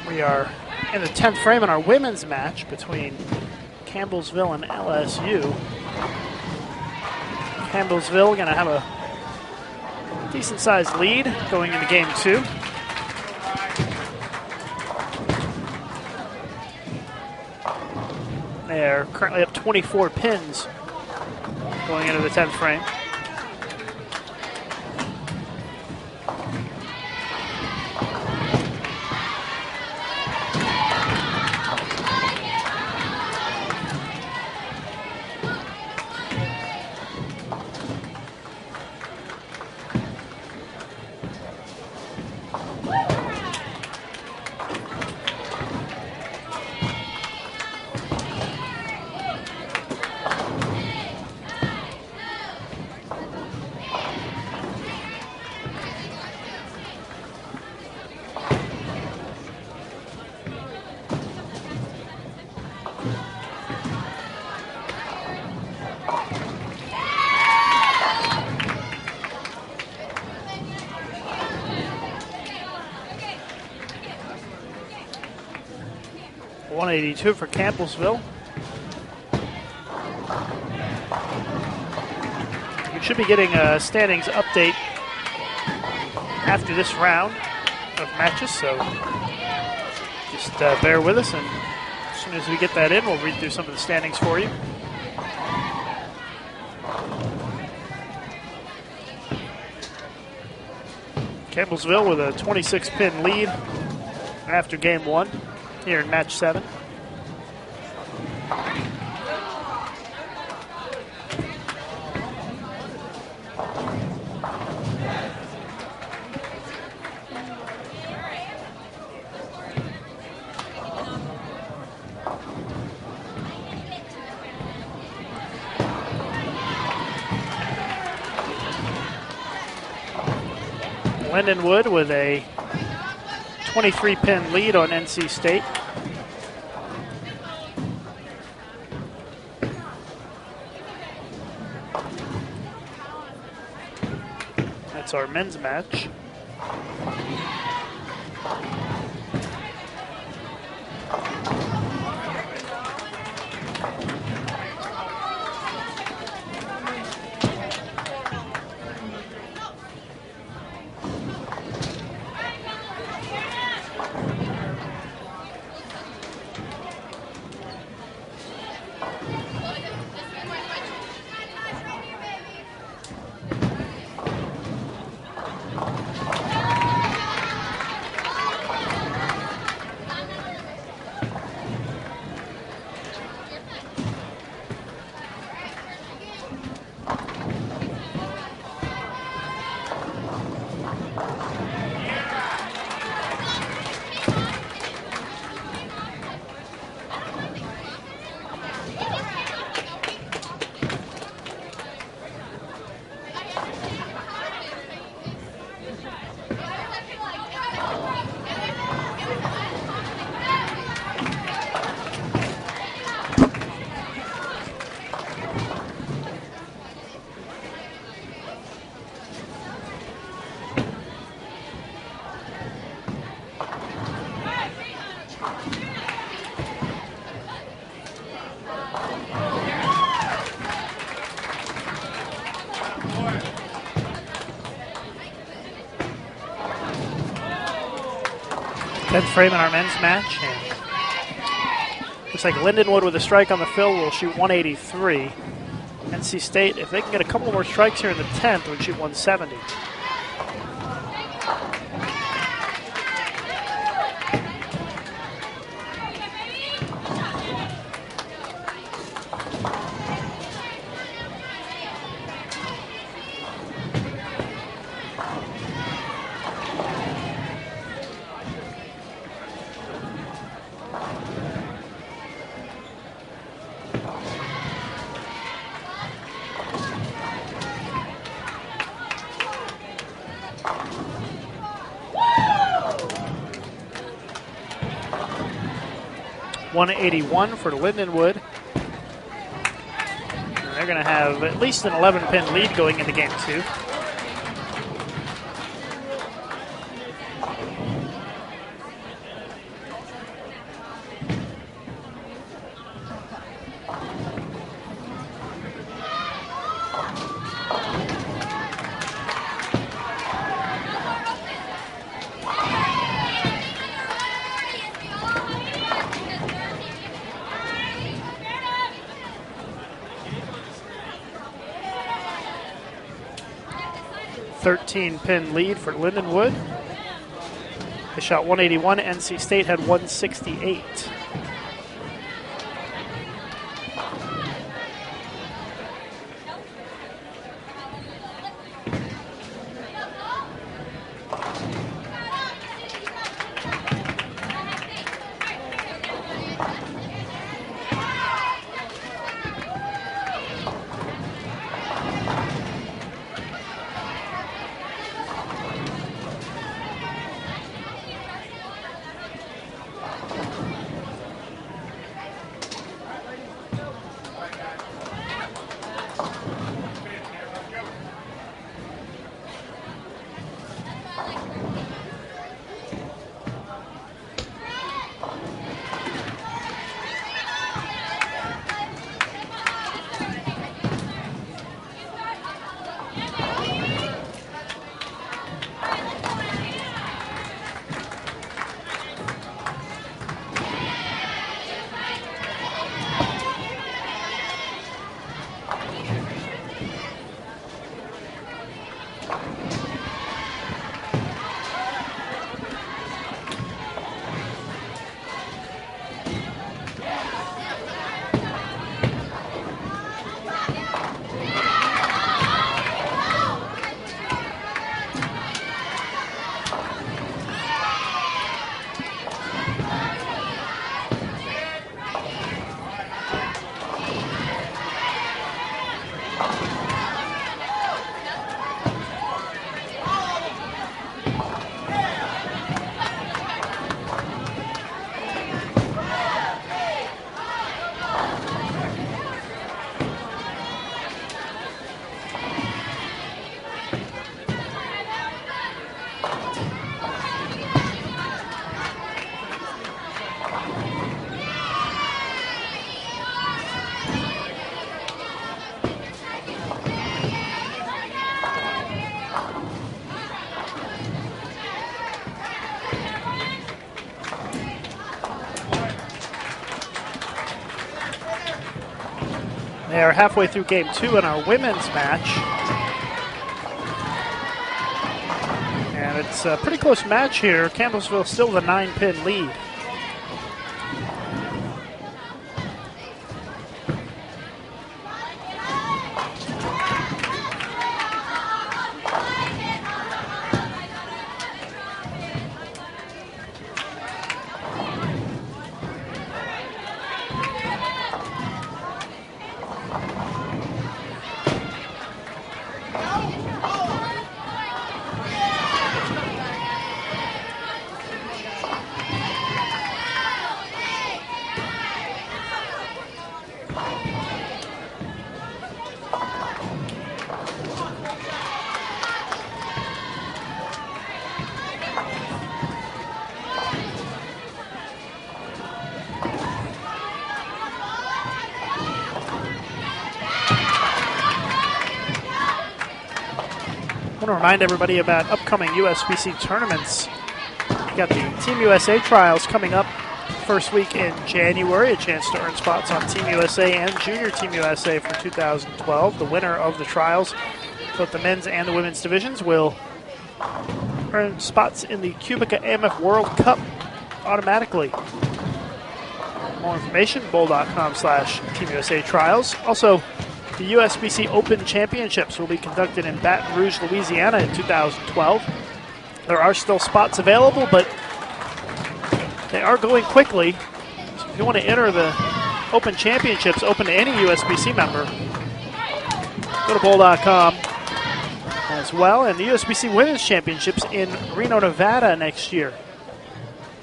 We are in the 10th frame in our women's match between Campbellsville and LSU. Campbellsville going to have a decent-sized lead going into game 2. They are currently up 24 pins going into the 10th frame. .182 for Campbellsville. We should be getting a standings update after this round of matches, so just bear with us, and as soon as we get that in, we'll read through some of the standings for you. Campbellsville with a 26-pin lead after game 1 here in match 7. Lindenwood with a 23-pin lead on NC State. That's our men's match. Frame in our men's match. And looks like Lindenwood with a strike on the fill will shoot 183. NC State, if they can get a couple more strikes here in the 10th, would shoot 170. .181 for Lindenwood. And they're going to have at least an 11-pin lead going into game 2. 13-pin lead for Lindenwood. They shot 181. NC State had 168. They are halfway through game 2 in our women's match. And it's a pretty close match here. Campbellsville still the 9-pin lead. I want to remind everybody about upcoming USBC tournaments. We've got the Team USA trials coming up first week in January, a chance to earn spots on Team USA and Junior Team USA for 2012. The winner of the trials, both the men's and the women's divisions, will earn spots in the Cubica AMF World Cup automatically. More information, bowl.com/Team USA trials. Also, the USBC Open Championships will be conducted in Baton Rouge, Louisiana in 2012. There are still spots available, but they are going quickly. So if you want to enter the Open Championships, open to any USBC member, go to bowl.com as well. And the USBC Women's Championships in Reno, Nevada next year.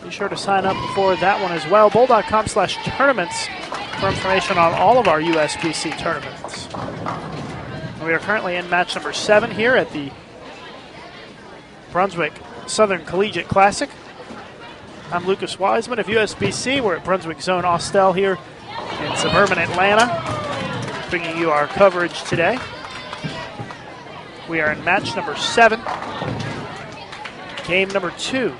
Be sure to sign up for that one as well. Bowl.com/tournaments for information on all of our USBC tournaments. We are currently in match number 7 here at the Brunswick Southern Collegiate Classic. I'm Lucas Wiseman of USBC. We're at Brunswick Zone Austell here in suburban Atlanta, bringing you our coverage today. We are in match number 7, game number 2.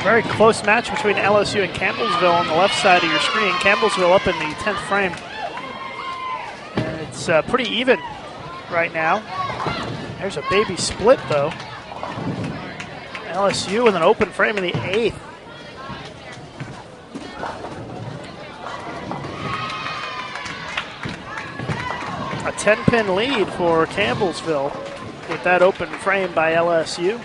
Very close match between LSU and Campbellsville on the left side of your screen. Campbellsville up in the 10th frame. And it's pretty even right now. There's a baby split, though. LSU with an open frame in the 8th. A 10-pin lead for Campbellsville with that open frame by LSU.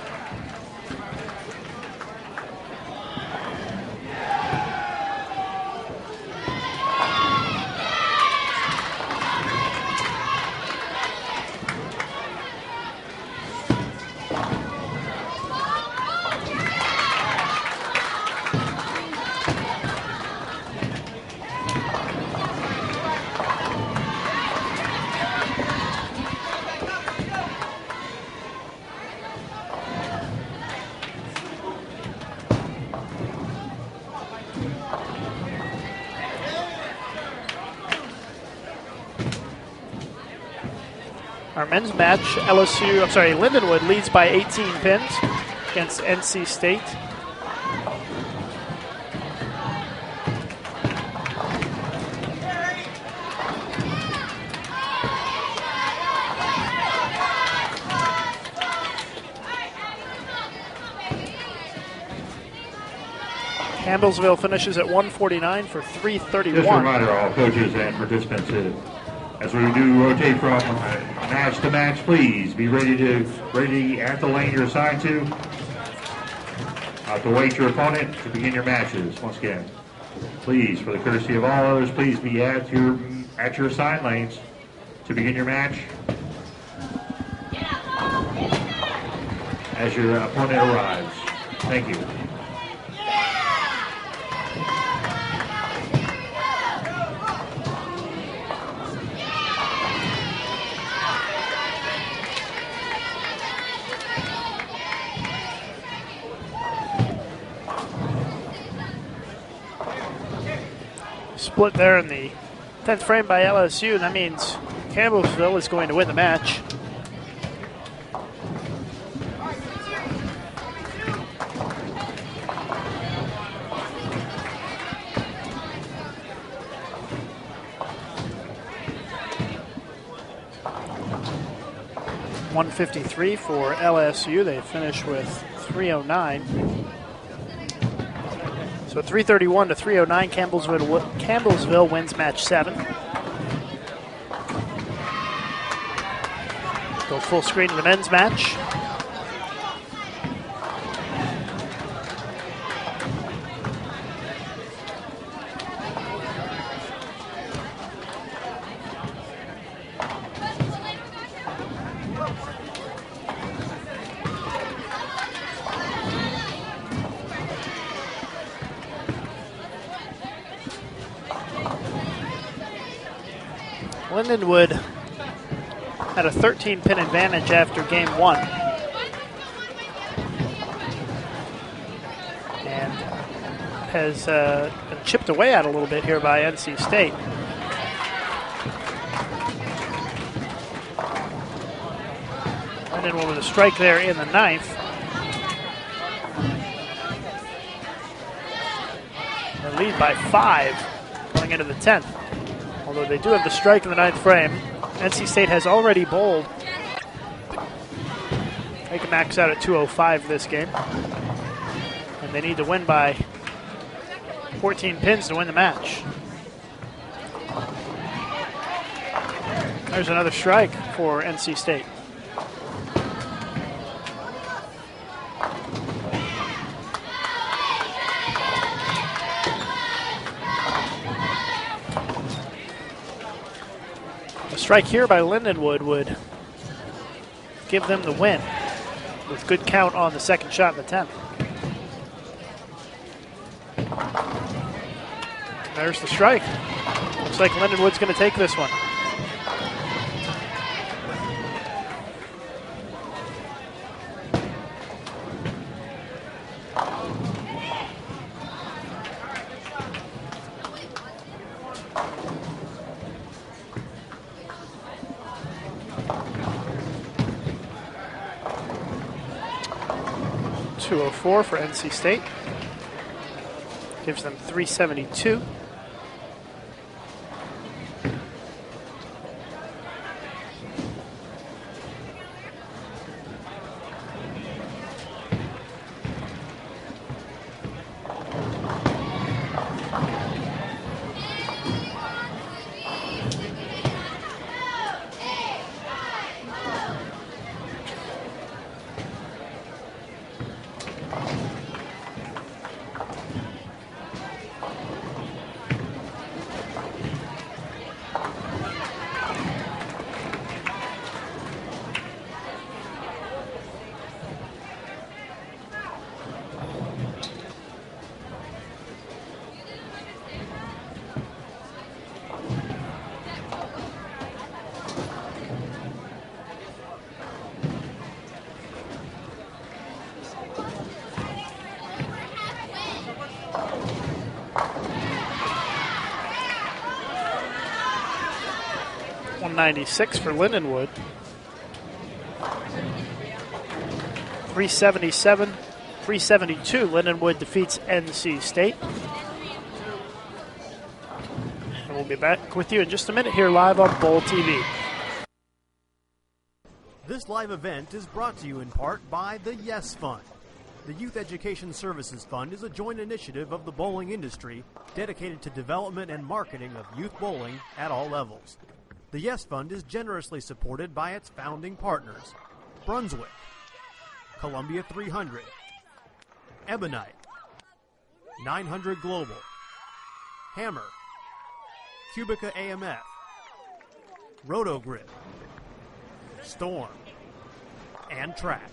Our men's match, Lindenwood leads by 18 pins against NC State. Campbellsville finishes at 149 for 331. Just a reminder, all coaches and participants, as we do rotate from match to match, please be ready at the lane you're assigned to wait your opponent to begin your matches. Once again, please, for the courtesy of all others, please be at your assigned lanes to begin your match as your opponent arrives. Thank you. Split there in the 10th frame by LSU. That means Campbellsville is going to win the match. .153 for LSU. They finish with 309. So 331 to 309, Campbellsville wins match 7. Go full screen to the men's match. Lindenwood had a 13-pin advantage after game 1. And has been chipped away at a little bit here by NC State. Lindenwood with a strike there in the 9th. They lead by 5 going into the 10th. Although they do have the strike in the 9th frame. NC State has already bowled. They can max out at 205 this game. And they need to win by 14 pins to win the match. There's another strike for NC State. A strike here by Lindenwood would give them the win with good count on the second shot in the 10th. There's the strike. Looks like Lindenwood's going to take this one. .204 for NC State. Gives them 372. $196 for Lindenwood. 377, 372. Lindenwood defeats NC State. And we'll be back with you in just a minute here live on Bowl TV. This live event is brought to you in part by the Yes Fund. The Youth Education Services Fund is a joint initiative of the bowling industry dedicated to development and marketing of youth bowling at all levels. The Yes Fund is generously supported by its founding partners: Brunswick, Columbia 300, Ebonite, 900 Global, Hammer, Cubica AMF, Rotogrid, Storm, and Track.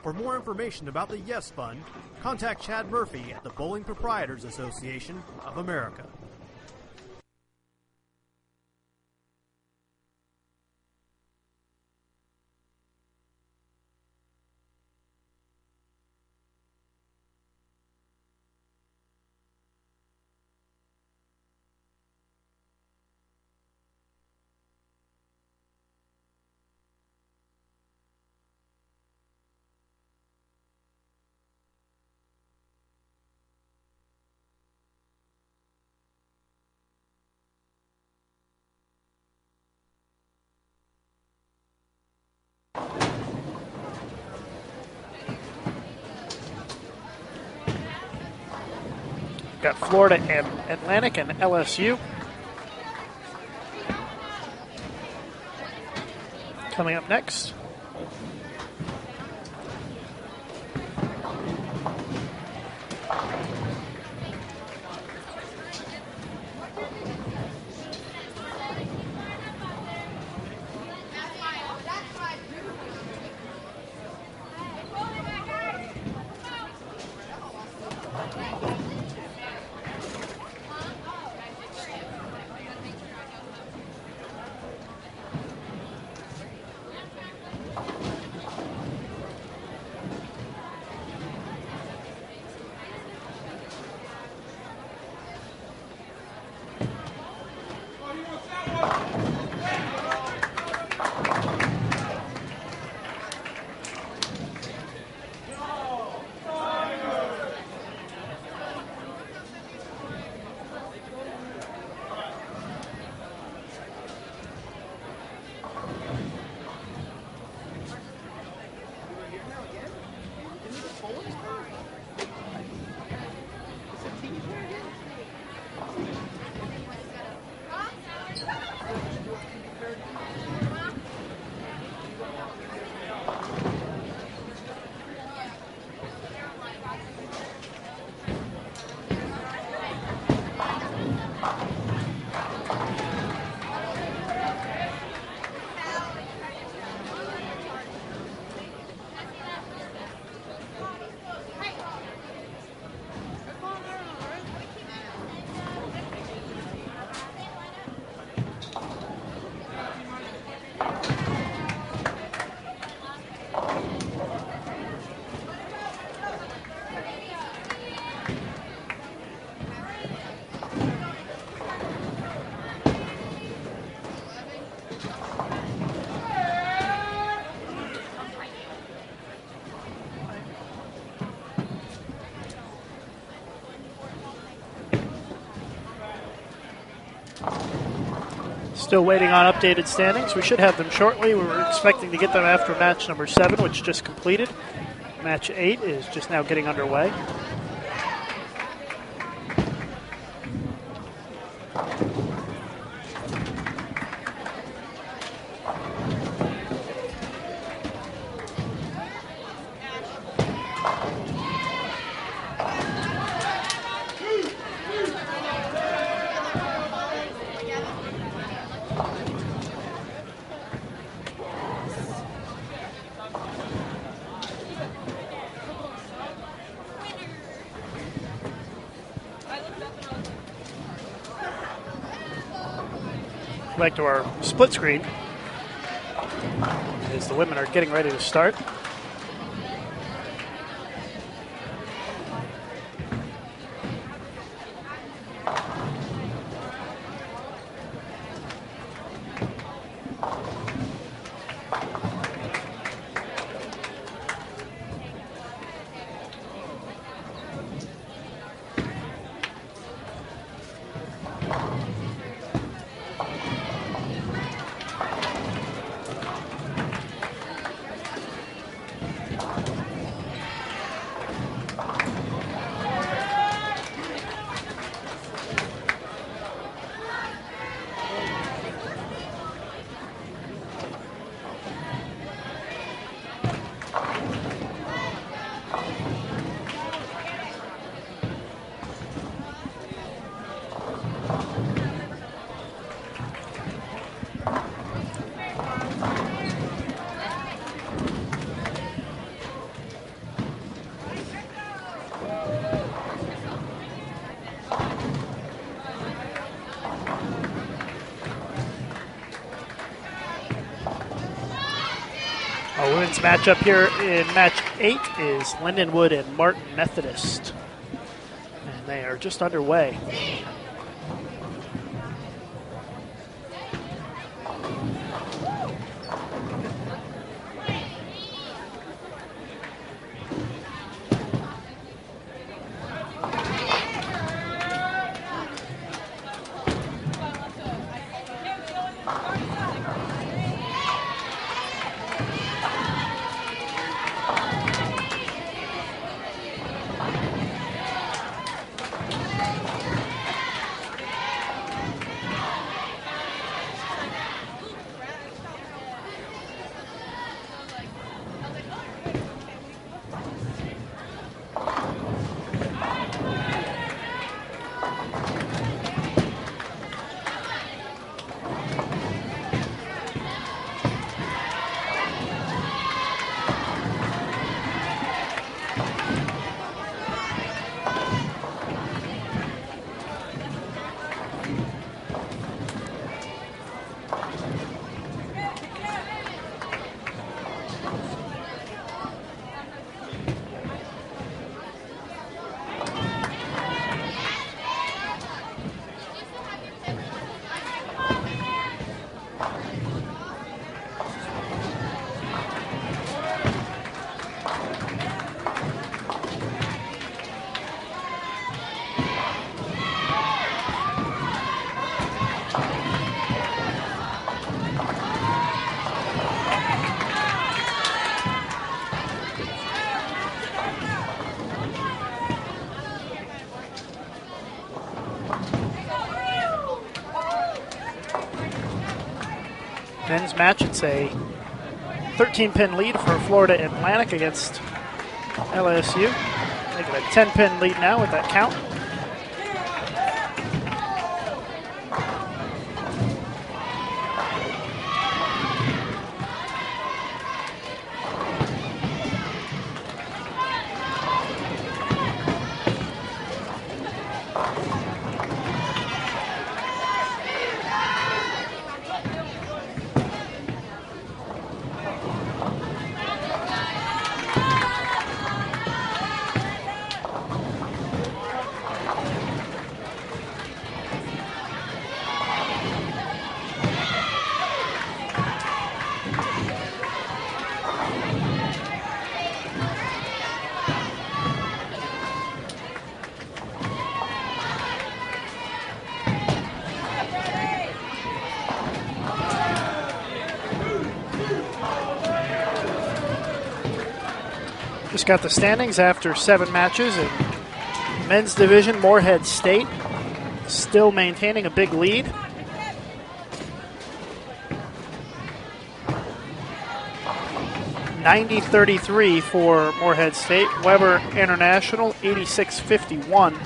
For more information about the Yes Fund, contact Chad Murphy at the Bowling Proprietors Association of America. Got Florida and Atlantic and LSU. Coming up next. Still waiting on updated standings. We should have them shortly. We were expecting to get them after match number 7, which just completed. Match 8 is just now getting underway. Back to our split screen as the women are getting ready to start. Our women's matchup here in match 8 is Lindenwood and Martin Methodist. And they are just underway. Men's match, it's a 13-pin lead for Florida Atlantic against LSU. Making a 10-pin lead now with that count. Just got the standings after 7 matches. In men's division, Morehead State still maintaining a big lead. $90-33 for Morehead State. Weber International 86-51.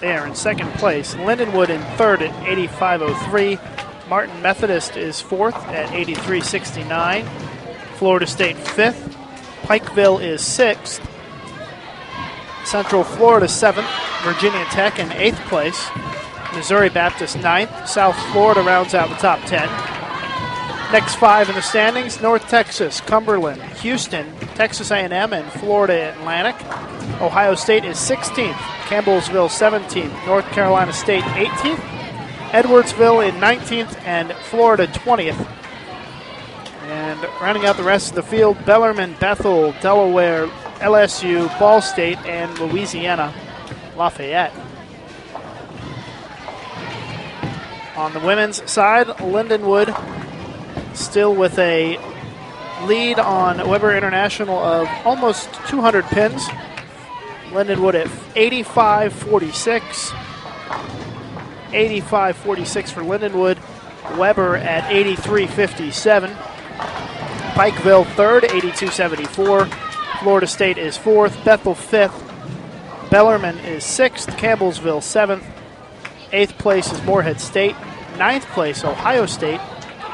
They are in second place. Lindenwood in third at 85-03. Martin Methodist is fourth at 83-69. Florida State fifth. Pikeville is sixth. Central Florida seventh. Virginia Tech in eighth place. Missouri Baptist ninth. South Florida rounds out the top 10. Next 5 in the standings: North Texas, Cumberland, Houston, Texas A&M, and Florida Atlantic. Ohio State is 16th. Campbellsville 17th. North Carolina State 18th. Edwardsville in 19th, and Florida 20th. And rounding out the rest of the field: Bellarmine, Bethel, Delaware, LSU, Ball State, and Louisiana Lafayette. On the women's side, Lindenwood still with a lead on Weber International of almost 200 pins. Lindenwood at 85-46. 85-46 for Lindenwood. Weber at 83-57. Pikeville third, 82-74. Florida State is fourth. Bethel fifth. Bellarmine is sixth. Campbellsville seventh. Eighth place is Morehead State. Ninth place, Ohio State.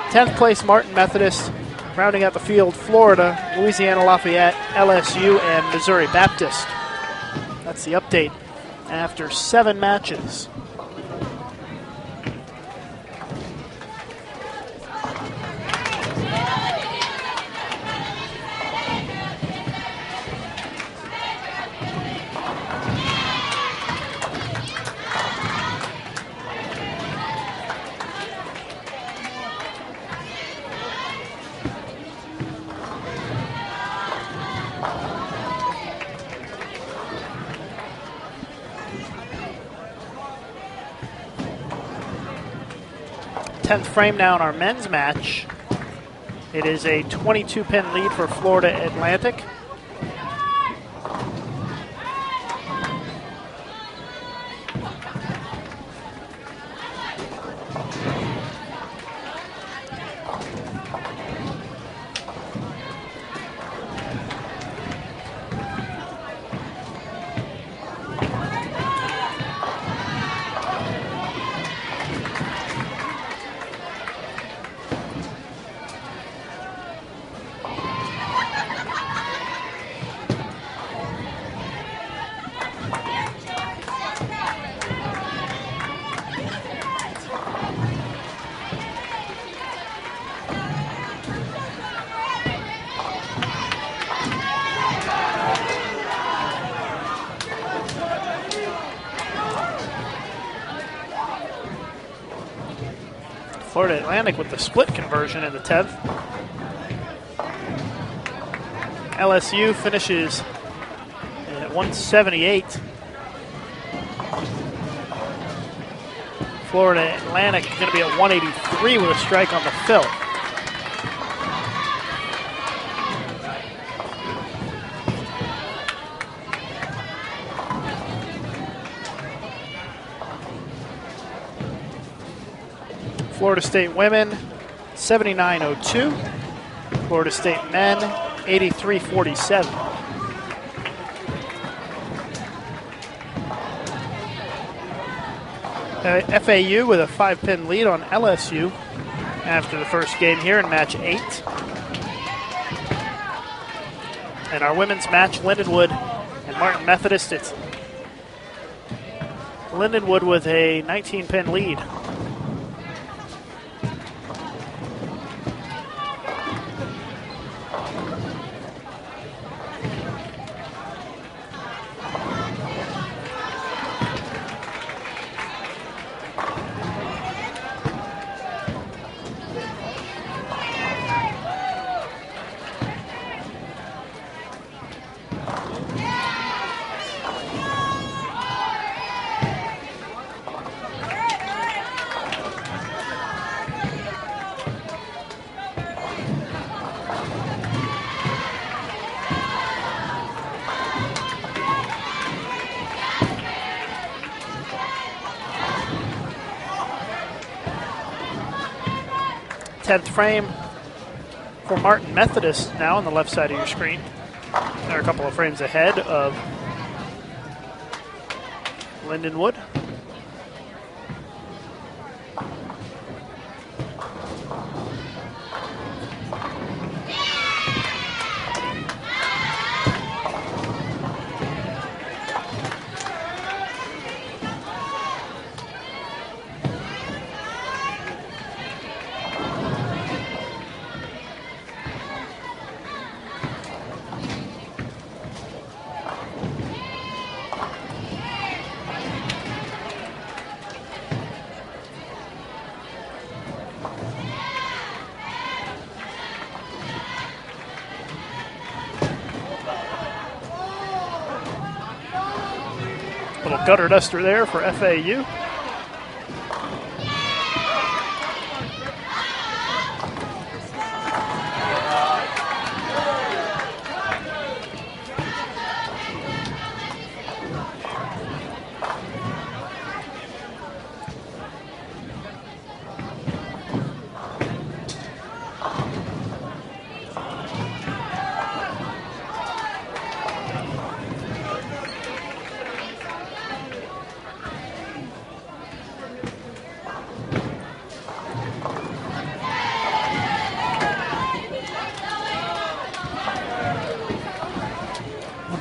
10th place, Martin Methodist. Rounding out the field, Florida, Louisiana Lafayette, LSU, and Missouri Baptist. That's the update after 7 matches. Tenth frame now in our men's match. It is a 22-pin lead for Florida Atlantic. Florida Atlantic with the split conversion in the 10th. LSU finishes at 178. Florida Atlantic going to be at 183 with a strike on the fill. Florida State women, 79.02. Florida State men, 83.47. FAU with a 5-pin lead on LSU after the first game here in match 8. And our women's match, Lindenwood and Martin Methodist. It's Lindenwood with a 19-pin lead. 10th frame for Martin Methodist now on the left side of your screen. They're a couple of frames ahead of Lindenwood. Little gutter duster there for FAU.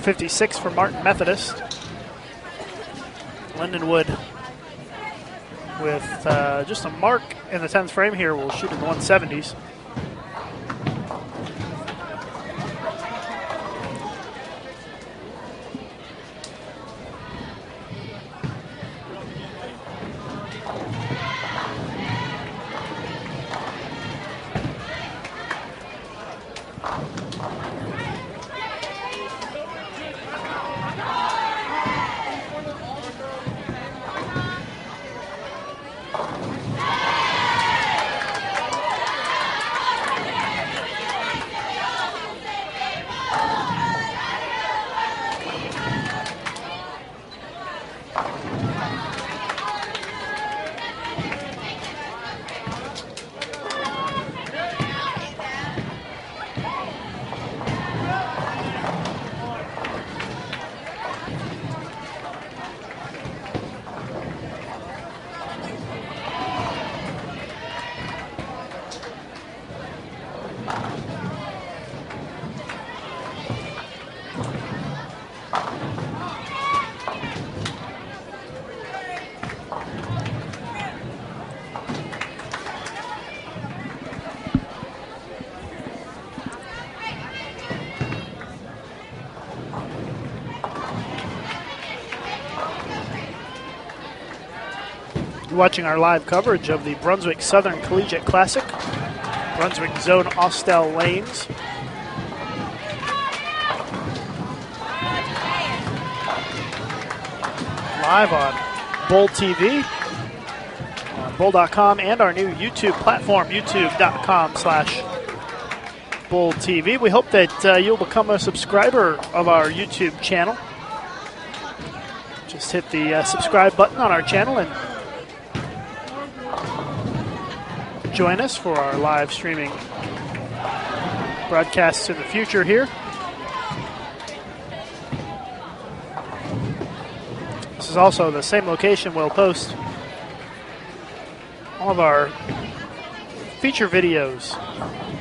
.56 for Martin Methodist. Lindenwood with just a mark in the 10th frame here will shoot in the 170s. Watching our live coverage of the Brunswick Southern Collegiate Classic. Brunswick Zone Austell Lanes. Live on Bowl TV, on Bowl.com, and our new YouTube platform, youtube.com/Bowl TV. We hope that you'll become a subscriber of our YouTube channel. Just hit the subscribe button on our channel and join us for our live streaming broadcasts in the future here. This is also the same location we'll post all of our feature videos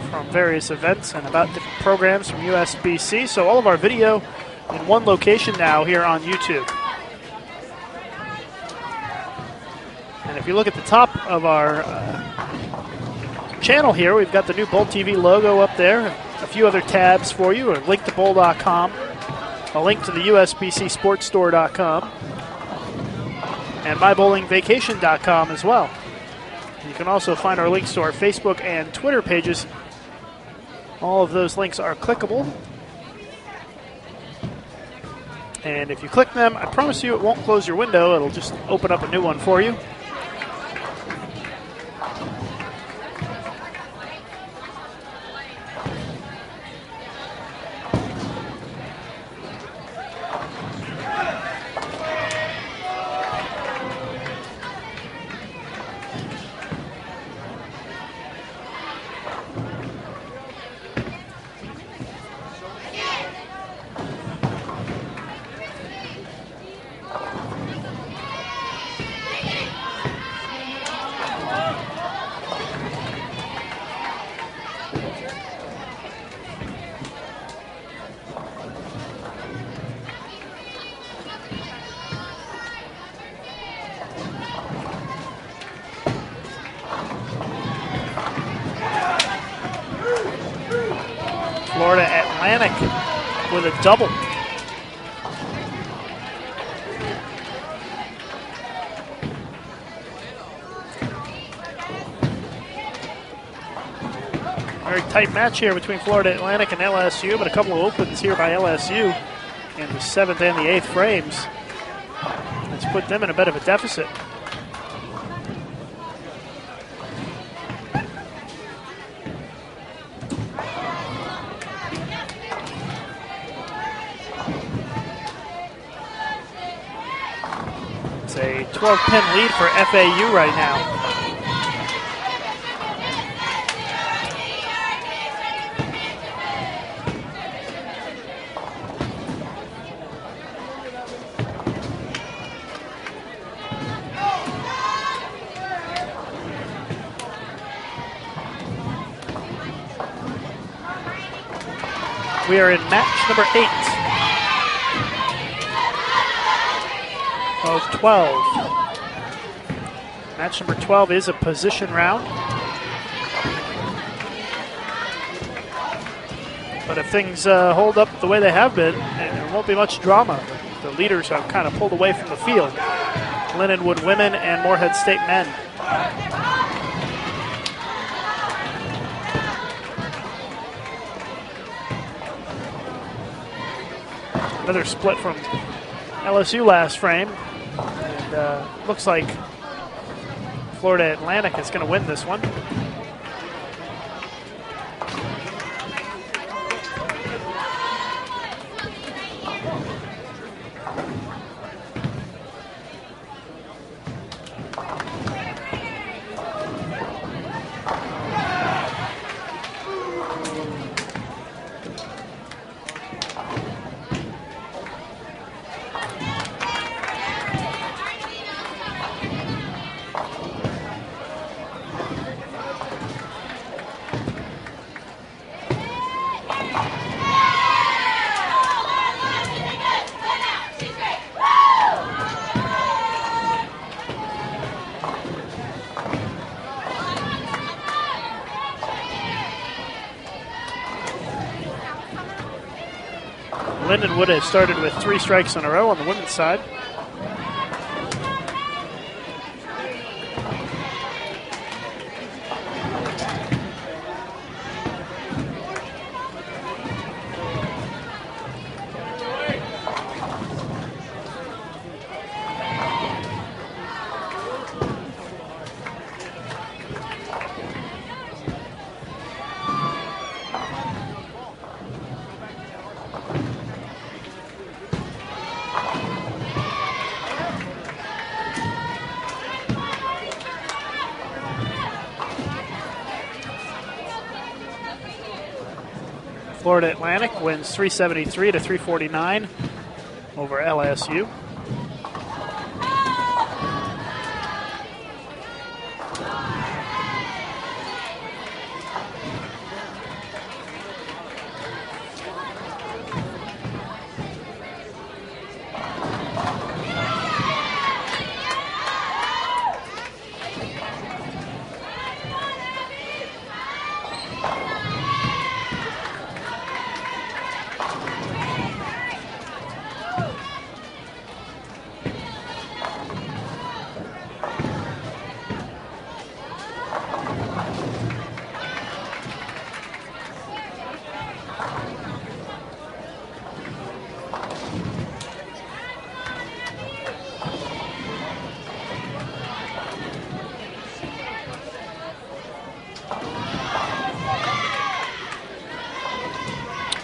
from various events and about different programs from USBC. So all of our video in one location now here on YouTube. And if you look at the top of our channel here, we've got the new Bowl TV logo up there, a few other tabs for you, a link to bowl.com, a link to the USBCSportsStore.com, and mybowlingvacation.com as well. You can also find our links to our Facebook and Twitter pages. All of those links are clickable. And if you click them, I promise you it won't close your window. It'll just open up a new one for you. Atlantic with a double. Very tight match here between Florida Atlantic and LSU, but a couple of opens here by LSU in the 7th and the 8th frames. It's put them in a bit of a deficit. It's a 12-pin lead for FAU right now. We are in match number 8 of 12. Match number 12 is a position round. But if things hold up the way they have been, there won't be much drama. The leaders have kind of pulled away from the field. Lindenwood women and Morehead State men. Another split from LSU last frame. And looks like Florida Atlantic is going to win this one. Lindenwood has started with 3 strikes in a row on the women's side. Florida Atlantic wins 373 to 349 over LSU.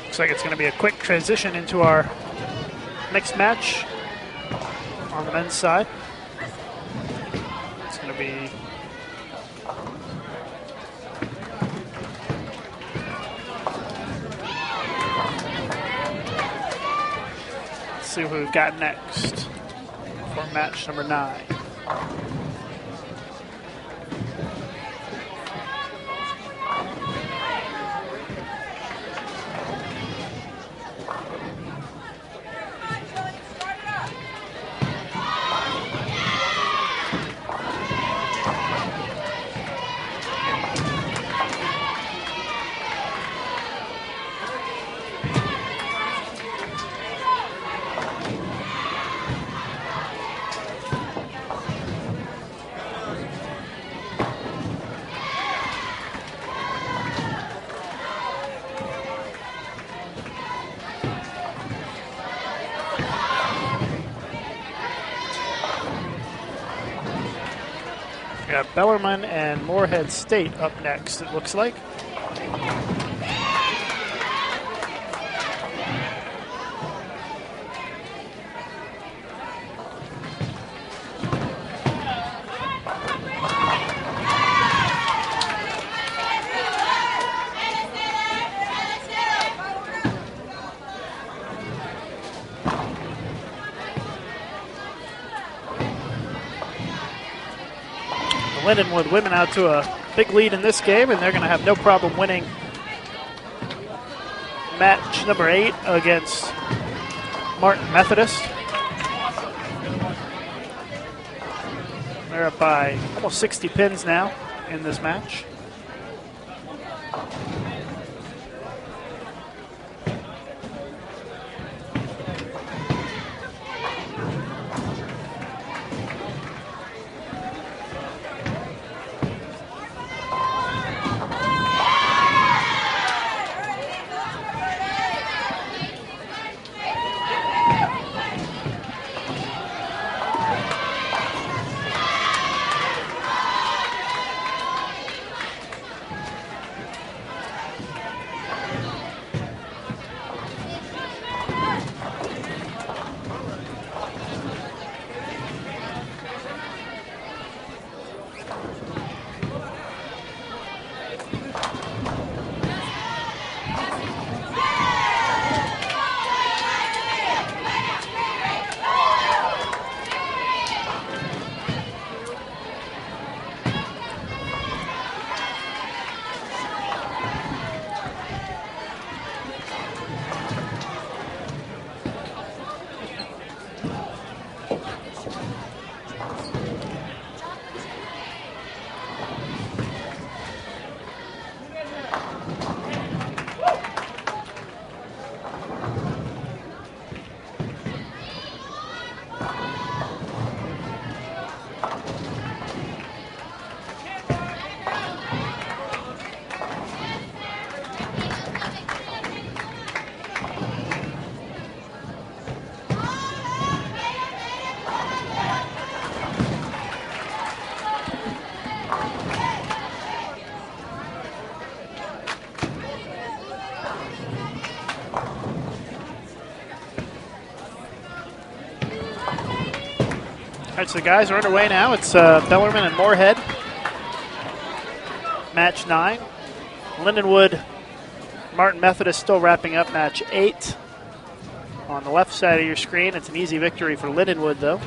Looks like it's going to be a quick transition into our next match on the men's side. It's going to be let's see who we've got next for match number 9. We got Bellarmine and Moorhead State up next, it looks like. Lindenwood women out to a big lead in this game, and they're going to have no problem winning match number 8 against Martin Methodist. They're up by almost 60 pins now in this match. All right, so the guys are underway now. It's Bellarmine and Moorhead. Match 9. Lindenwood, Martin Methodist still wrapping up match 8. On the left side of your screen, it's an easy victory for Lindenwood, though.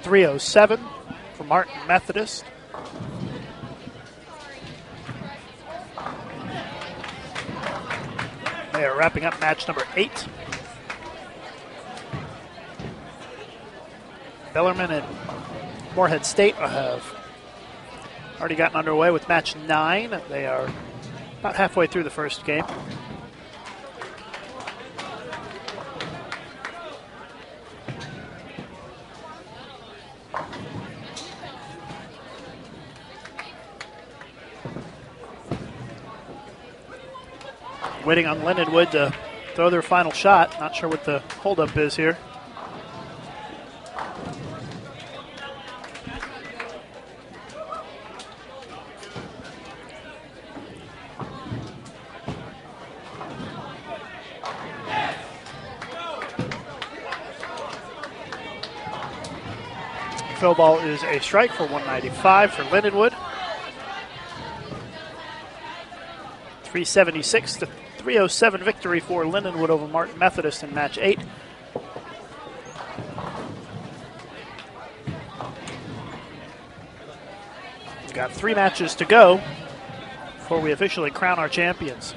3:07 for Martin Methodist. They are wrapping up match number 8. Bellarmine and Morehead State have already gotten underway with match 9. They are about halfway through the first game. Waiting on Lindenwood to throw their final shot. Not sure what the holdup is here. Fill ball is a strike for 195 for Lindenwood. 376 to 307 victory for Lindenwood over Martin Methodist in match 8. We've got 3 matches to go before we officially crown our champions.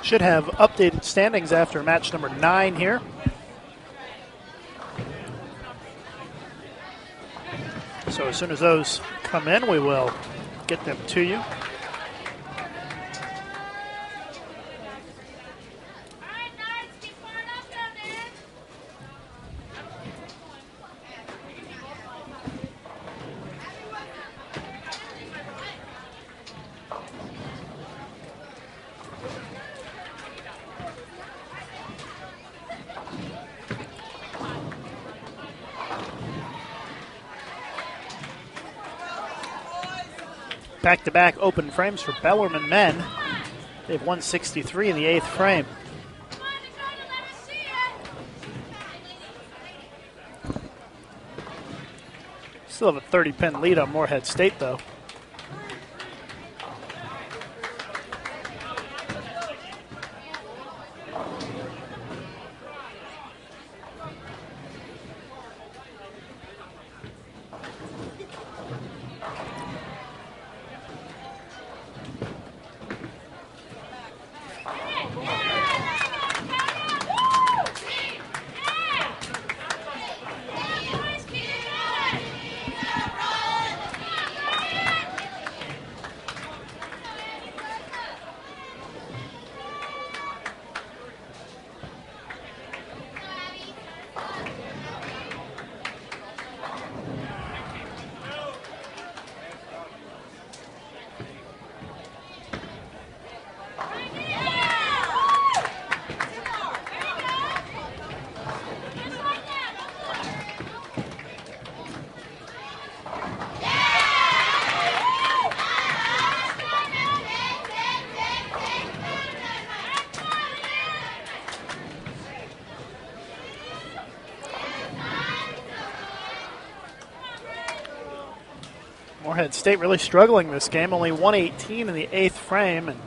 Should have updated standings after match number 9 here. So as soon as those come in, we will get them to you. Back-to-back open frames for Bellarmine men. They have 163 in the 8th frame. Still have a 30-pin lead on Morehead State, though. Morehead State really struggling this game. Only 118 in the 8th frame and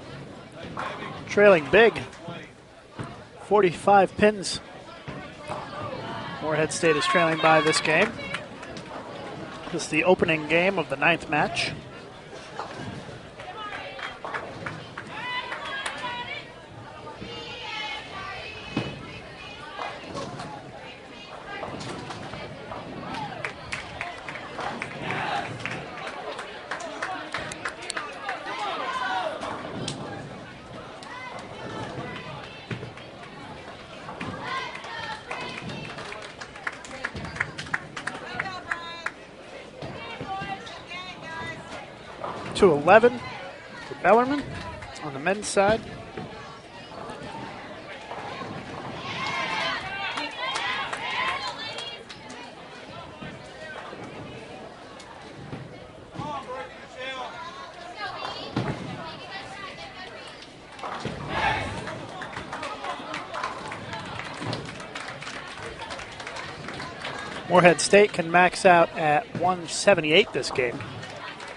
trailing big. 45 pins. Morehead State is trailing by this game. This is the opening game of the 9th match. 22-11 for Bellarmine on the men's side. Morehead State can max out at 178 this game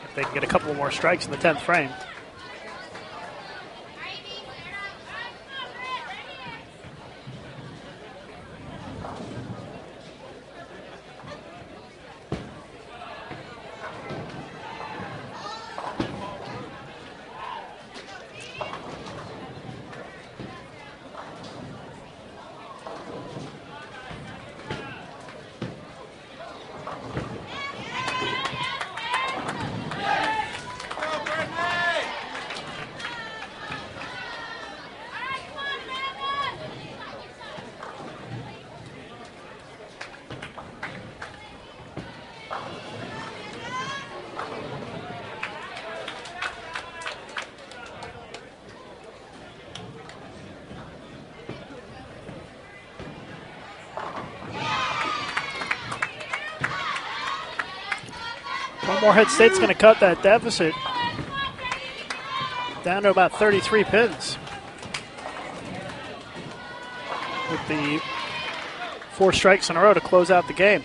if they can get a couple more strikes in the 10th frame. Morehead State's going to cut that deficit down to about 33 pins with the 4 strikes in a row to close out the game.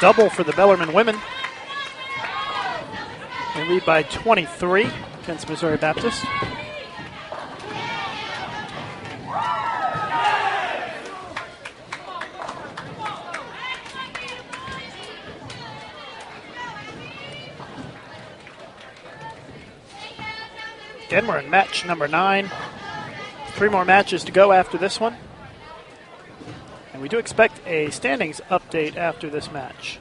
Double for the Bellarmine women. They lead by 23 against Missouri Baptist. Again, we're in match number 9. 3 more matches to go after this one. We do expect a standings update after this match.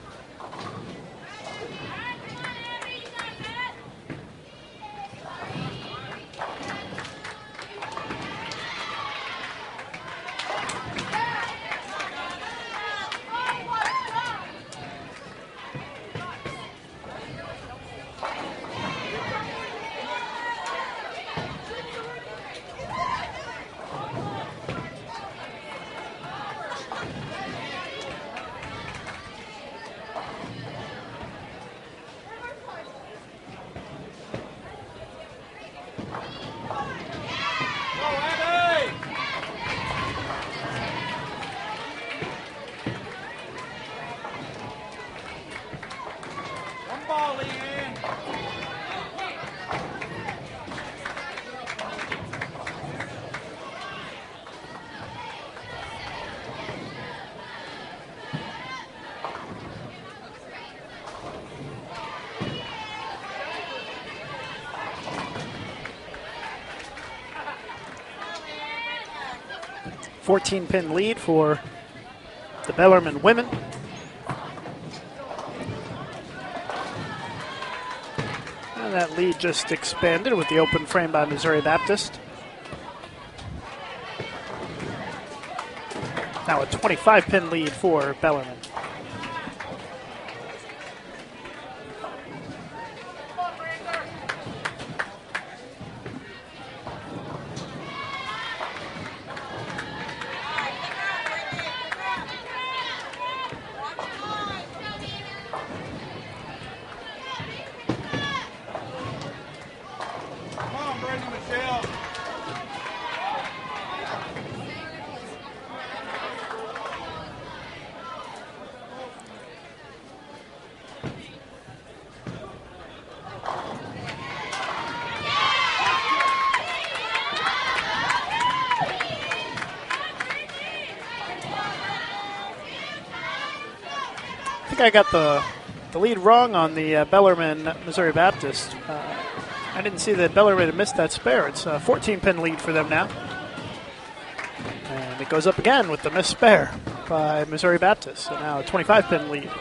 A 14-pin lead for the Bellarmine women. And that lead just expanded with the open frame by Missouri Baptist. Now a 25-pin lead for Bellarmine. I got the lead wrong on the Bellarmine Missouri Baptist. I didn't see that Bellarmine had missed that spare. It's a 14-pin lead for them now. And And it goes up again with the missed spare by Missouri Baptist. So now a 25-pin lead.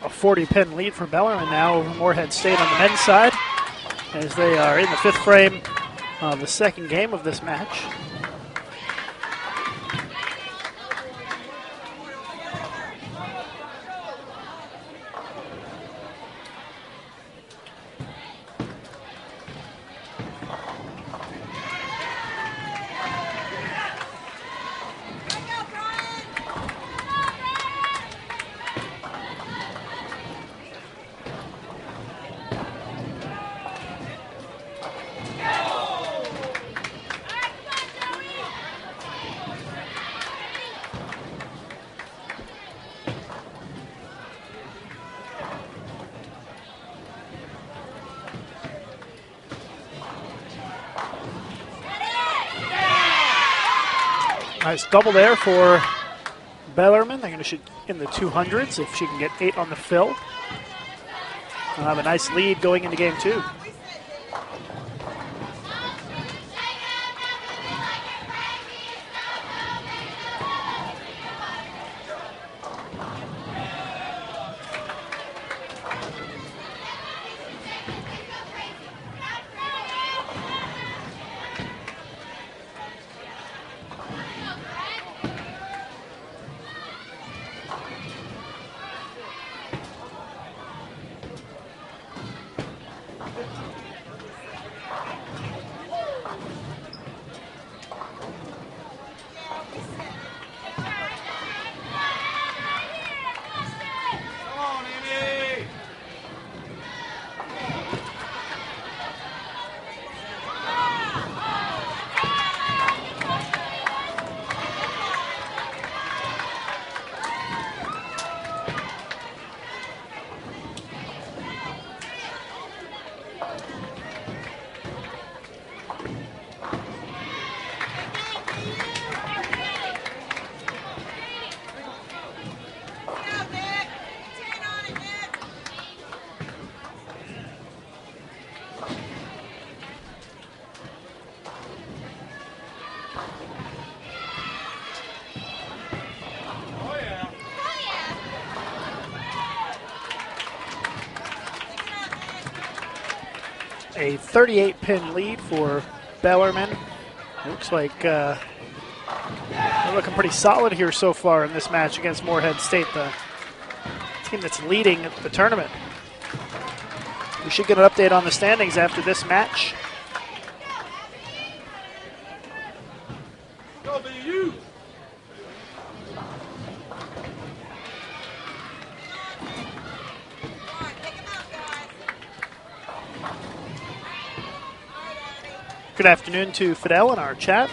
A 40-pin lead for Bellarmine now over Morehead State on the men's side as they are in the fifth frame of the second game of this match. Nice double there for Bellarmine. They're going to shoot in the 200s if she can get 8 on the fill. They'll have a nice lead going into game 2. A 38-pin lead for Bellarmine. Looks like they're looking pretty solid here so far in this match against Morehead State, the team that's leading the tournament. We should get an update on the standings after this match. Good afternoon to Fidel in our chat.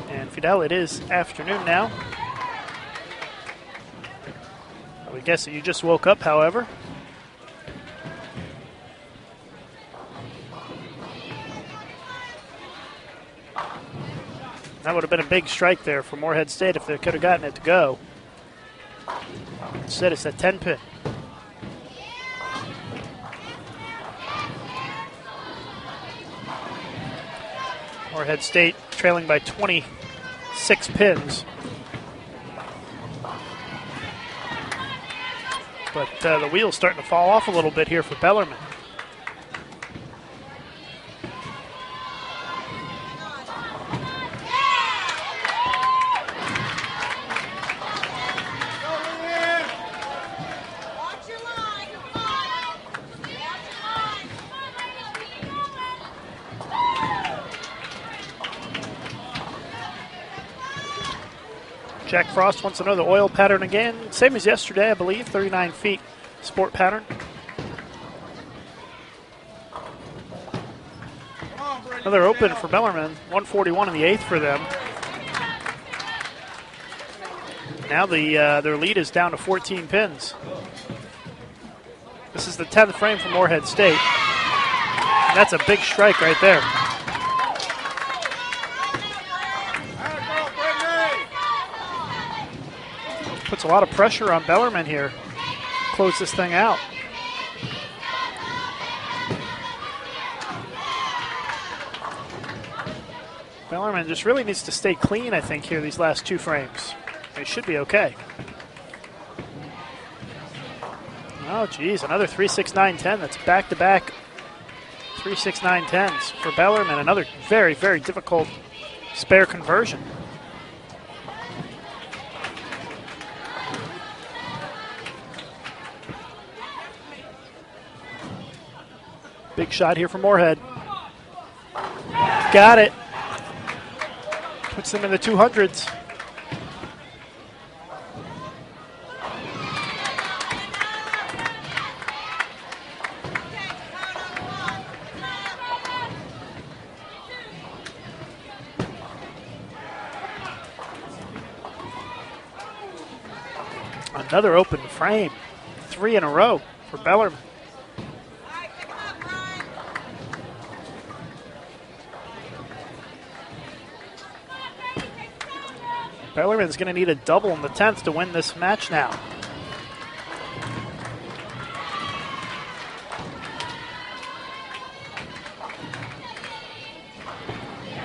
And Fidel, it is afternoon now. I would guess that you just woke up, however. That would have been a big strike there for Morehead State if they could have gotten it to go. Instead, it's a 10-pin. Morehead State trailing by 26 pins. But the wheel's starting to fall off a little bit here for Bellarmine. Jack Frost wants to know the oil pattern again. Same as yesterday, I believe, 39 feet sport pattern. Another open for Bellarmine, 141 in the eighth for them. Now their lead is down to 14 pins. This is the 10th frame for Morehead State. And that's a big strike right there. Puts a lot of pressure on Bellarmine here. Close this thing out. Bellarmine just really needs to stay clean, I think, here these last two frames. They should be okay. Oh, geez, another 3-6-9-10. That's back-to-back 3-6-9-10s for Bellarmine. Another very, very difficult spare conversion. Big shot here for Morehead. Got it. Puts them in the 200s. Another open frame. 3 in a row for Bellarmine. Bellarmine's going to need a double in the 10th to win this match now.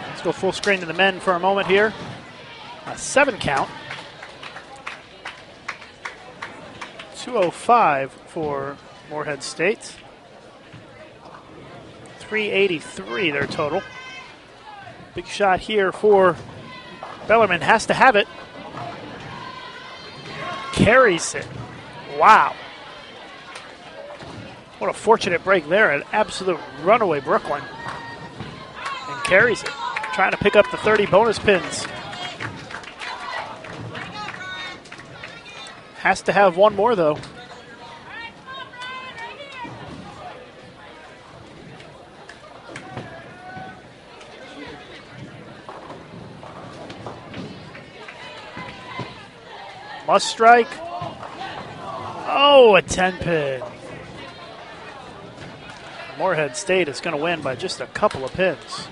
Let's go full screen to the men for a moment here. A 7 count. 205 for Morehead State. 383 their total. Big shot here for Bellarmine, has to have it. Carries it. Wow. What a fortunate break there. An absolute runaway Brooklyn. And carries it. Trying to pick up the 30 bonus pins. Has to have one more, though. Must strike. Oh, a 10 pin. Morehead State is going to win by just a couple of pins.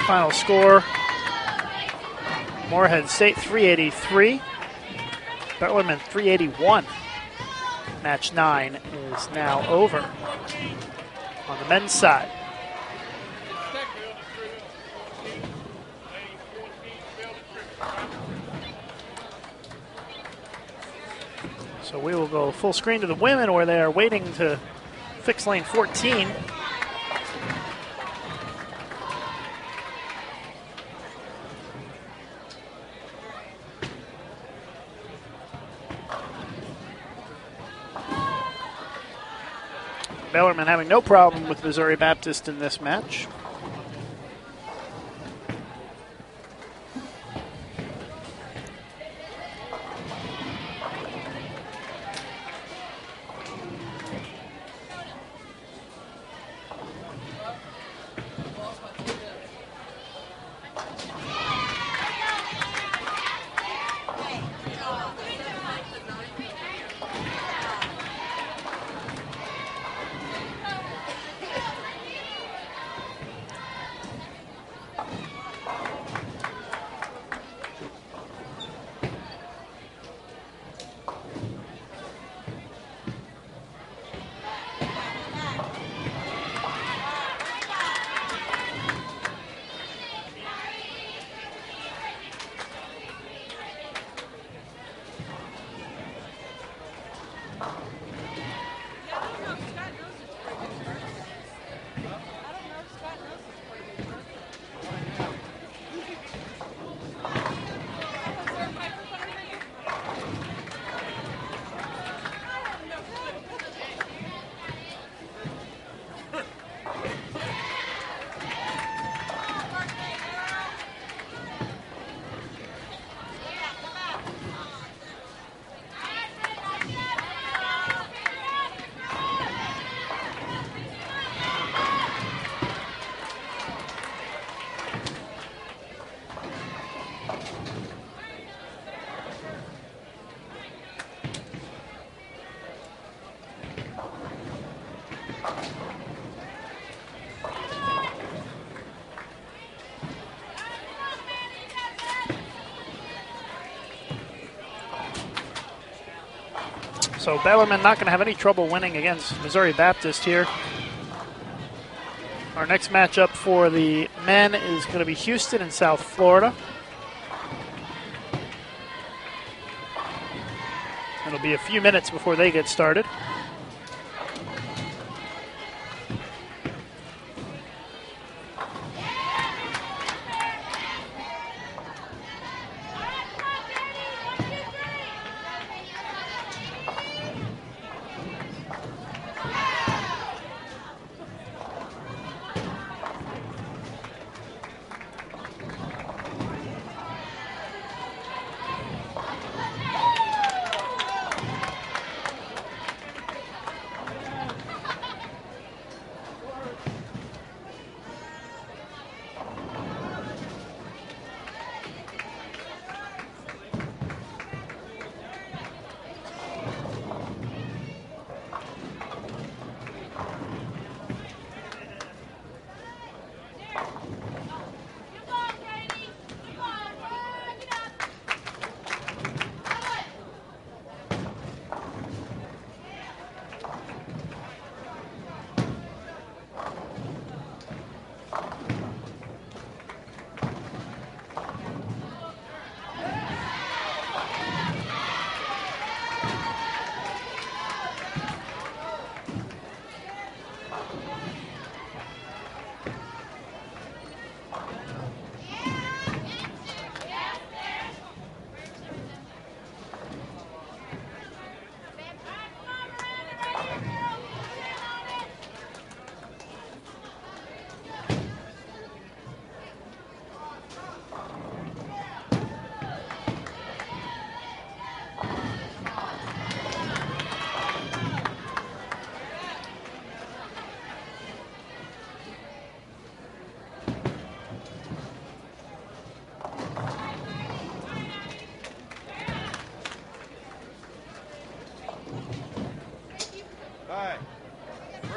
Final score, Morehead State 383, Bellarmine 381. Match 9 is now over on the men's side. So we will go full screen to the women where they are waiting to fix lane 14. Bellarmine having no problem with Missouri Baptist in this match. So Bellarmine not going to have any trouble winning against Missouri Baptist here. Our next matchup for the men is going to be Houston in South Florida. It'll be a few minutes before they get started.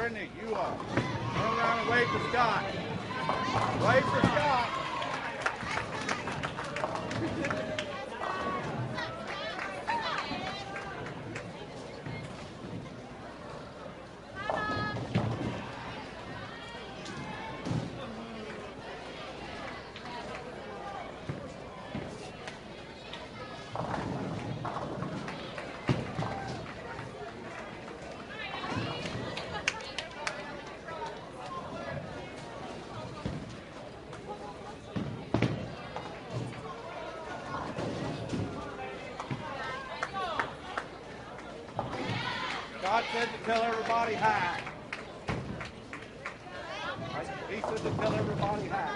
Brittany, you are. Turn around and wait for Scott. Wait for Scott. said to tell everybody hi. Right? He said to tell everybody hi.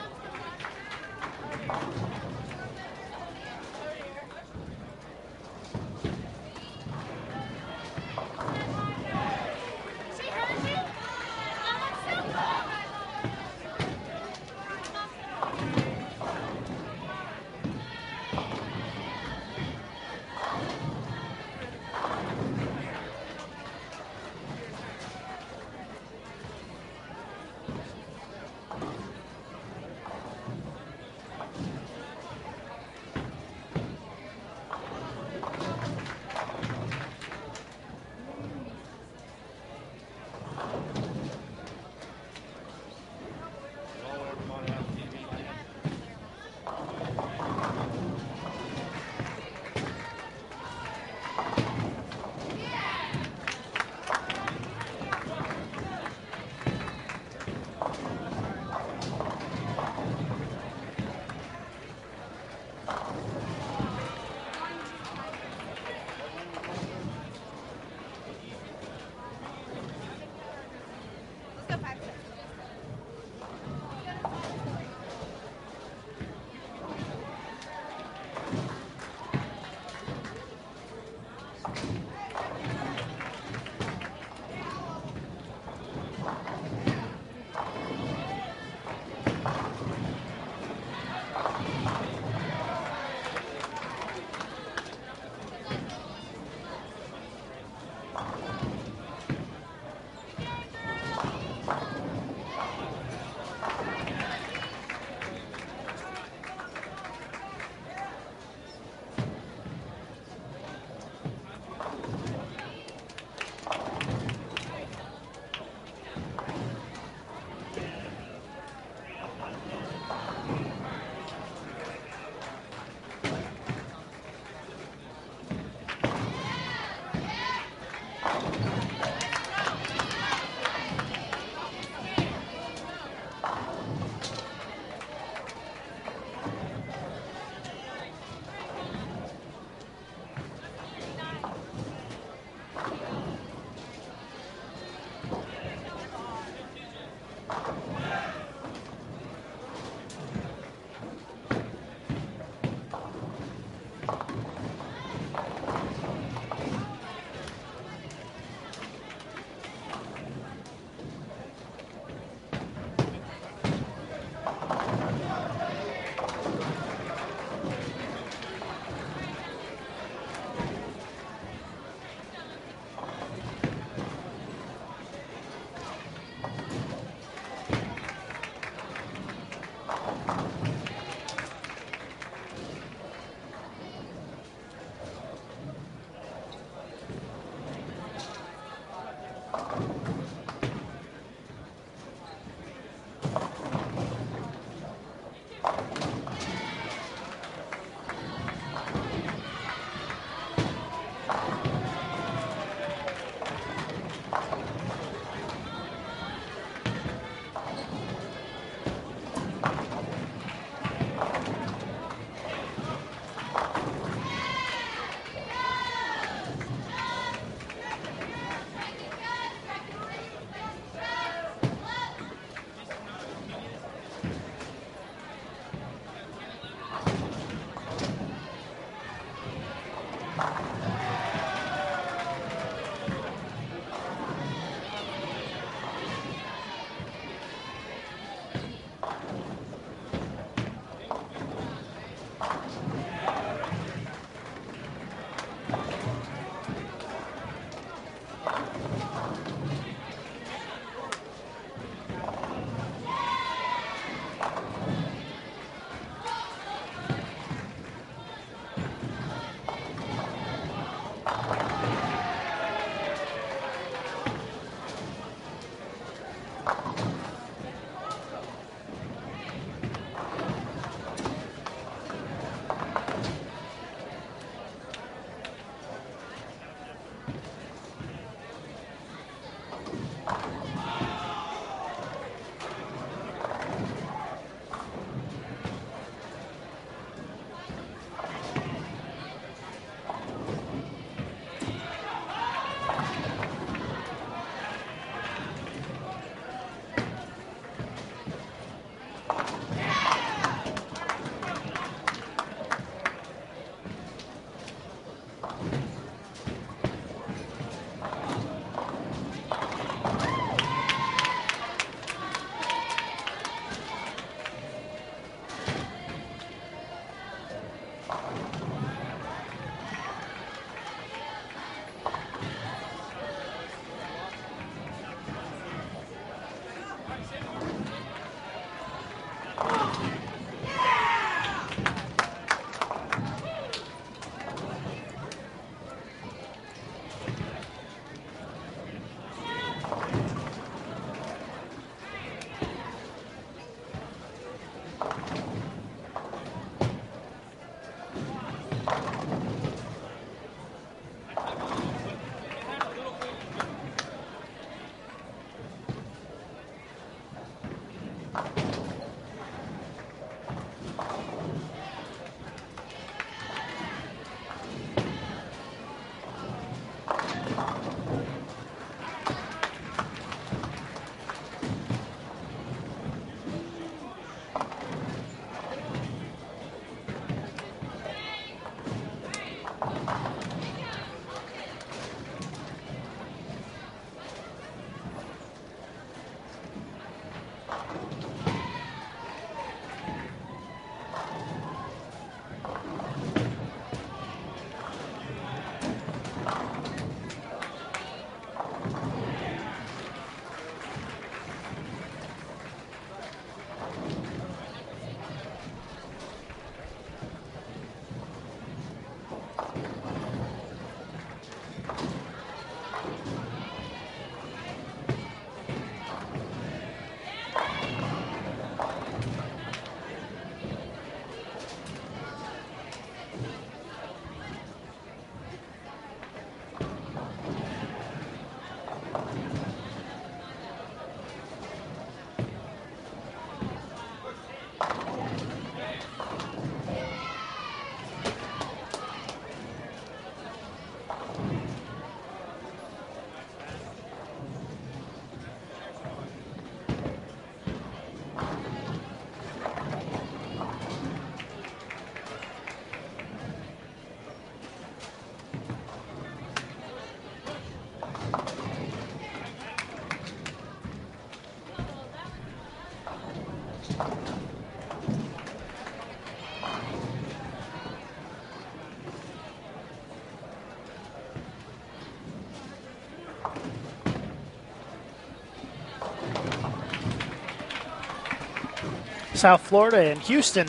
South Florida and Houston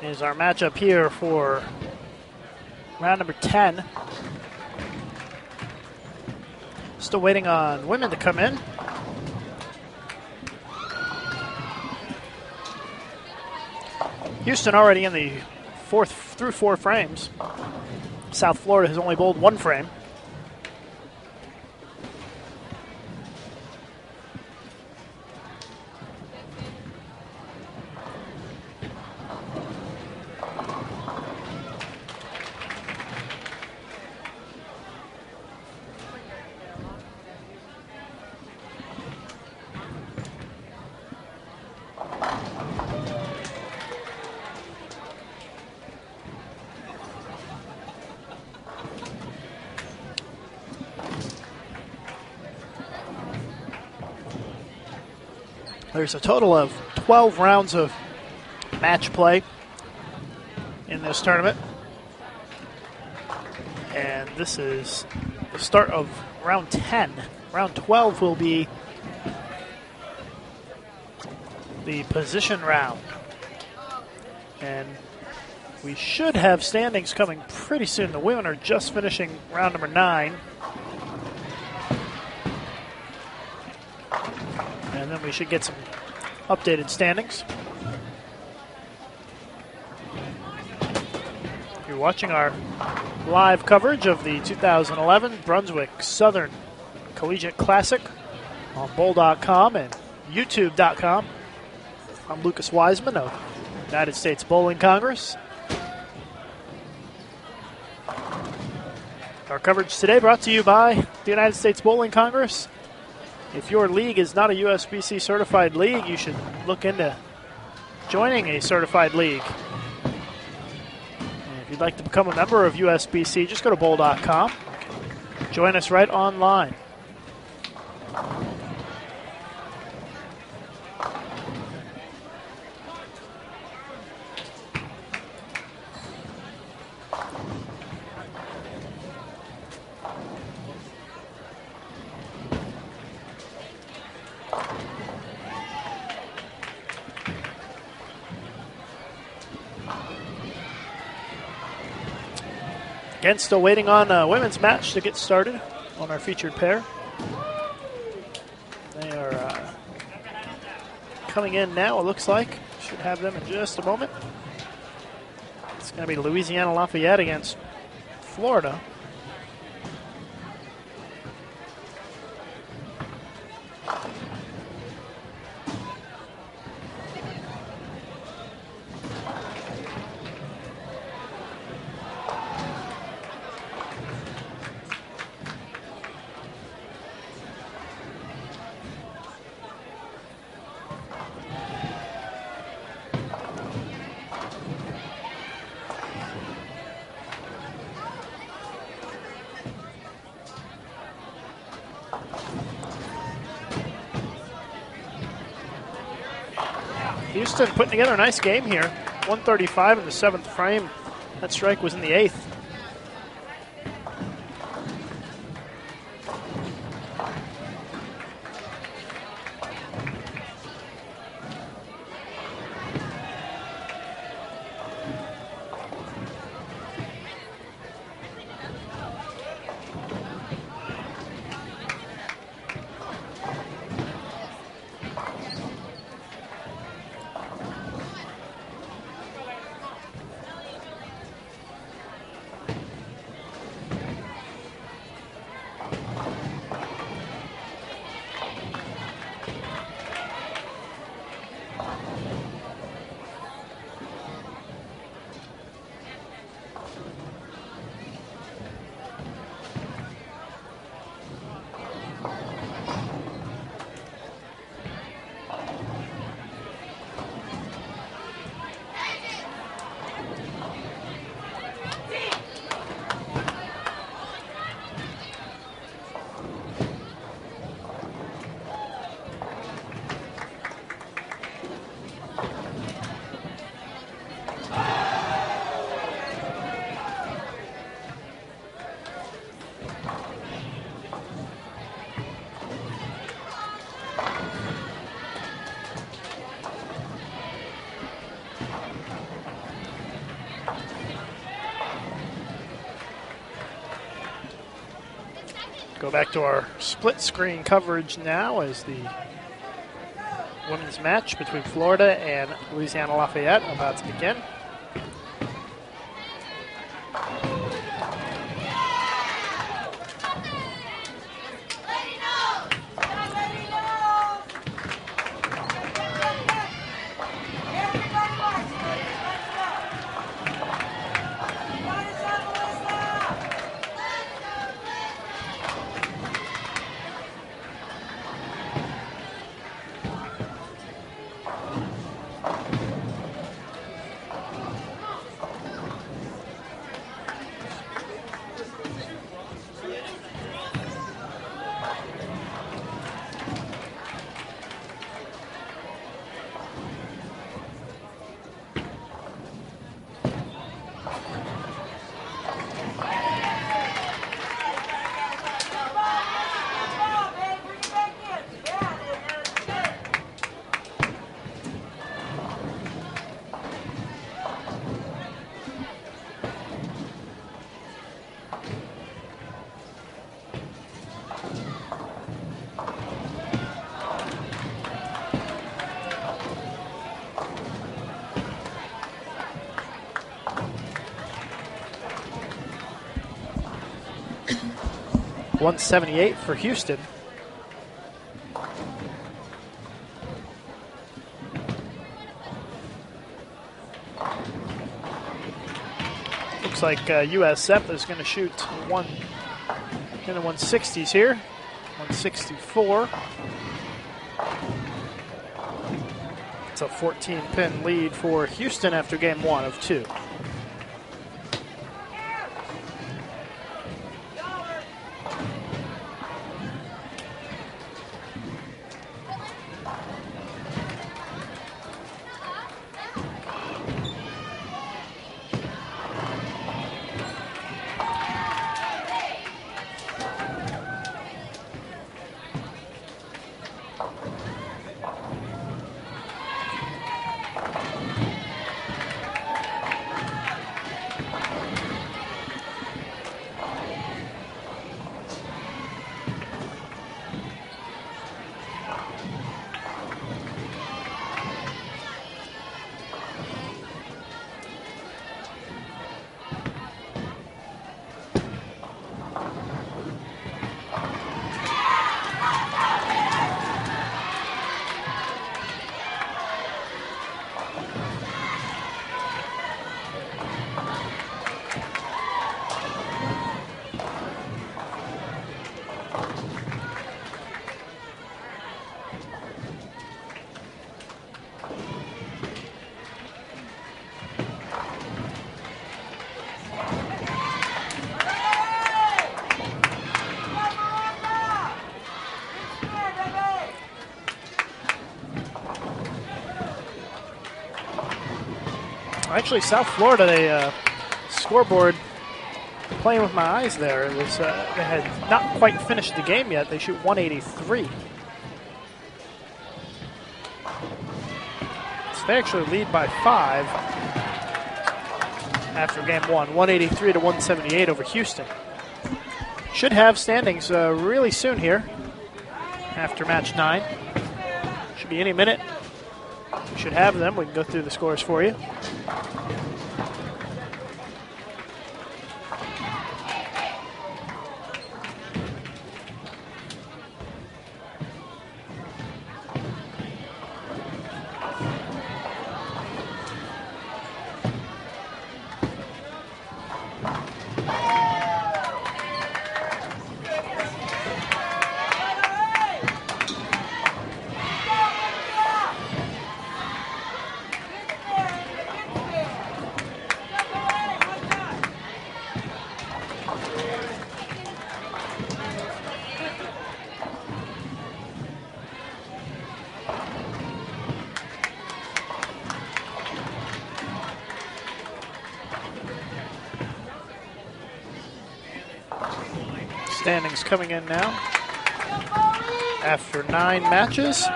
is our matchup here for round number 10. Still waiting on women to come in. Houston already in the fourth through 4 frames. South Florida has only bowled 1 frame. There's a total of 12 rounds of match play in this tournament. And this is the start of round 10. Round 12 will be the position round. And we should have standings coming pretty soon. The women are just finishing round number 9. And then we should get some updated standings. You're watching our live coverage of the 2011 Brunswick Southern Collegiate Classic on bowl.com and youtube.com. I'm Lucas Wiseman of United States Bowling Congress. Our coverage today brought to you by the United States Bowling Congress. If your league is not a USBC certified league, you should look into joining a certified league. And if you'd like to become a member of USBC, just go to bowl.com. Join us right online. Again, still waiting on a women's match to get started on our featured pair. They are coming in now, it looks like. Should have them in just a moment. It's going to be Louisiana Lafayette against Florida. Houston putting together a nice game here. 135 in the 7th frame. That strike was in the 8th. Go back to our split screen coverage now as the women's match between Florida and Louisiana Lafayette about to begin. .178 for Houston. Looks like USF is going to shoot in the 160s here. 164. It's a 14-pin lead for Houston after game 1 of 2. Actually, South Florida, they scoreboard, playing with my eyes there. It was they had not quite finished the game yet. They shoot 183. So they actually lead by 5 after game 1, 183 to 178 over Houston. Should have standings really soon here after match 9. Should be any minute. We should have them. We can go through the scores for you. Standings coming in now after 9 matches.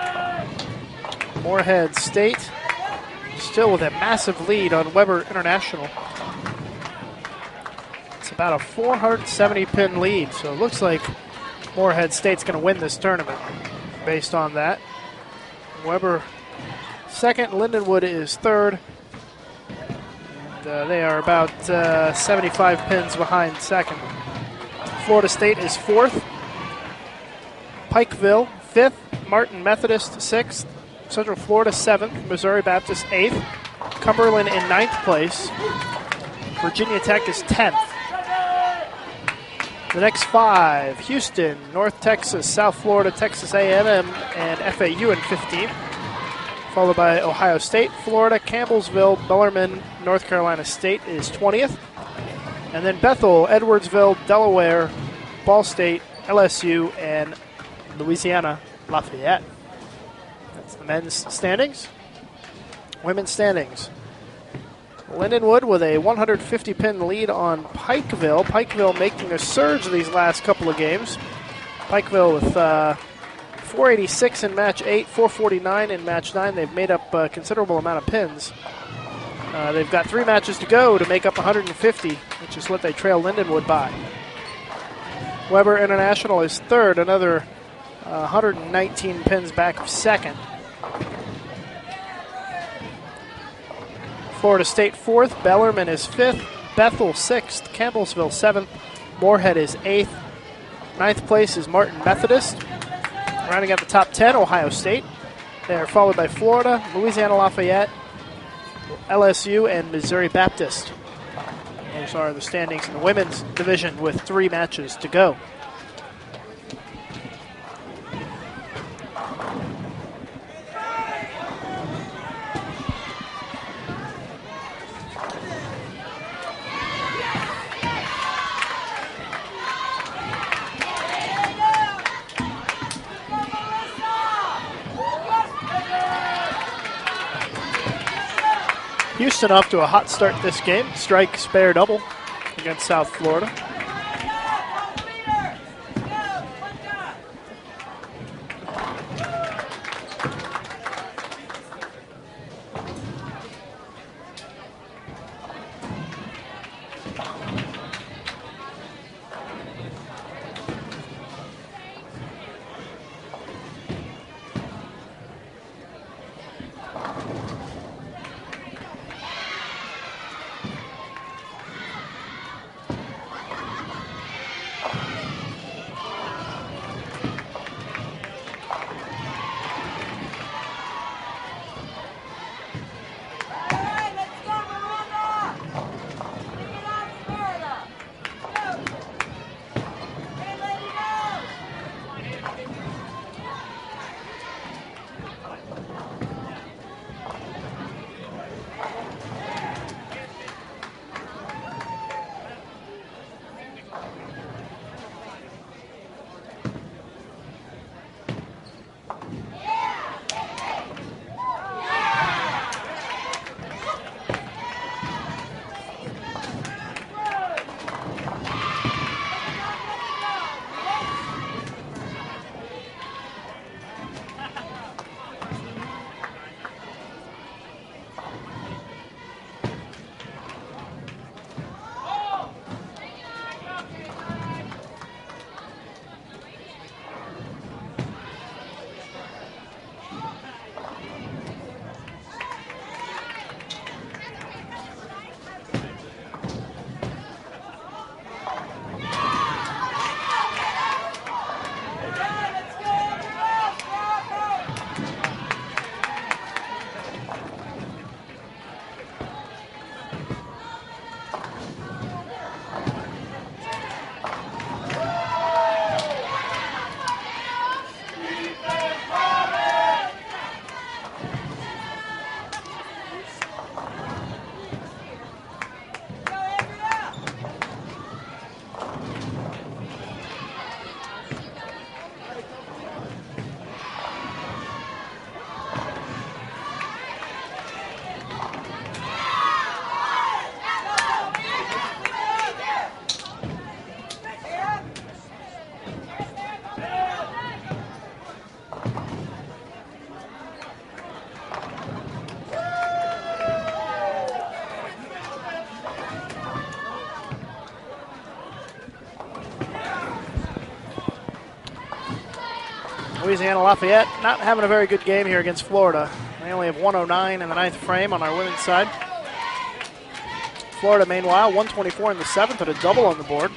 Moorhead State still with a massive lead on Weber International. It's about a 470-pin lead, so it looks like Morehead State's going to win this tournament based on that. Weber second, Lindenwood is third. And, they are about 75 pins behind second. Florida State is fourth. Pikeville fifth. Martin Methodist sixth. Central Florida seventh. Missouri Baptist eighth. Cumberland in ninth place. Virginia Tech is 10th. The next five: Houston, North Texas, South Florida, Texas A&M, and FAU in 15th. Followed by Ohio State, Florida, Campbellsville, Bellarmine, North Carolina State is 20th. And then Bethel, Edwardsville, Delaware, Ball State, LSU, and Louisiana Lafayette. That's the men's standings. Women's standings. Lindenwood with a 150-pin lead on Pikeville. Pikeville making a surge these last couple of games. Pikeville with 486 in match 8, 449 in match 9. They've made up a considerable amount of pins. They've got 3 matches to go to make up 150, which is what they trail Lindenwood by. Weber International is third, another 119 pins back of second. Florida State fourth, Bellarmine is fifth, Bethel sixth, Campbellsville seventh, Morehead is eighth. Ninth place is Martin Methodist. Rounding out the top 10, Ohio State. They are followed by Florida, Louisiana Lafayette, LSU, and Missouri Baptist. Those are the standings in the women's division with 3 matches to go. Houston off to a hot start this game. Strike, spare, double against South Florida. Louisiana Lafayette not having a very good game here against Florida. They only have 109 in the ninth frame on our women's side. Florida, meanwhile, 124 in the seventh, and a double on the board.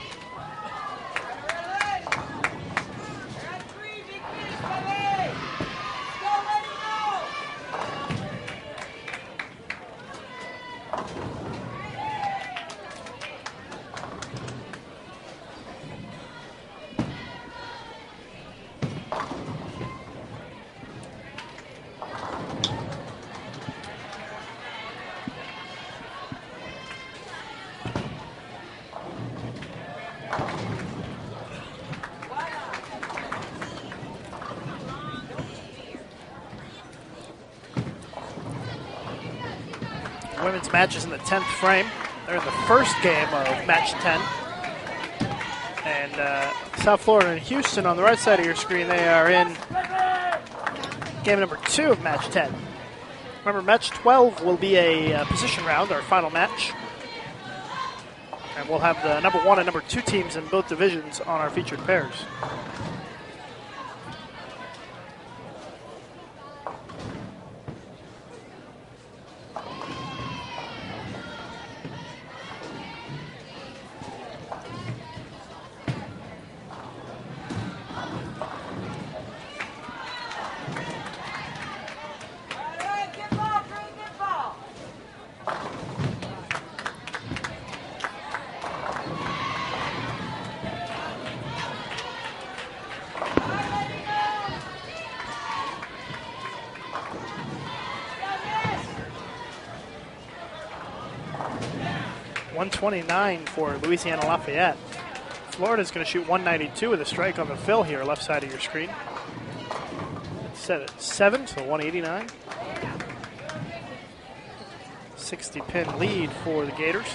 Women's matches in the 10th frame. They're in the first game of match 10. And South Florida and Houston on the right side of your screen, they are in game number 2 of match 10. Remember, match 12 will be a position round, our final match. And we'll have the number 1 and number 2 teams in both divisions on our featured pairs. .129 for Louisiana Lafayette. Florida's going to shoot 192 with a strike on the fill here, left side of your screen. Set at 7, so 189. 60-pin lead for the Gators.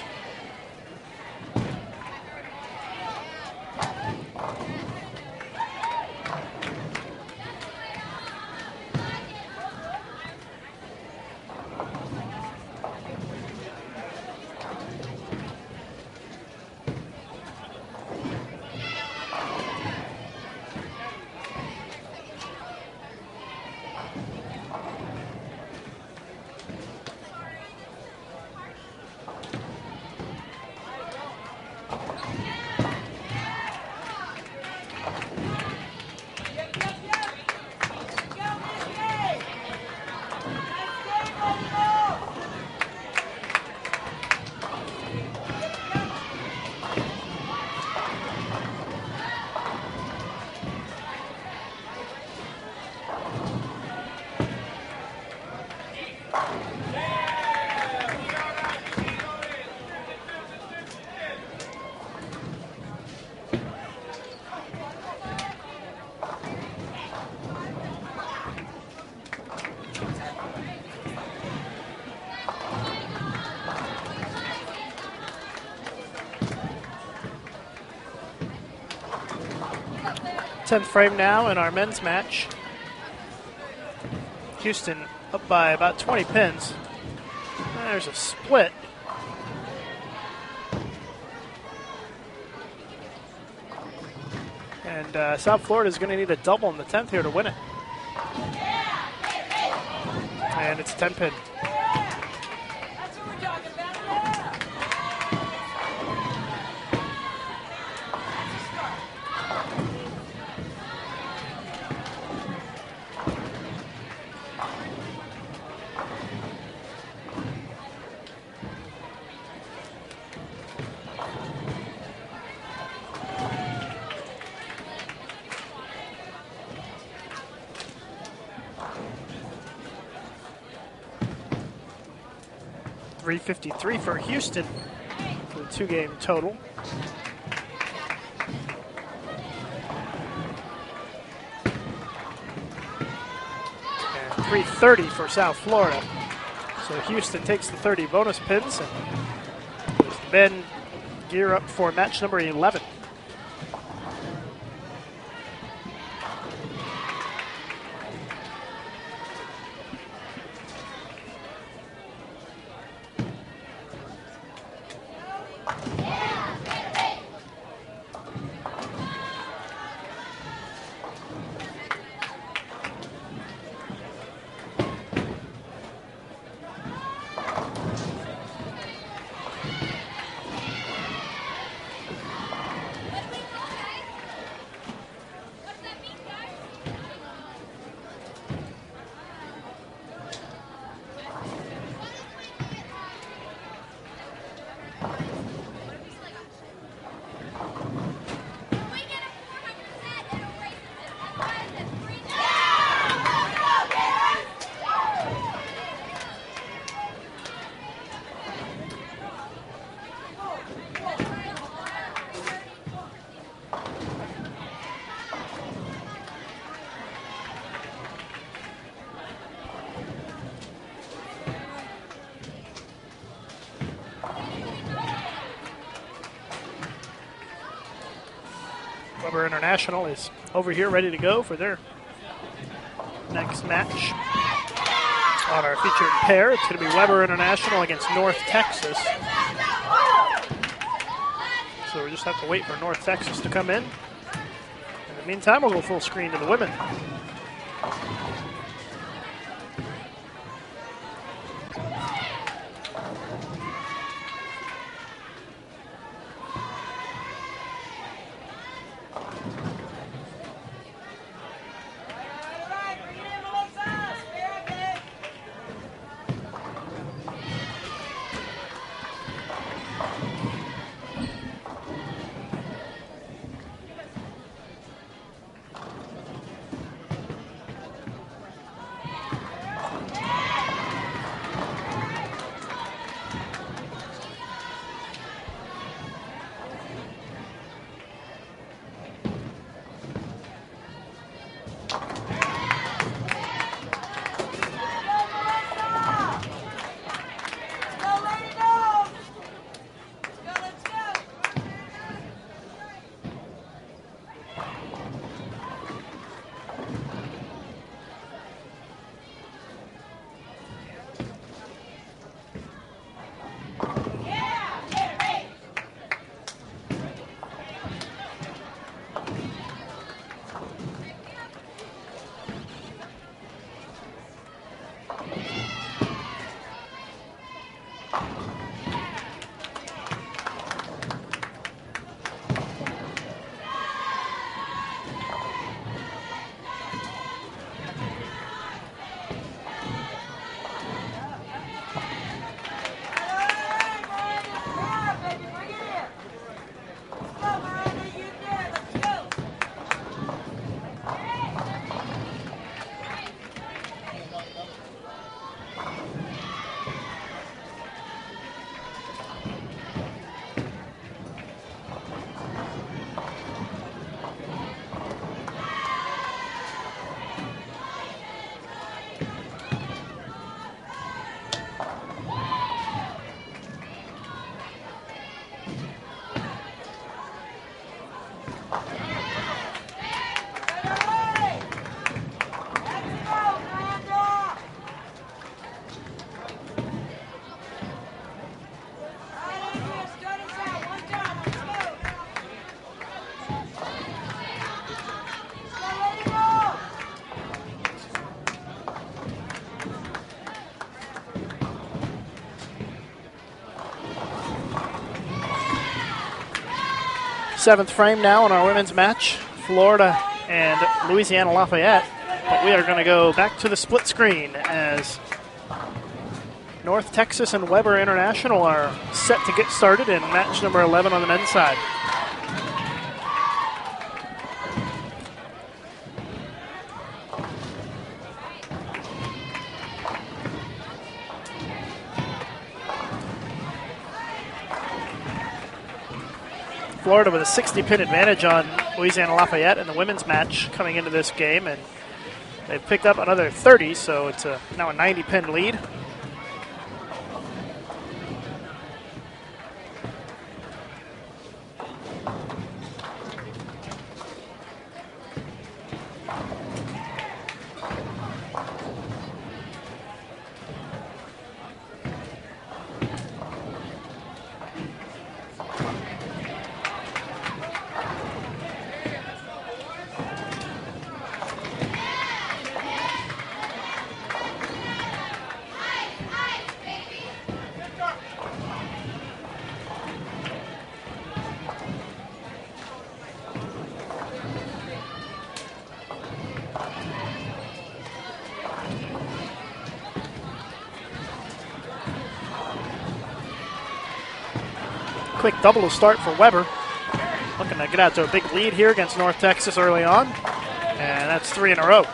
Tenth frame now in our men's match. Houston up by about 20 pins. There's a split. And South Florida is going to need a double in the 10th here to win it. And it's a 10 pin. .353 for Houston for the 2-game total. And .330 for South Florida. So Houston takes the 30 bonus pins, and the men gear up for match number 11. Weber International is over here ready to go for their next match. On our featured pair, it's going to be Weber International against North Texas. So we just have to wait for North Texas to come in. In the meantime, we'll go full screen to the women. Seventh frame now in our women's match, Florida and Louisiana Lafayette. But we are going to go back to the split screen as North Texas and Weber International are set to get started in match number 11 on the men's side. Florida with a 60-pin advantage on Louisiana Lafayette in the women's match coming into this game, and they've picked up another 30, so it's now a 90-pin lead. Quick double to start for Weber. Looking to get out to a big lead here against North Texas early on. And that's 3 in a row.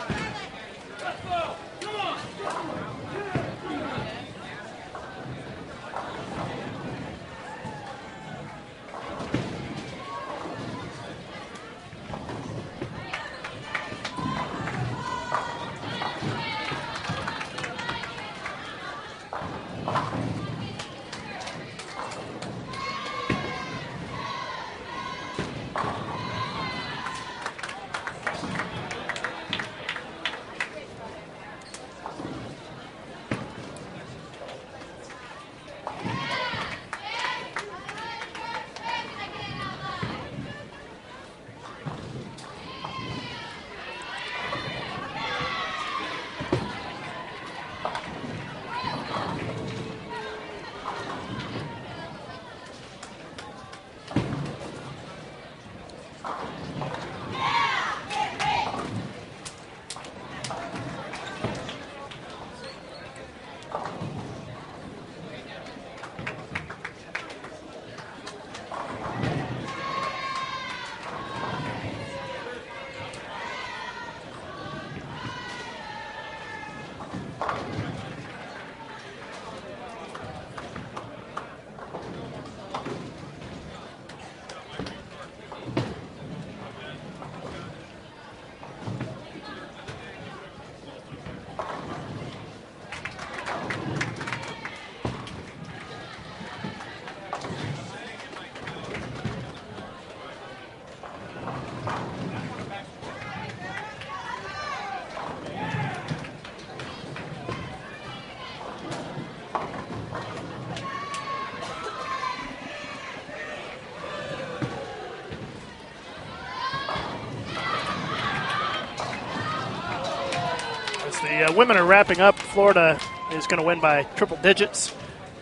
As the women are wrapping up, Florida is going to win by triple digits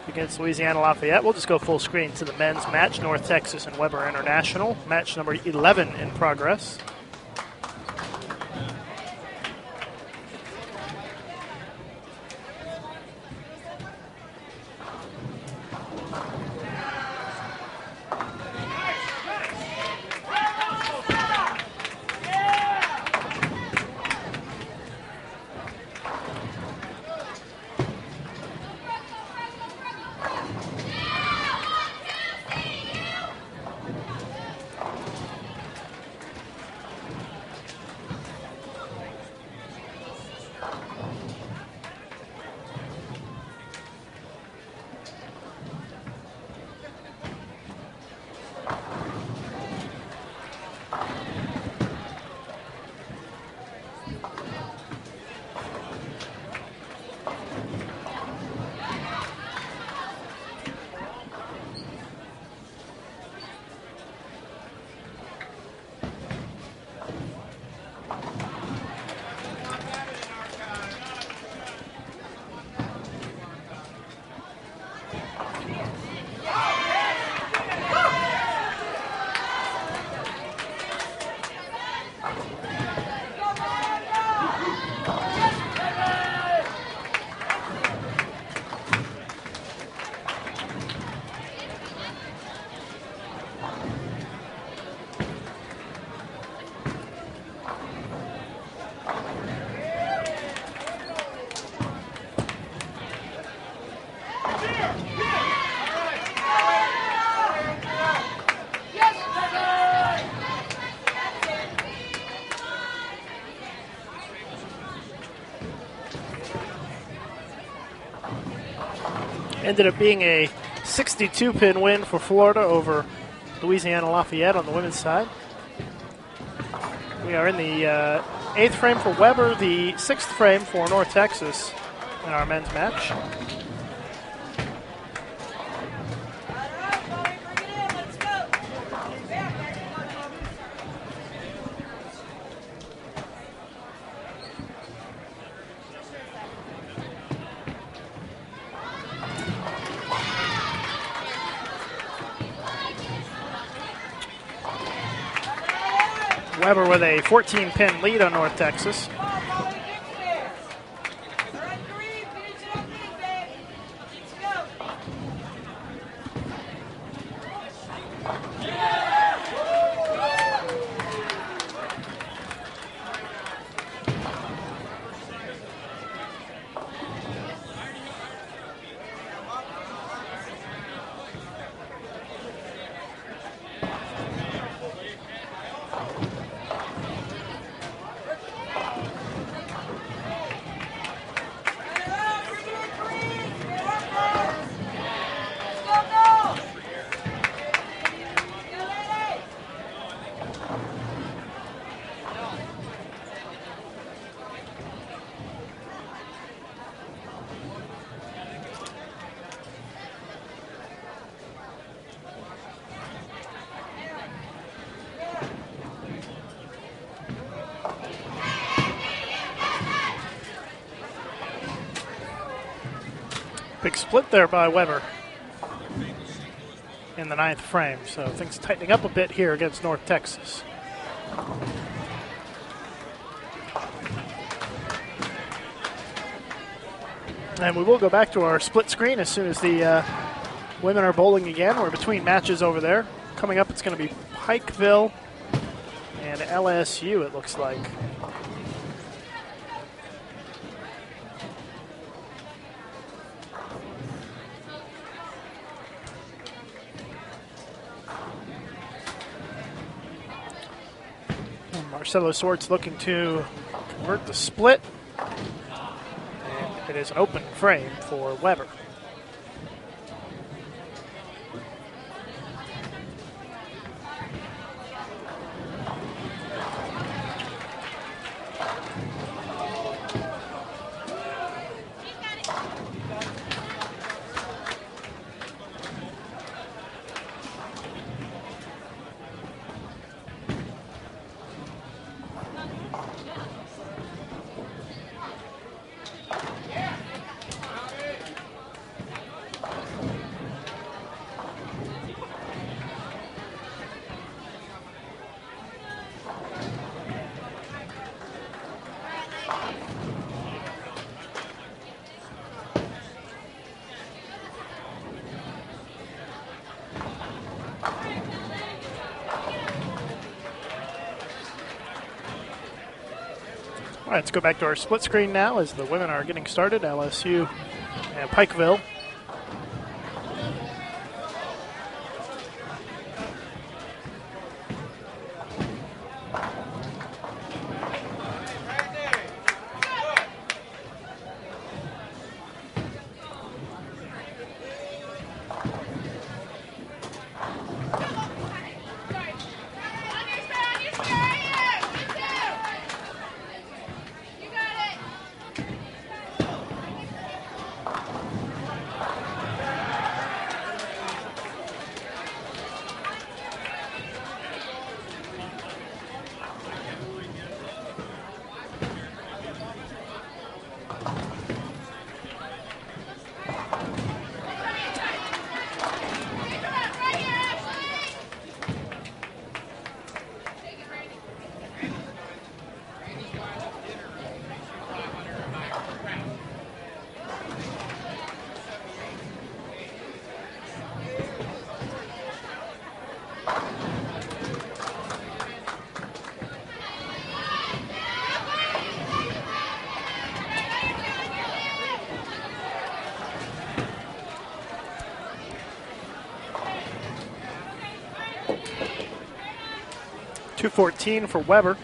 against Louisiana Lafayette. We'll just go full screen to the men's match, North Texas and Weber International. Match number 11 in progress. Ended up being a 62-pin win for Florida over Louisiana Lafayette on the women's side. We are in the 8th frame for Weber, the 6th frame for North Texas in our men's match. Weber with a 14-pin lead on North Texas. Big split there by Weber in the 9th frame, so things tightening up a bit here against North Texas. And we will go back to our split screen as soon as the women are bowling again. We're between matches over there. Coming up, it's going to be Pikeville and LSU, it looks like. Marcelo Swartz looking to convert the split. And it is an open frame for Weber. All right, let's go back to our split screen now as the women are getting started. LSU and Pikeville. .214 for Weber.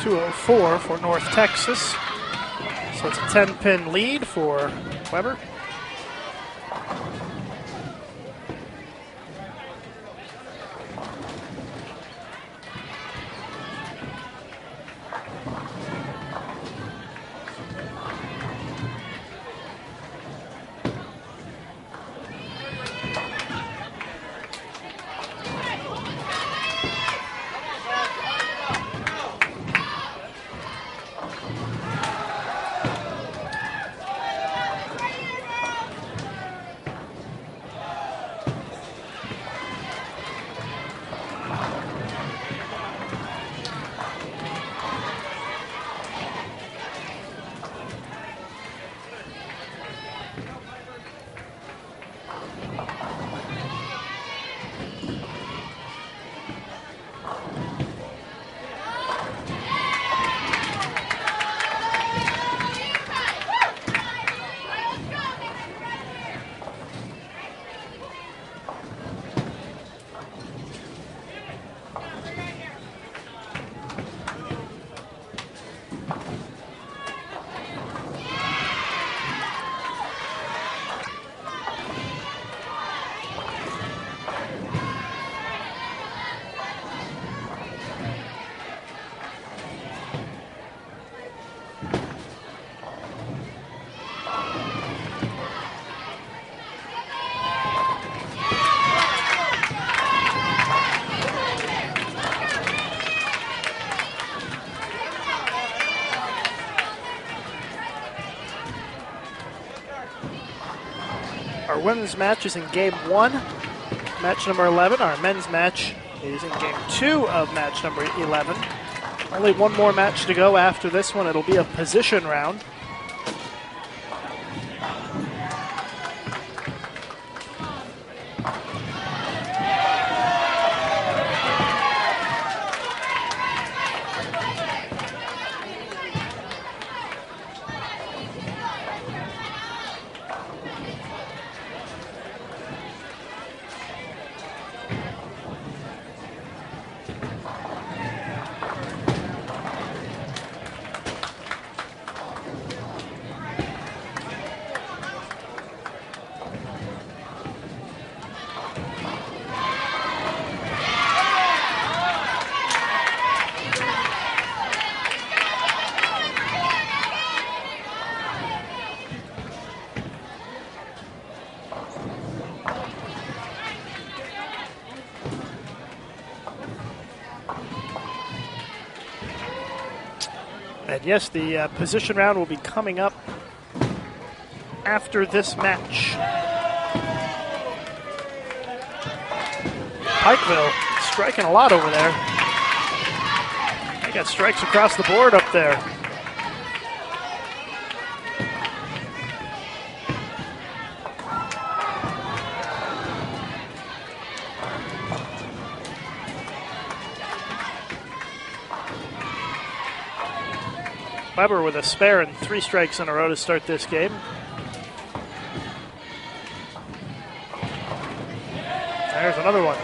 .204 for North Texas. So it's a 10-pin lead for Weber. Our women's match is in game 1, match number 11. Our men's match is in game 2 of match number 11. Only one more match to go after this one. It'll be a position round. And yes, the position round will be coming up after this match. Pikeville striking a lot over there. They got strikes across the board up there. Weber with a spare and 3 strikes in a row to start this game. There's another one.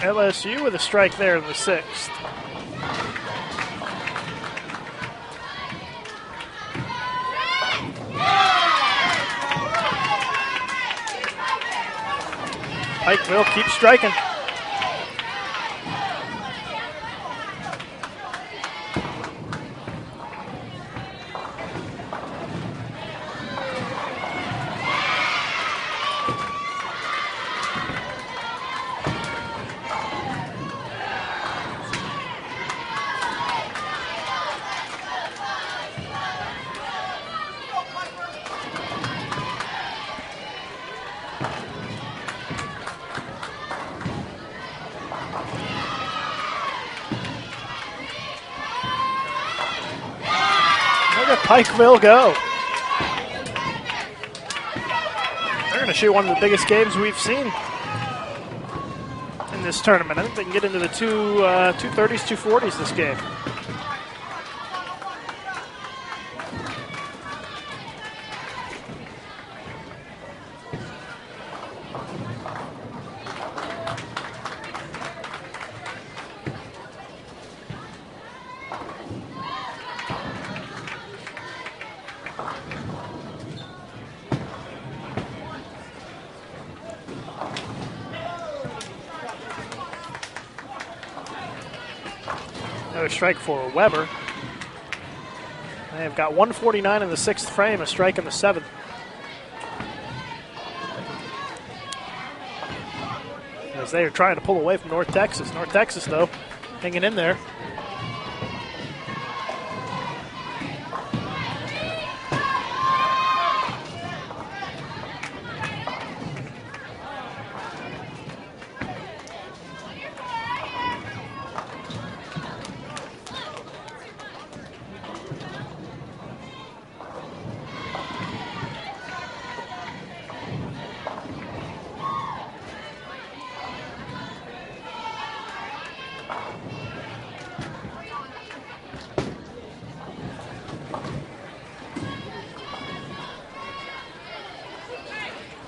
LSU with a strike there in the 6th. Pikeville keeps striking. Pikeville go. They're going to shoot one of the biggest games we've seen in this tournament. I think they can get into the 230s, 240s this game. Another strike for Weber. They've got 149 in the 6th frame, a strike in the 7th. As they are trying to pull away from North Texas. North Texas, though, hanging in there.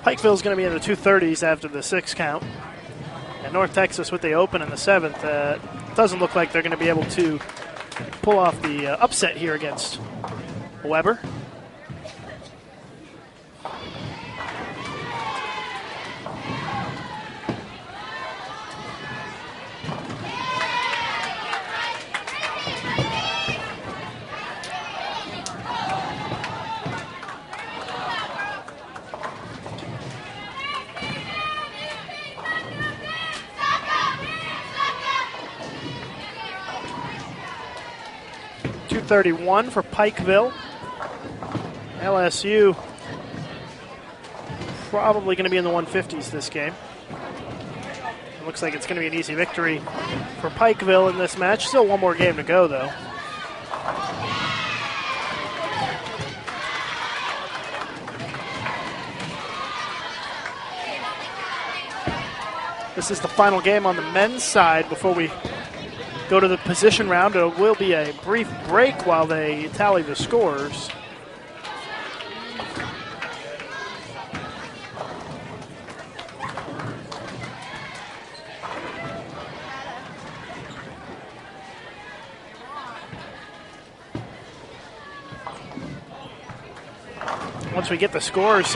Pikeville's going to be in the 230s after the 6 count. And North Texas with the open in the 7th. Doesn't look like they're going to be able to pull off the upset here against Weber. .231 for Pikeville. LSU probably going to be in the 150s this game. It looks like it's going to be an easy victory for Pikeville in this match. Still one more game to go, though. This is the final game on the men's side before we go to the position round. It will be a brief break while they tally the scores. Once we get the scores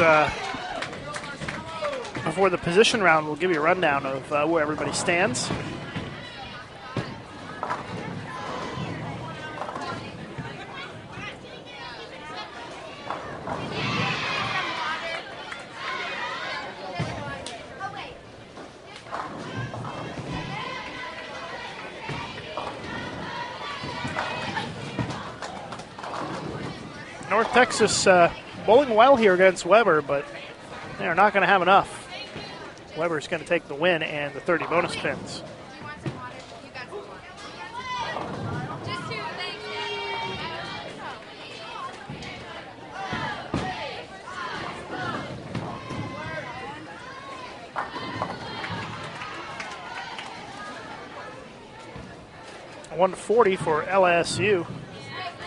before the position round, we'll give you a rundown of where everybody stands. North Texas bowling well here against Weber, but they're not going to have enough. Weber's going to take the win and the 30 bonus pins. $140 for LSU.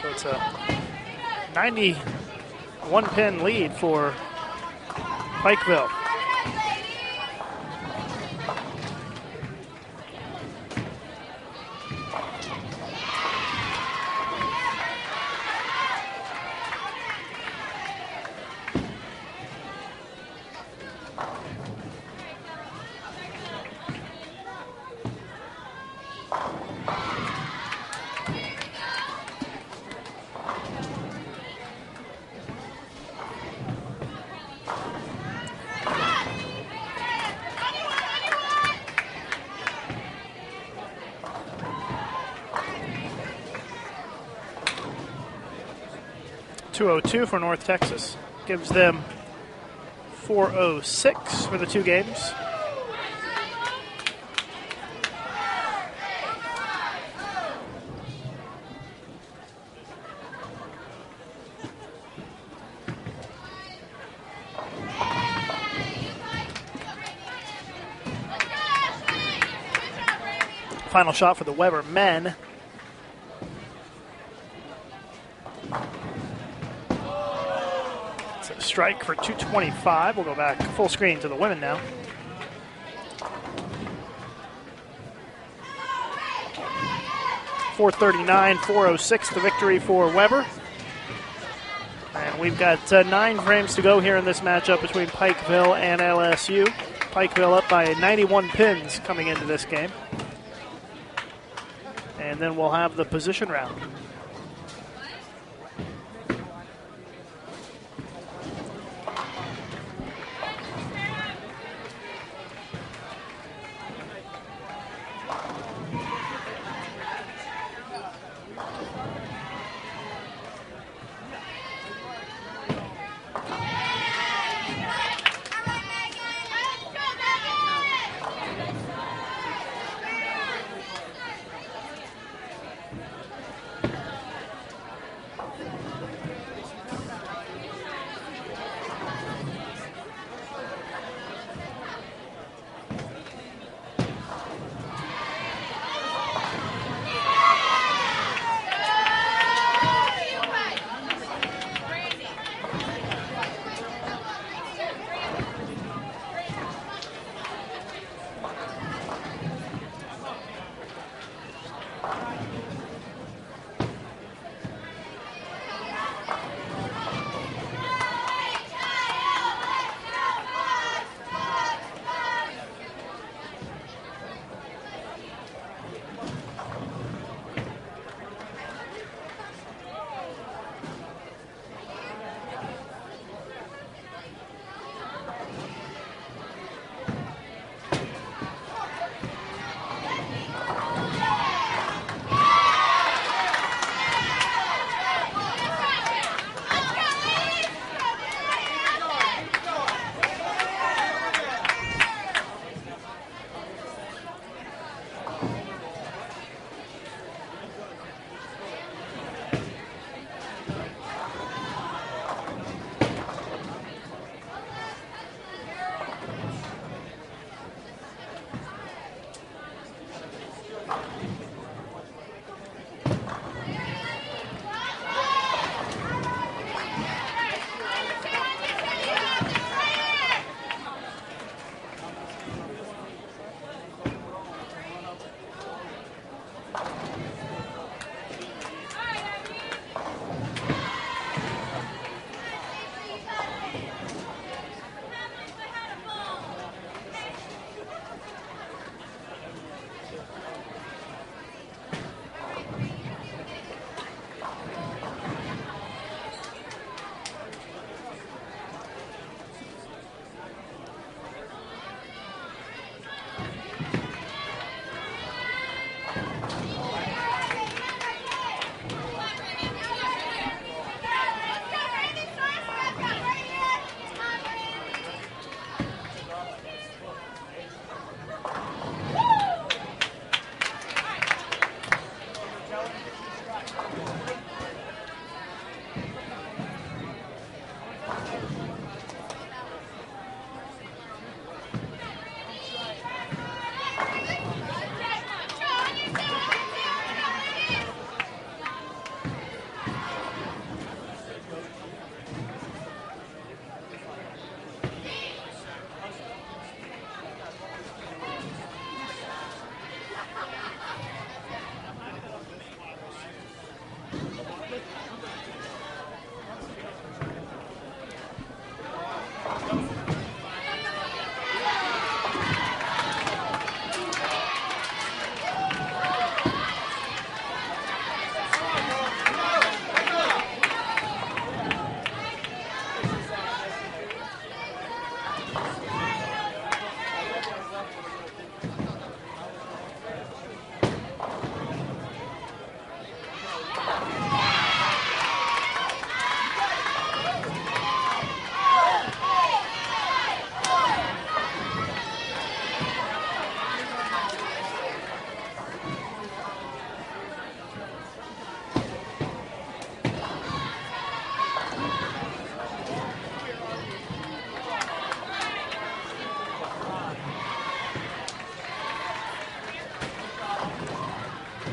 So it's a 91 pin lead for Pikeville. .202 for North Texas. Gives them .406 for the two games. Final shot for the Weber men. Strike for 225. We'll go back full screen to the women now. .439, .406 the victory for Weber. And we've got 9 frames to go here in this matchup between Pikeville and LSU. Pikeville up by 91 pins coming into this game. And then we'll have the position round.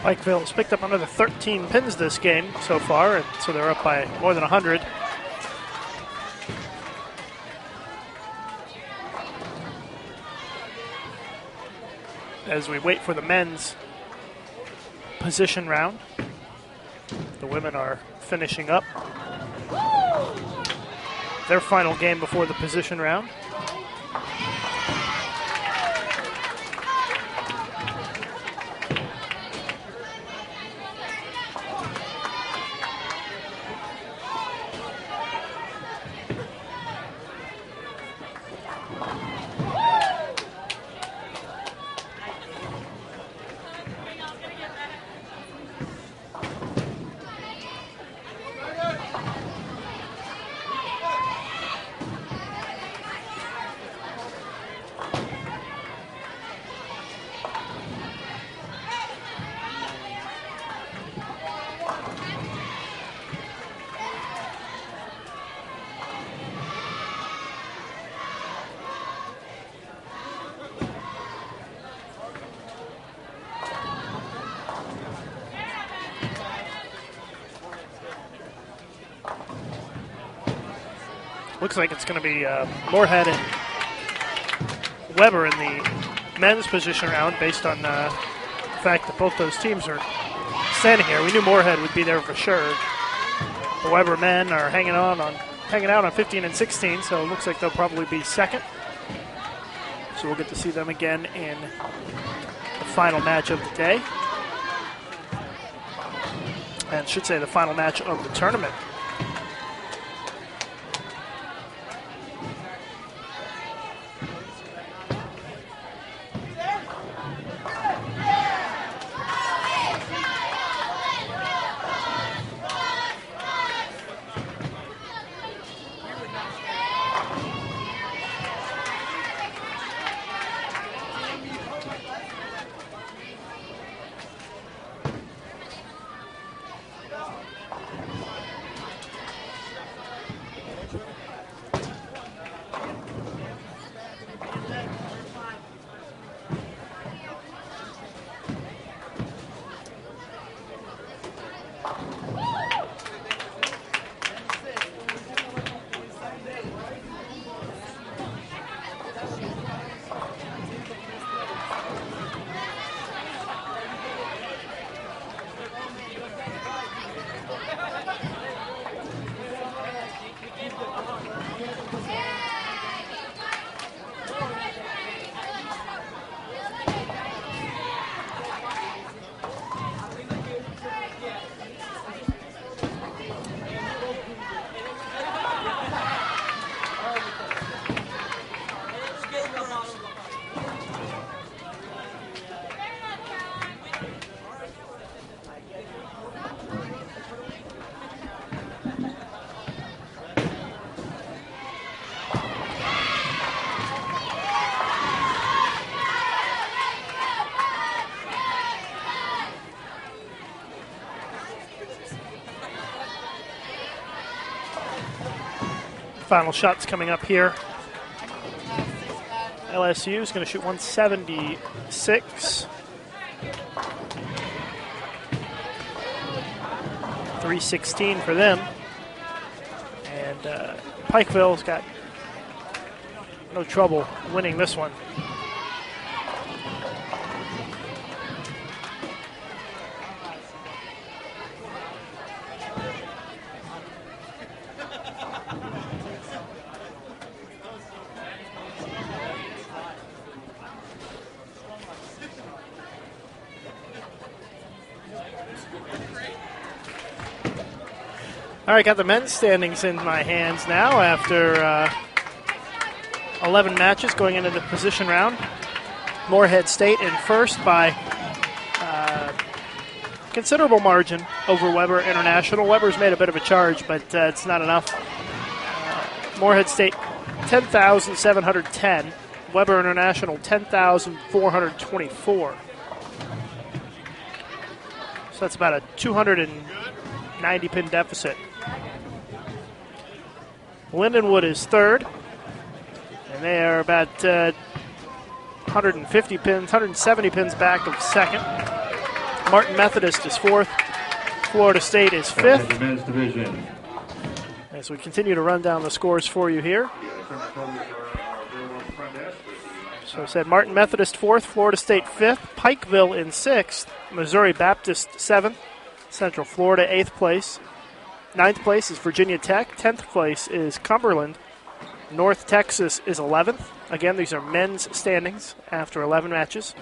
Pikeville has picked up another 13 pins this game so far, and so they're up by more than 100. As we wait for the men's position round, the women are finishing up their final game before the position round. Looks like it's going to be Moorhead and Weber in the men's position round based on the fact that both those teams are standing here. We knew Moorhead would be there for sure. The Weber men are hanging out on 15 and 16, so it looks like they'll probably be second. So we'll get to see them again in the final match of the day. And should say the final match of the tournament. Final shots coming up here. LSU is going to shoot 176. 316 for them. And Pikeville's got no trouble winning this one. All right, got the men's standings in my hands now after 11 matches going into the position round. Morehead State in first by considerable margin over Weber International. Weber's made a bit of a charge, but it's not enough. Morehead State 10,710. Weber International 10,424. So that's about a 290 pin deficit. Lindenwood is third, and they are about 150 pins, 170 pins back of second. Martin Methodist is fourth. Florida State is fifth. The men's division. As we continue to run down the scores for you here. So I said Martin Methodist fourth, Florida State fifth, Pikeville in sixth, Missouri Baptist seventh, Central Florida eighth place. Ninth place is Virginia Tech. 10th place is Cumberland. North Texas is 11th. Again, these are men's standings after 11 matches.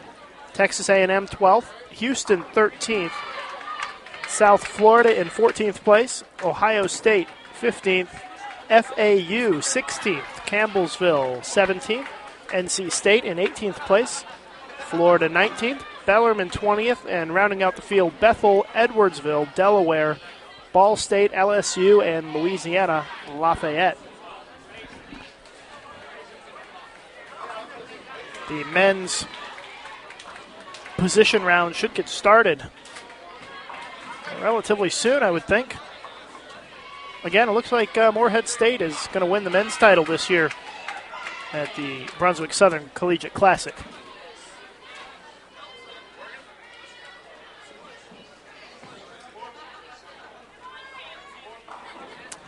Texas A&M 12th. Houston 13th. South Florida in 14th place. Ohio State 15th. FAU 16th. Campbellsville 17th. NC State in 18th place. Florida 19th. Bellarmine 20th. And rounding out the field, Bethel, Edwardsville, Delaware, Ball State, LSU, and Louisiana Lafayette. The men's position round should get started relatively soon, I would think. Again, it looks like Morehead State is going to win the men's title this year at the Brunswick Southern Collegiate Classic.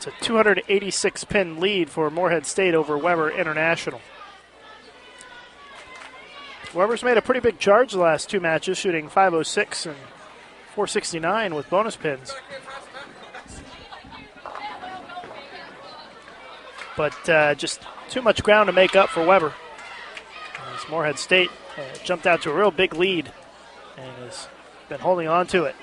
It's a 286-pin lead for Morehead State over Weber International. Weber's made a pretty big charge the last two matches, shooting 506 and 469 with bonus pins. But just too much ground to make up for Weber. As Morehead State jumped out to a real big lead and has been holding on to it.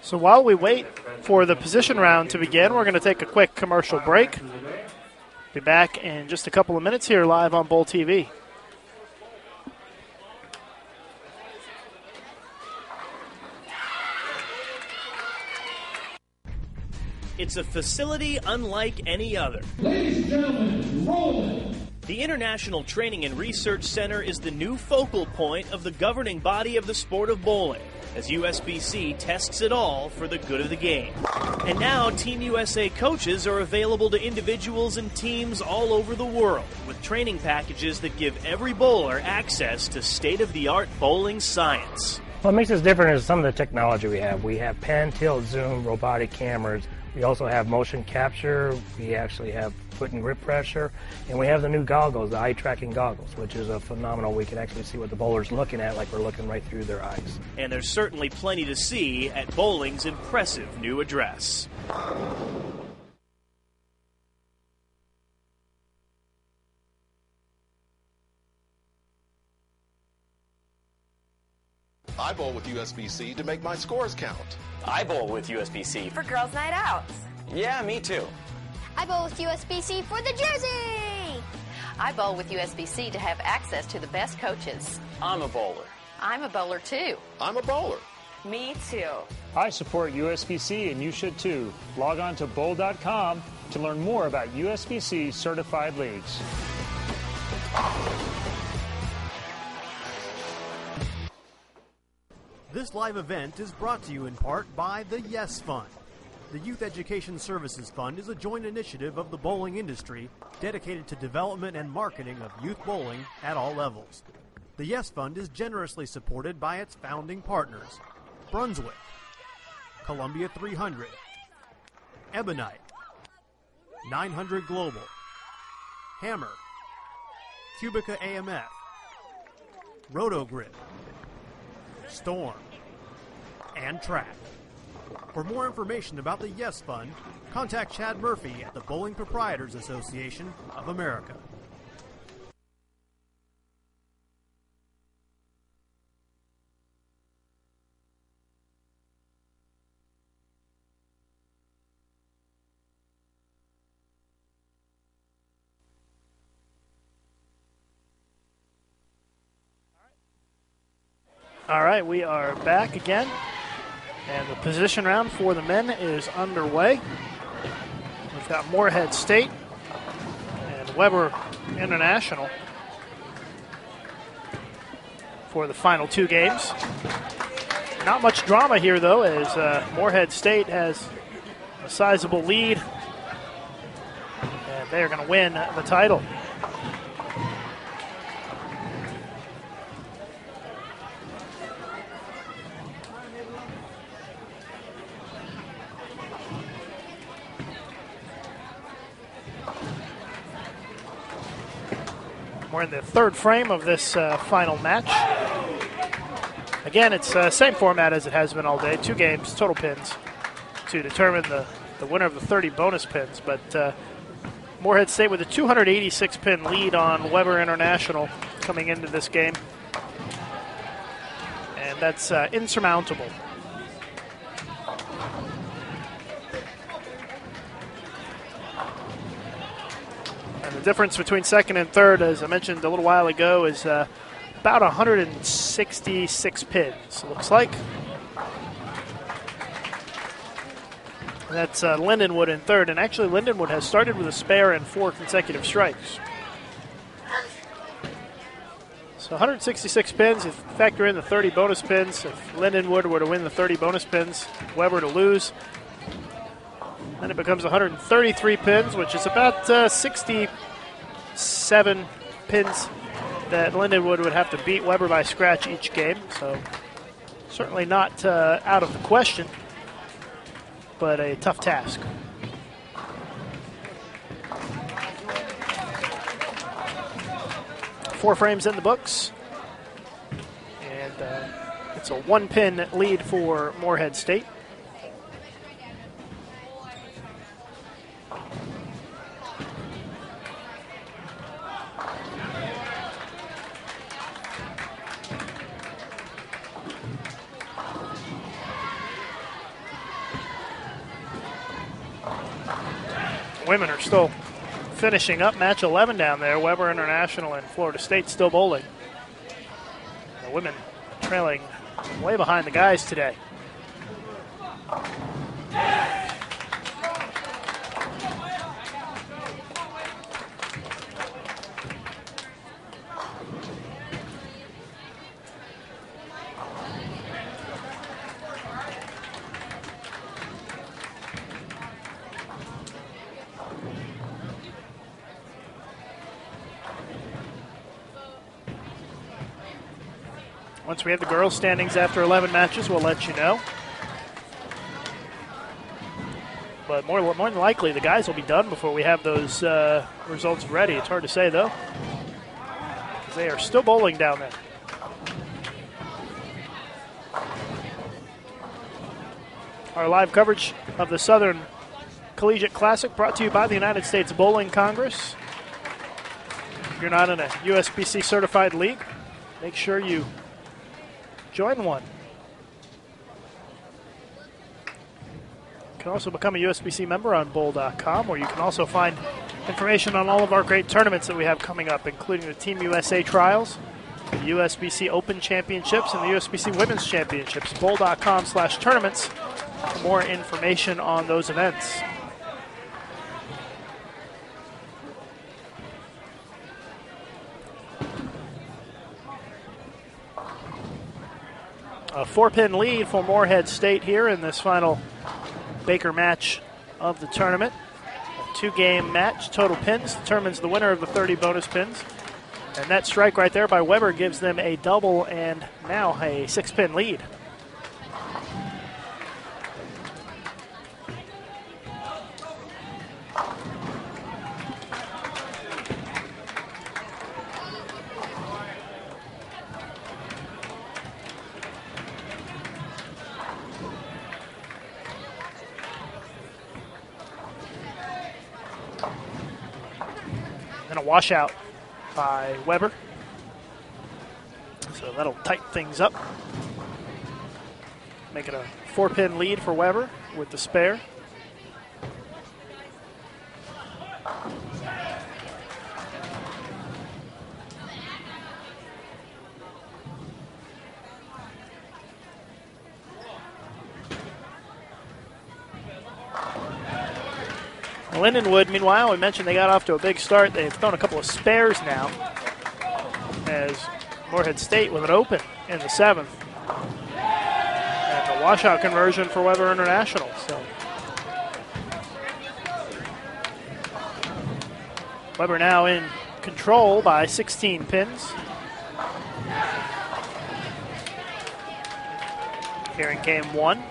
So while we wait for the position round to begin, we're going to take a quick commercial break. Be back in just a couple of minutes here live on Bowl TV. It's a facility unlike any other. Ladies and gentlemen, rolling. The International Training and Research Center is the new focal point of the governing body of the sport of bowling, as USBC tests it all for the good of the game. And now Team USA coaches are available to individuals and teams all over the world with training packages that give every bowler access to state-of-the-art bowling science. What makes us different is some of the technology we have. We have pan, tilt, zoom, robotic cameras. We also have motion capture. We actually have foot and grip pressure. And we have the new goggles, the eye-tracking goggles, which is a phenomenal. We can actually see what the bowler's looking at like we're looking right through their eyes. And there's certainly plenty to see at bowling's impressive new address. I bowl with USBC to make my scores count. I bowl with USBC for girls' night outs. Yeah, me too. I bowl with USBC for the jersey. I bowl with USBC to have access to the best coaches. I'm a bowler. I'm a bowler too. I'm a bowler. Me too. I support USBC and you should too. Log on to bowl.com to learn more about USBC certified leagues. This live event is brought to you in part by the Yes Fund. The Youth Education Services Fund is a joint initiative of the bowling industry dedicated to development and marketing of youth bowling at all levels. The Yes Fund is generously supported by its founding partners: Brunswick, Columbia 300, Ebonite, 900 Global, Hammer, Cubica AMF, Rotogrip, Storm, and Track. For more information about the Yes Fund, contact Chad Murphy at the Bowling Proprietors Association of America. All right, we are back again, and the position round for the men is underway. We've got Morehead State and Weber International for the final two games. Not much drama here, though, as Morehead State has a sizable lead, and they are going to win the title. We're in the third frame of this final match. Again, it's the same format as it has been all day. 2 games, total pins, to determine the winner of the 30 bonus pins. But Morehead State with a 286-pin lead on Weber International coming into this game. And that's insurmountable. The difference between second and third, as I mentioned a little while ago, is about 166 pins, it looks like. That's Lindenwood in third, and actually Lindenwood has started with a spare and 4 consecutive strikes. So 166 pins, if you factor in the 30 bonus pins, if Lindenwood were to win the 30 bonus pins, Weber to lose, then it becomes 133 pins, which is about 67 pins that Lindenwood would have to beat Weber by scratch each game. So certainly not out of the question, but a tough task. Four frames in the books, and it's a 1-pin lead for Morehead State. Women are still finishing up match 11 down there. Weber International and Florida State still bowling. The women trailing way behind the guys today. Once we have the girls' standings after 11 matches, we'll let you know. But more than likely, the guys will be done before we have those results ready. It's hard to say, though, because they are still bowling down there. Our live coverage of the Southern Collegiate Classic brought to you by the United States Bowling Congress. If you're not in a USBC certified league, make sure you join one. You can also become a USBC member on bowl.com, where you can also find information on all of our great tournaments that we have coming up, including the Team USA trials, the USBC Open Championships and the USBC Women's Championships. Bowl.com/tournaments for more information on those events. A 4-pin lead for Morehead State here in this final Baker match of the tournament. A 2-game match, total pins, determines the winner of the 30 bonus pins. And that strike right there by Weber gives them a double and now a 6-pin lead. And a washout by Weber. So that'll tighten things up. Make it a 4-pin lead for Weber with the spare. Lindenwood, meanwhile, we mentioned they got off to a big start. They've thrown a couple of spares now as Morehead State with an open in the 7th. And a washout conversion for Weber International. So Weber now in control by 16 pins. Here in game 1.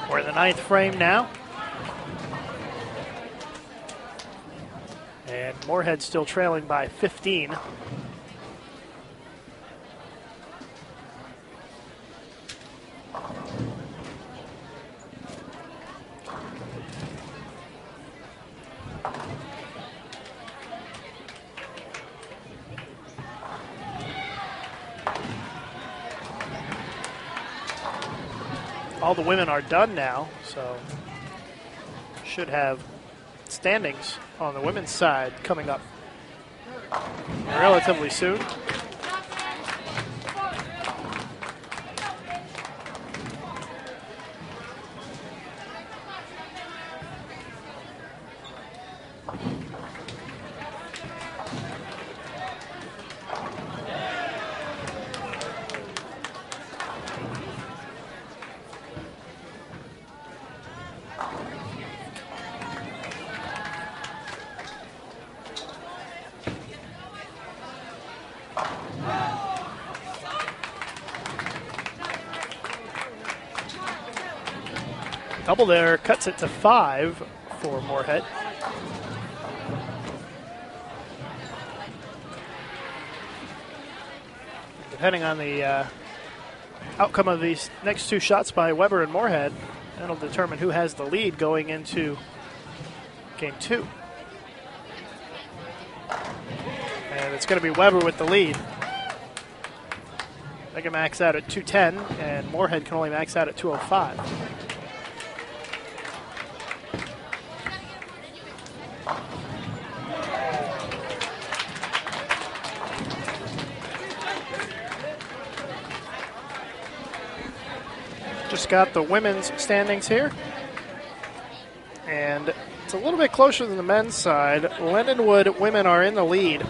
We're in the 9th frame now. And Morehead still trailing by 15. All the women are done now, so should have standings on the women's side coming up relatively soon. Double there cuts it to 5 for Morehead. Depending on the outcome of these next 2 shots by Weber and Morehead, that'll determine who has the lead going into game 2. And it's going to be Weber with the lead. They can max out at 210, and Morehead can only max out at 205. Just got the women's standings here. And it's a little bit closer than the men's side. Lindenwood women are in the lead.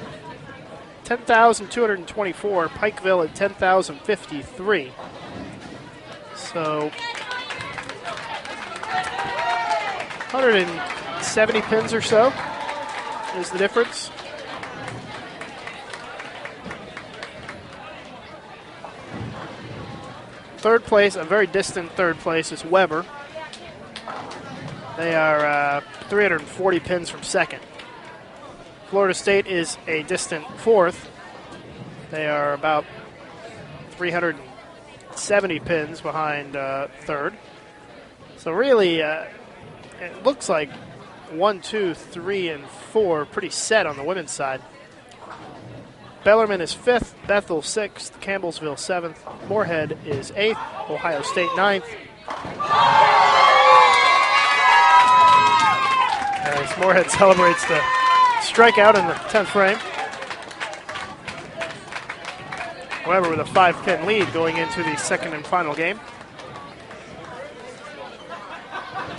10,224. Pikeville at 10,053. So 170 pins or so is the difference. Third place, a very distant third place, is Weber. They are 340 pins from second. Florida State is a distant fourth. They are about 370 pins behind third. So really, it looks like 1, 2, 3, and 4 pretty set on the women's side. Bellarmine is 5th, Bethel 6th, Campbellsville 7th, Moorhead is 8th, Ohio State 9th. As Moorhead celebrates the strikeout in the 10th frame. However, with a 5-pin lead going into the second and final game.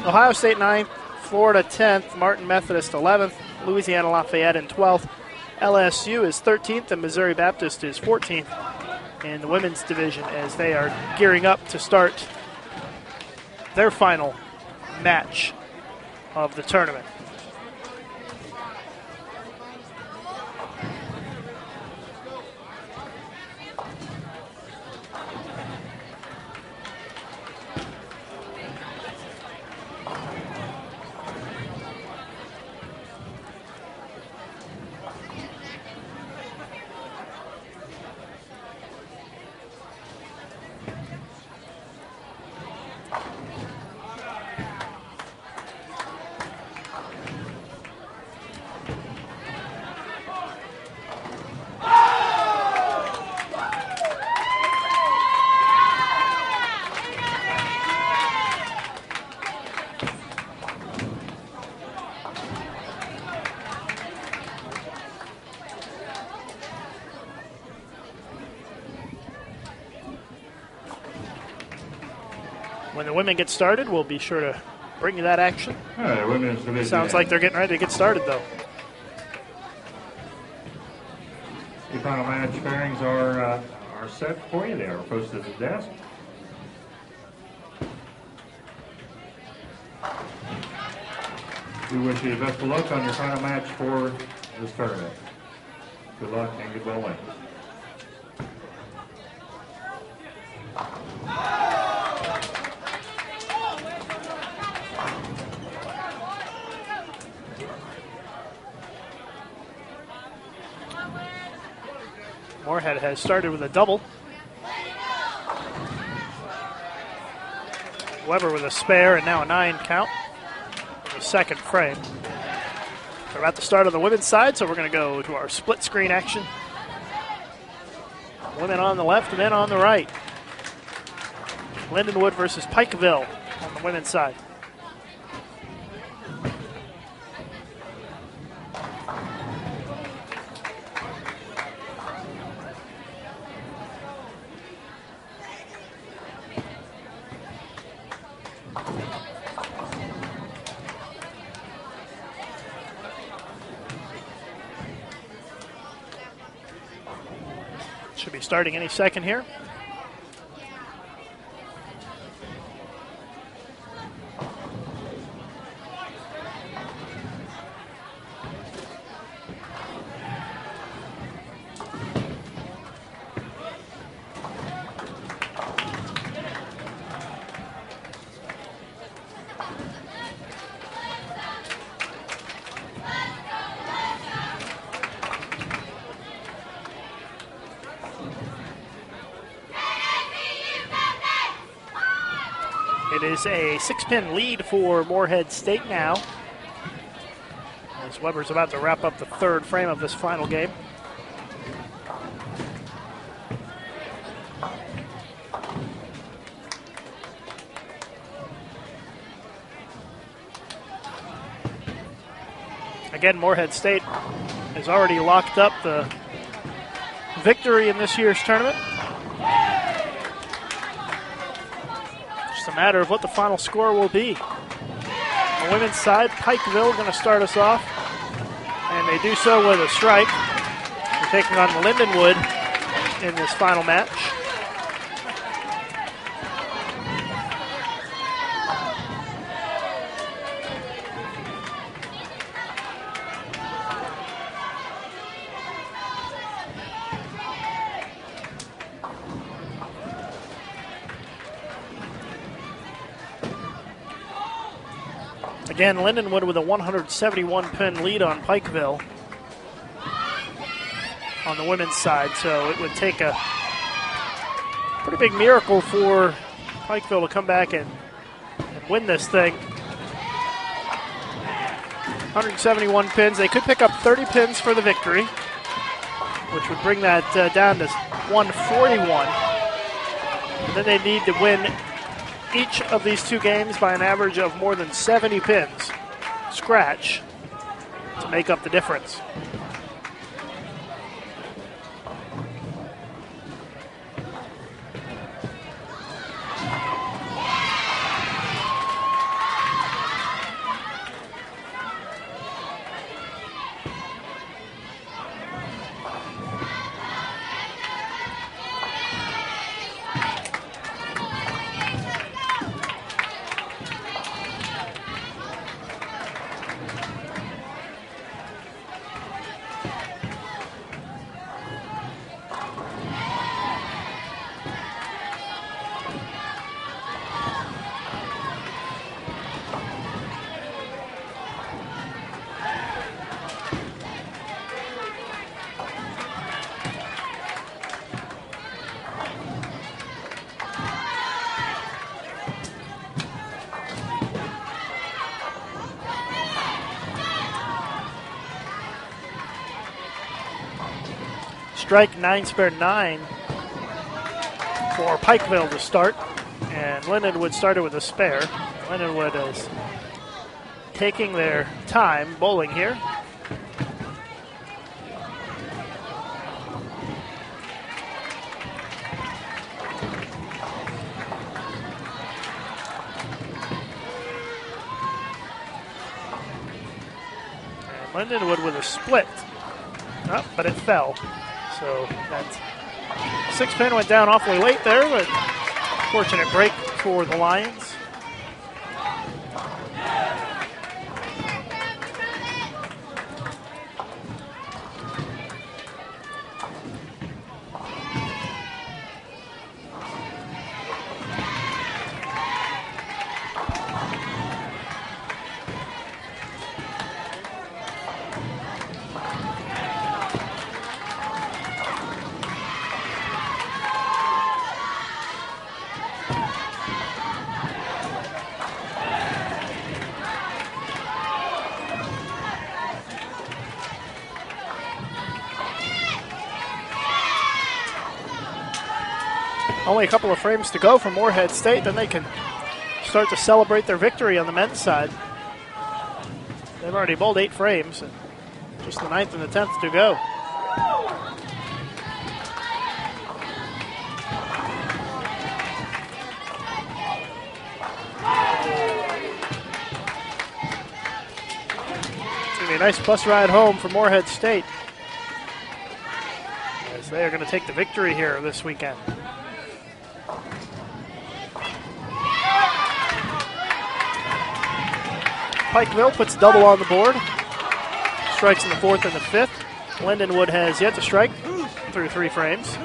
Ohio State 9th, Florida 10th, Martin Methodist 11th, Louisiana Lafayette in 12th. LSU is 13th and Missouri Baptist is 14th in the women's division as they are gearing up to start their final match of the tournament. When the women get started, we'll be sure to bring you that action. Women's division. Sounds like they're getting ready to get started, though. The final match pairings are set for you. They are posted at the desk. We wish you the best of luck on your final match for this tournament. Good luck and good bowling. Moorhead has started with a double. Weber with a spare and now a 9 count in the second frame. We're about to start on the women's side, so we're going to go to our split screen action. Women on the left and then on the right. Lindenwood versus Pikeville on the women's side. Should be starting any second here. It is a 6-pin lead for Moorhead State now, as Weber's about to wrap up the third frame of this final game. Again, Moorhead State has already locked up the victory in this year's tournament. Just a matter of what the final score will be. On the women's side, Pikeville going to start us off, and they do so with a strike. They're taking on Lindenwood in this final match. Again, Lindenwood with a 171-pin lead on Pikeville on the women's side, so it would take a pretty big miracle for Pikeville to come back and win this thing. 171 pins. They could pick up 30 pins for the victory, which would bring that down to 141. And then they need to win each of these two games by an average of more than 70 pins, scratch, to make up the difference. Strike 9 spare 9 for Pikeville to start, and Lindenwood started with a spare. Lindenwood is taking their time bowling here. And Lindenwood with a split, but it fell. So that 6-pin went down awfully late there, but fortunate break for the Lions. Only a couple of frames to go for Moorhead State, then they can start to celebrate their victory on the men's side. They've already bowled 8 frames, and just the 9th and the 10th to go. It's going to be a nice bus ride home for Moorhead State, as they are going to take the victory here this weekend. Pikeville puts double on the board. Strikes in the 4th and the 5th. Lindenwood has yet to strike through 3 frames.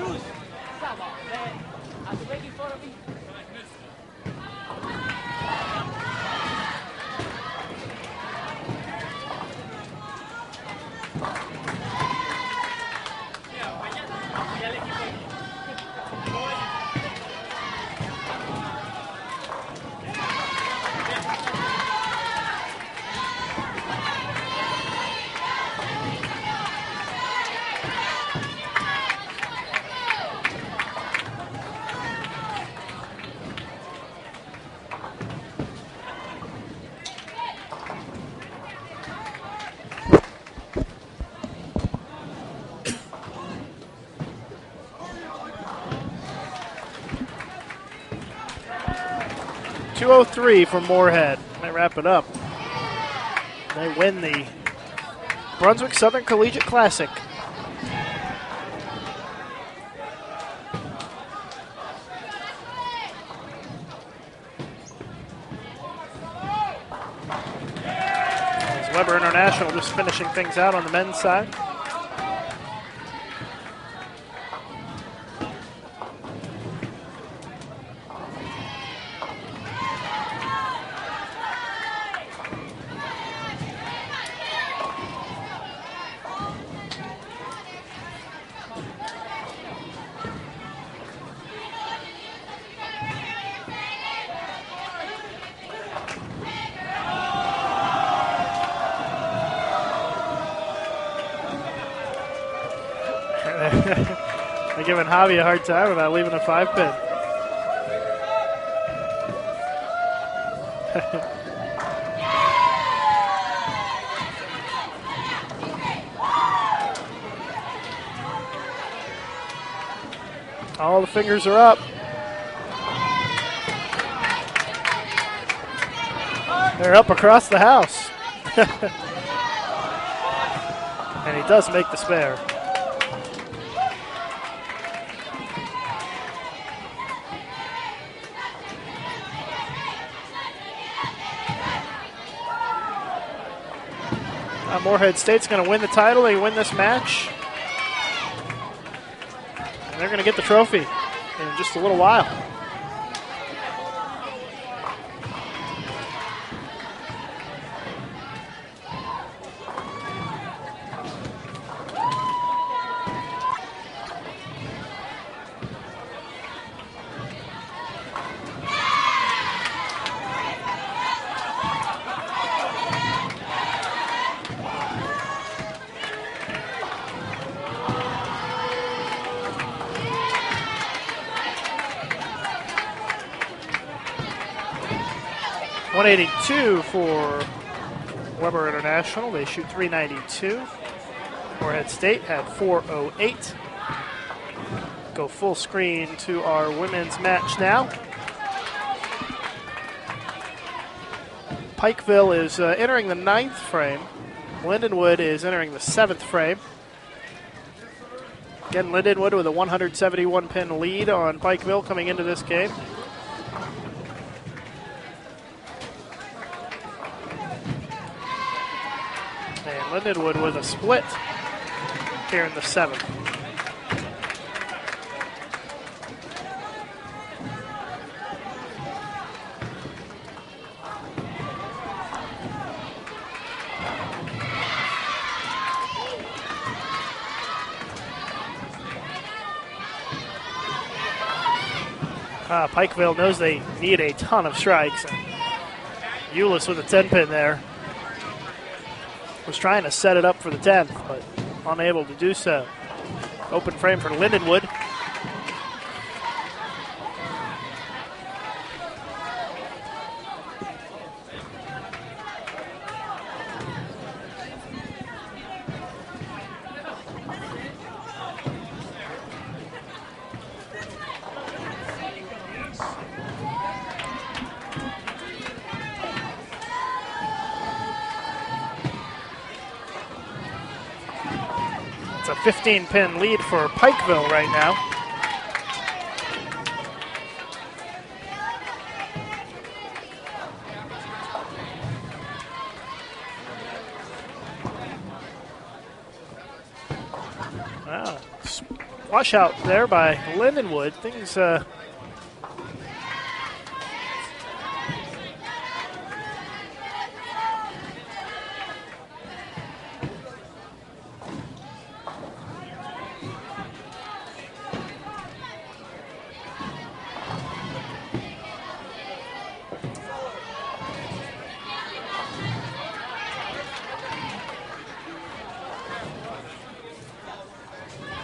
.203 for Moorhead. They wrap it up. They win the Brunswick Southern Collegiate Classic. As Weber International just finishing things out on the men's side. They're giving Javi a hard time about leaving a 5-pin. All the fingers are up. They're up across the house. And he does make the spare. Morehead State's going to win the title. They win this match. And they're going to get the trophy in just a little while. .182 for Weber International. They shoot .392. Morehead State had .408. Go full screen to our women's match now. Pikeville is entering the 9th frame. Lindenwood is entering the 7th frame. Again, Lindenwood with a 171-pin lead on Pikeville coming into this game. Lindenwood with a split here in the 7th. Pikeville knows they need a ton of strikes. Eulis with a 10-pin there. Was trying to set it up for the 10th, but unable to do so. Open frame for Lindenwood. It's a 15-pin lead for Pikeville right now. Wow, washout there by Lindenwood. Things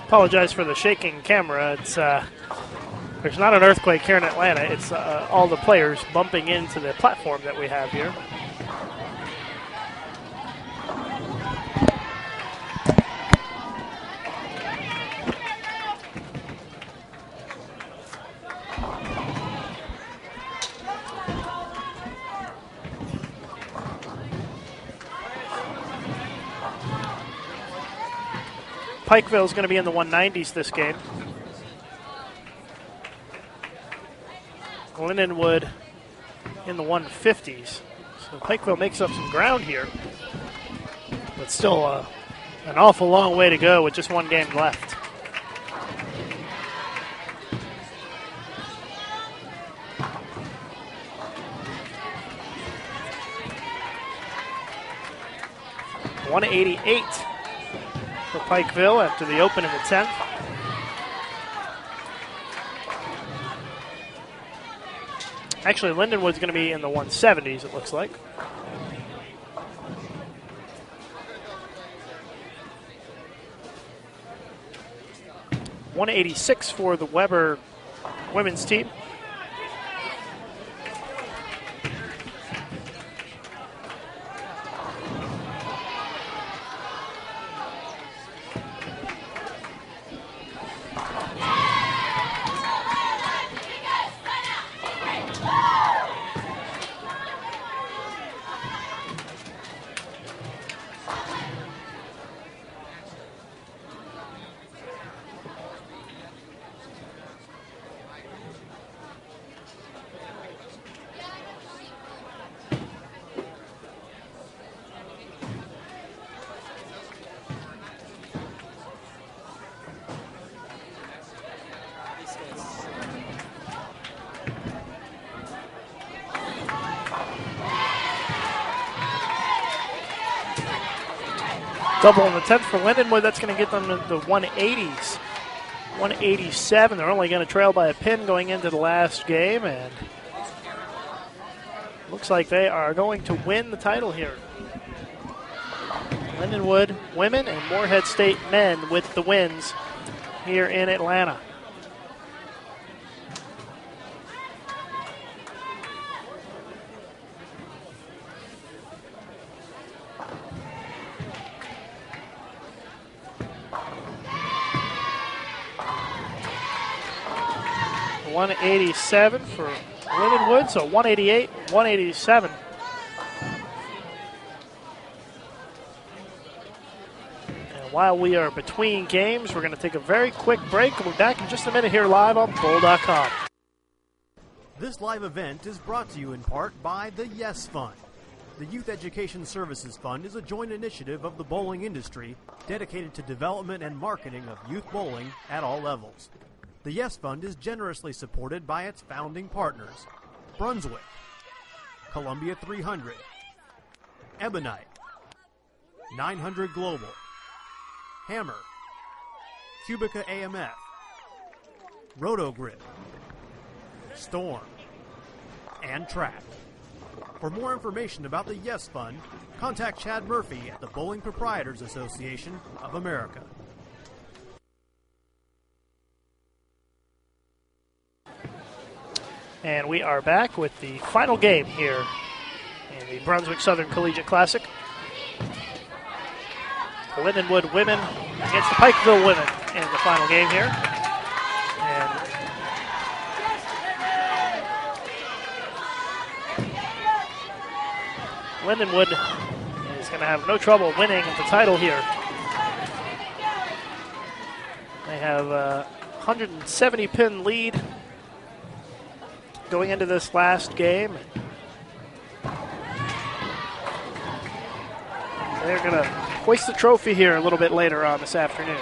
apologize for the shaking camera. It's there's not an earthquake here in Atlanta. It's all the players bumping into the platform that we have here. Pikeville is going to be in the 190s this game. Lindenwood in the 150s. So Pikeville makes up some ground here. But still an awful long way to go with just one game left. .188 for Pikeville after the open in the 10th. Actually, Lindenwood's going to be in the 170s, it looks like. 186 for the Weber women's team. Double in the 10th for Lindenwood. That's going to get them to the 180s. 187. They're only going to trail by a pin going into the last game, and looks like they are going to win the title here. Lindenwood women and Moorhead State men with the wins here in Atlanta. .187 for Lindenwood, so 188, 187. And while we are between games, we're going to take a very quick break. We'll be back in just a minute here live on Bowl.com. This live event is brought to you in part by the Yes Fund. The Youth Education Services Fund is a joint initiative of the bowling industry dedicated to development and marketing of youth bowling at all levels. The Yes Fund is generously supported by its founding partners: Brunswick, Columbia 300, Ebonite, 900 Global, Hammer, Cubica AMF, Rotogrip, Storm, and Track. For more information about the Yes Fund, contact Chad Murphy at the Bowling Proprietors Association of America. And we are back with the final game here in the Brunswick Southern Collegiate Classic. The Lindenwood women against the Pikeville women in the final game here. And Lindenwood is going to have no trouble winning the title here. They have a 170 pin lead going into this last game. They're going to hoist the trophy here a little bit later on this afternoon.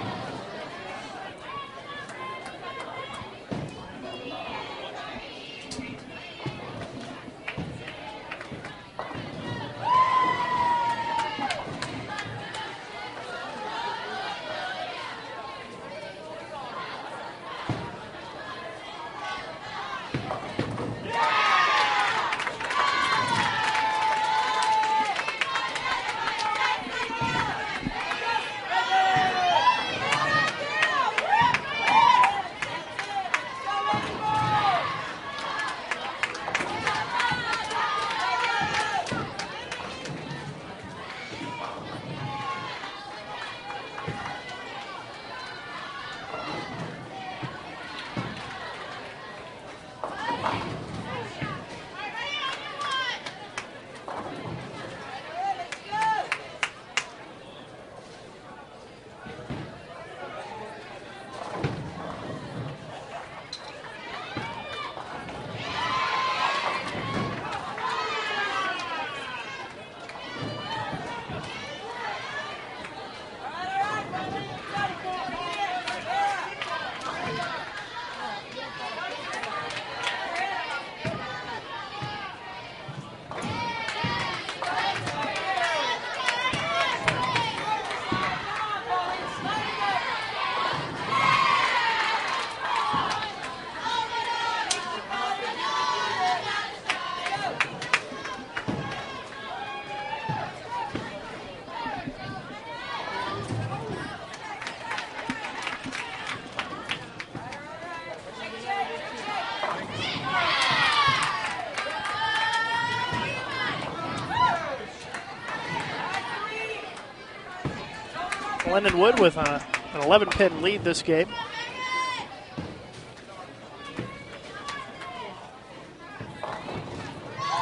Lindenwood with an 11-pin lead this game.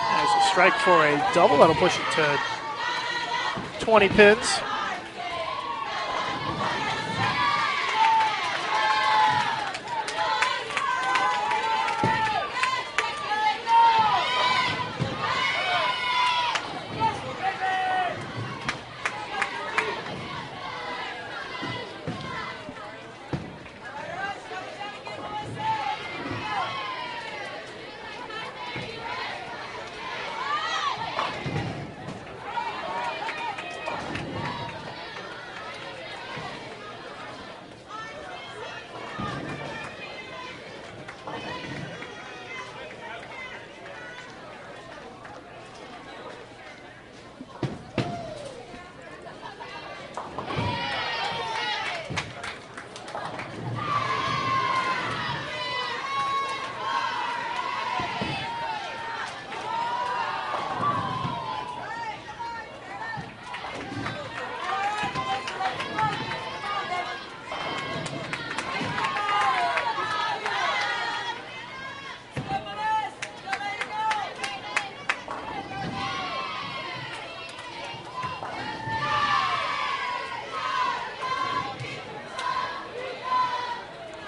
There's a strike for a double. That'll push it to 20 pins.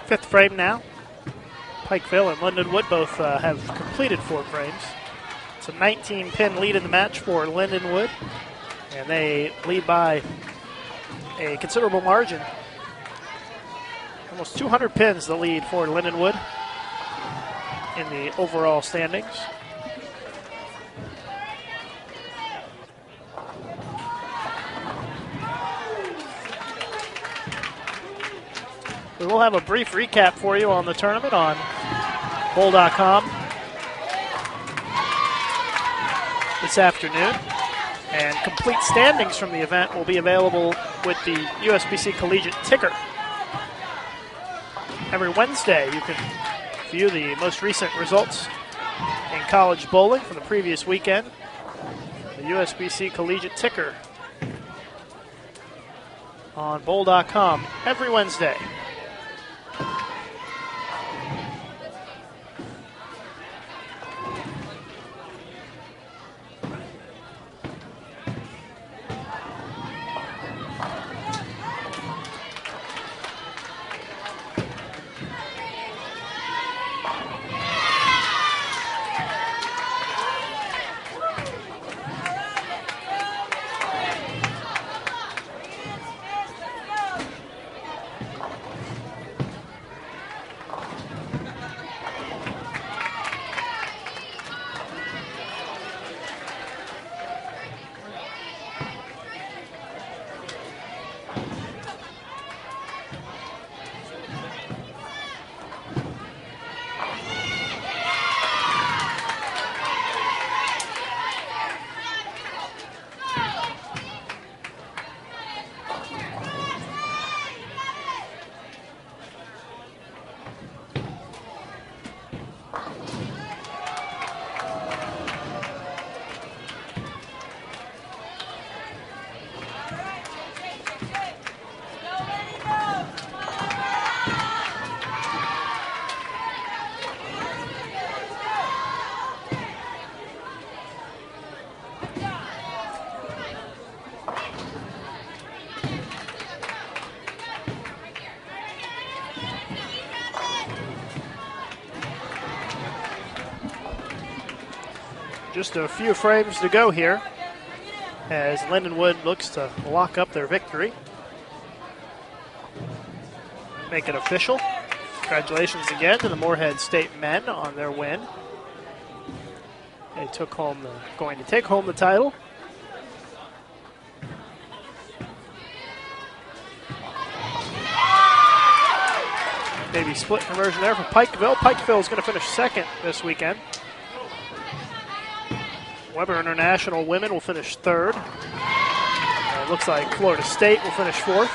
Fifth frame now. Pikeville and Lindenwood both have completed 4 frames. It's a 19-pin lead in the match for Lindenwood, and they lead by a considerable margin. Almost 200 pins the lead for Lindenwood in the overall standings. We will have a brief recap for you on the tournament on bowl.com this afternoon. And complete standings from the event will be available with the USBC Collegiate Ticker. Every Wednesday you can view the most recent results in college bowling from the previous weekend. The USBC Collegiate Ticker on bowl.com every Wednesday. Just a few frames to go here as Lindenwood looks to lock up their victory. Make it official. Congratulations again to the Moorhead State men on their win. They going to take home the title. Maybe split conversion there for Pikeville. Pikeville is going to finish second this weekend. Weber International women will finish third. It looks like Florida State will finish fourth.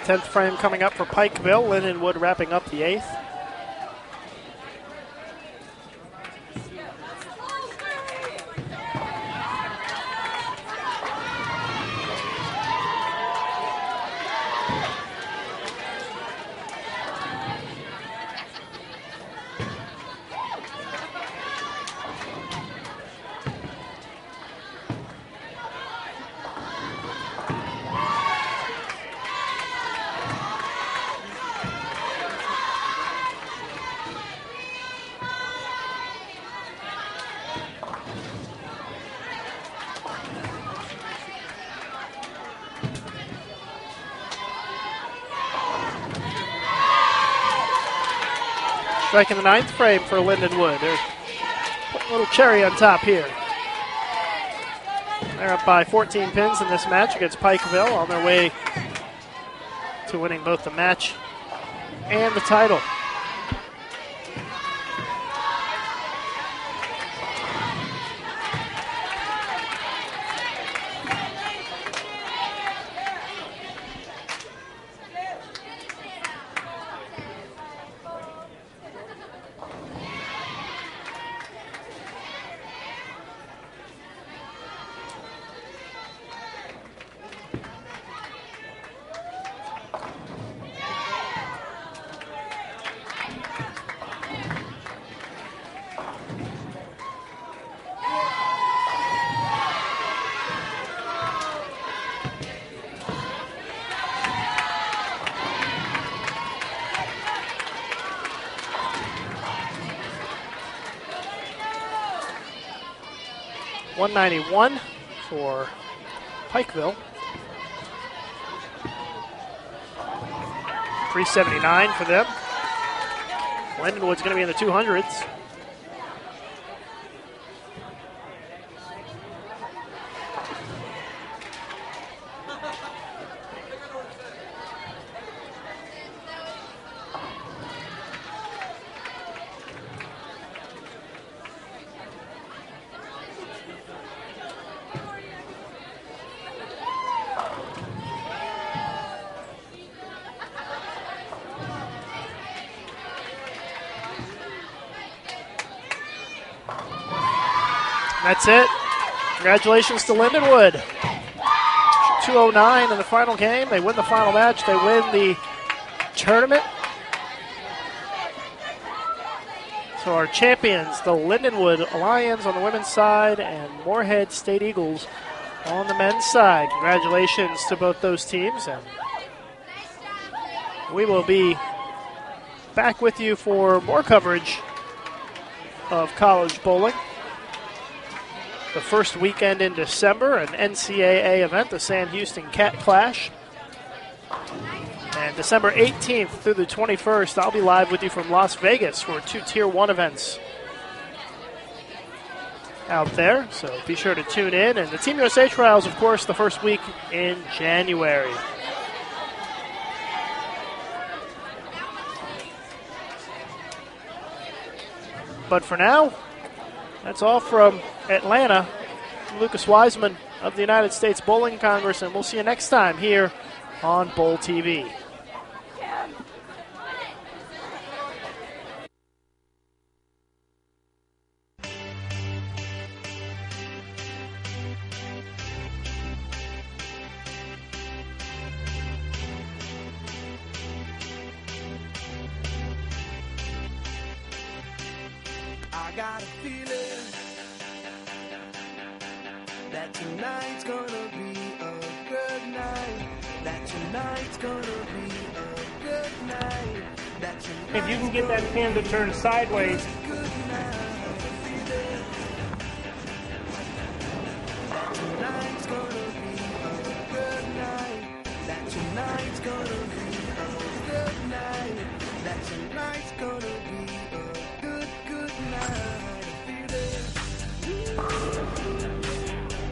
10th frame coming up for Pikeville. Lindenwood wrapping up the 8th. Striking the 9th frame for Lindenwood. They're putting a little cherry on top here. They're up by 14 pins in this match against Pikeville, on their way to winning both the match and the title. $191 for Pikeville. $379 for them. Lindenwood's going to be in the 200s. That's it. Congratulations to Lindenwood. 209 in the final game. They win the final match. They win the tournament. So our champions, the Lindenwood Lions on the women's side and Moorhead State Eagles on the men's side. Congratulations to both those teams. And we will be back with you for more coverage of college bowling. The first weekend in December, an NCAA event, the San Houston Cat Clash. And December 18th through the 21st, I'll be live with you from Las Vegas for 2 Tier 1 events out there. So be sure to tune in. And the Team USA trials, of course, the first week in January. But for now, that's all from Atlanta. Lucas Wiseman of the United States Bowling Congress, and we'll see you next time here on Bowl TV. I got a feeling that tonight's gonna be a good night. That tonight's gonna be a good night. That if you can get that pin to turn sideways. Tonight's gonna be a good night. That tonight's gonna be a good night. That tonight's gonna be a good night.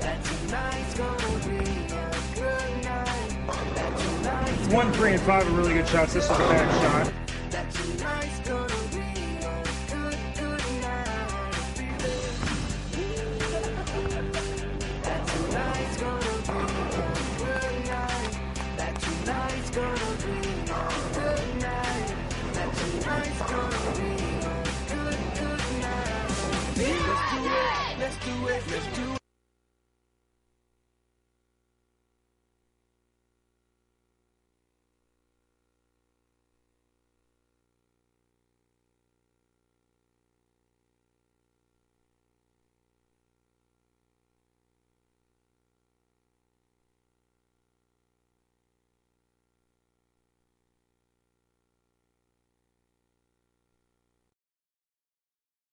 That tonight's gonna be a good night. That tonight's 1, 3, and 5 are really good shots. This is a bad shot. That tonight's gonna be a good night. That tonight's gonna be a good night. That tonight's gonna be gonna be a good, good night. Let's do it, let's do it, let's do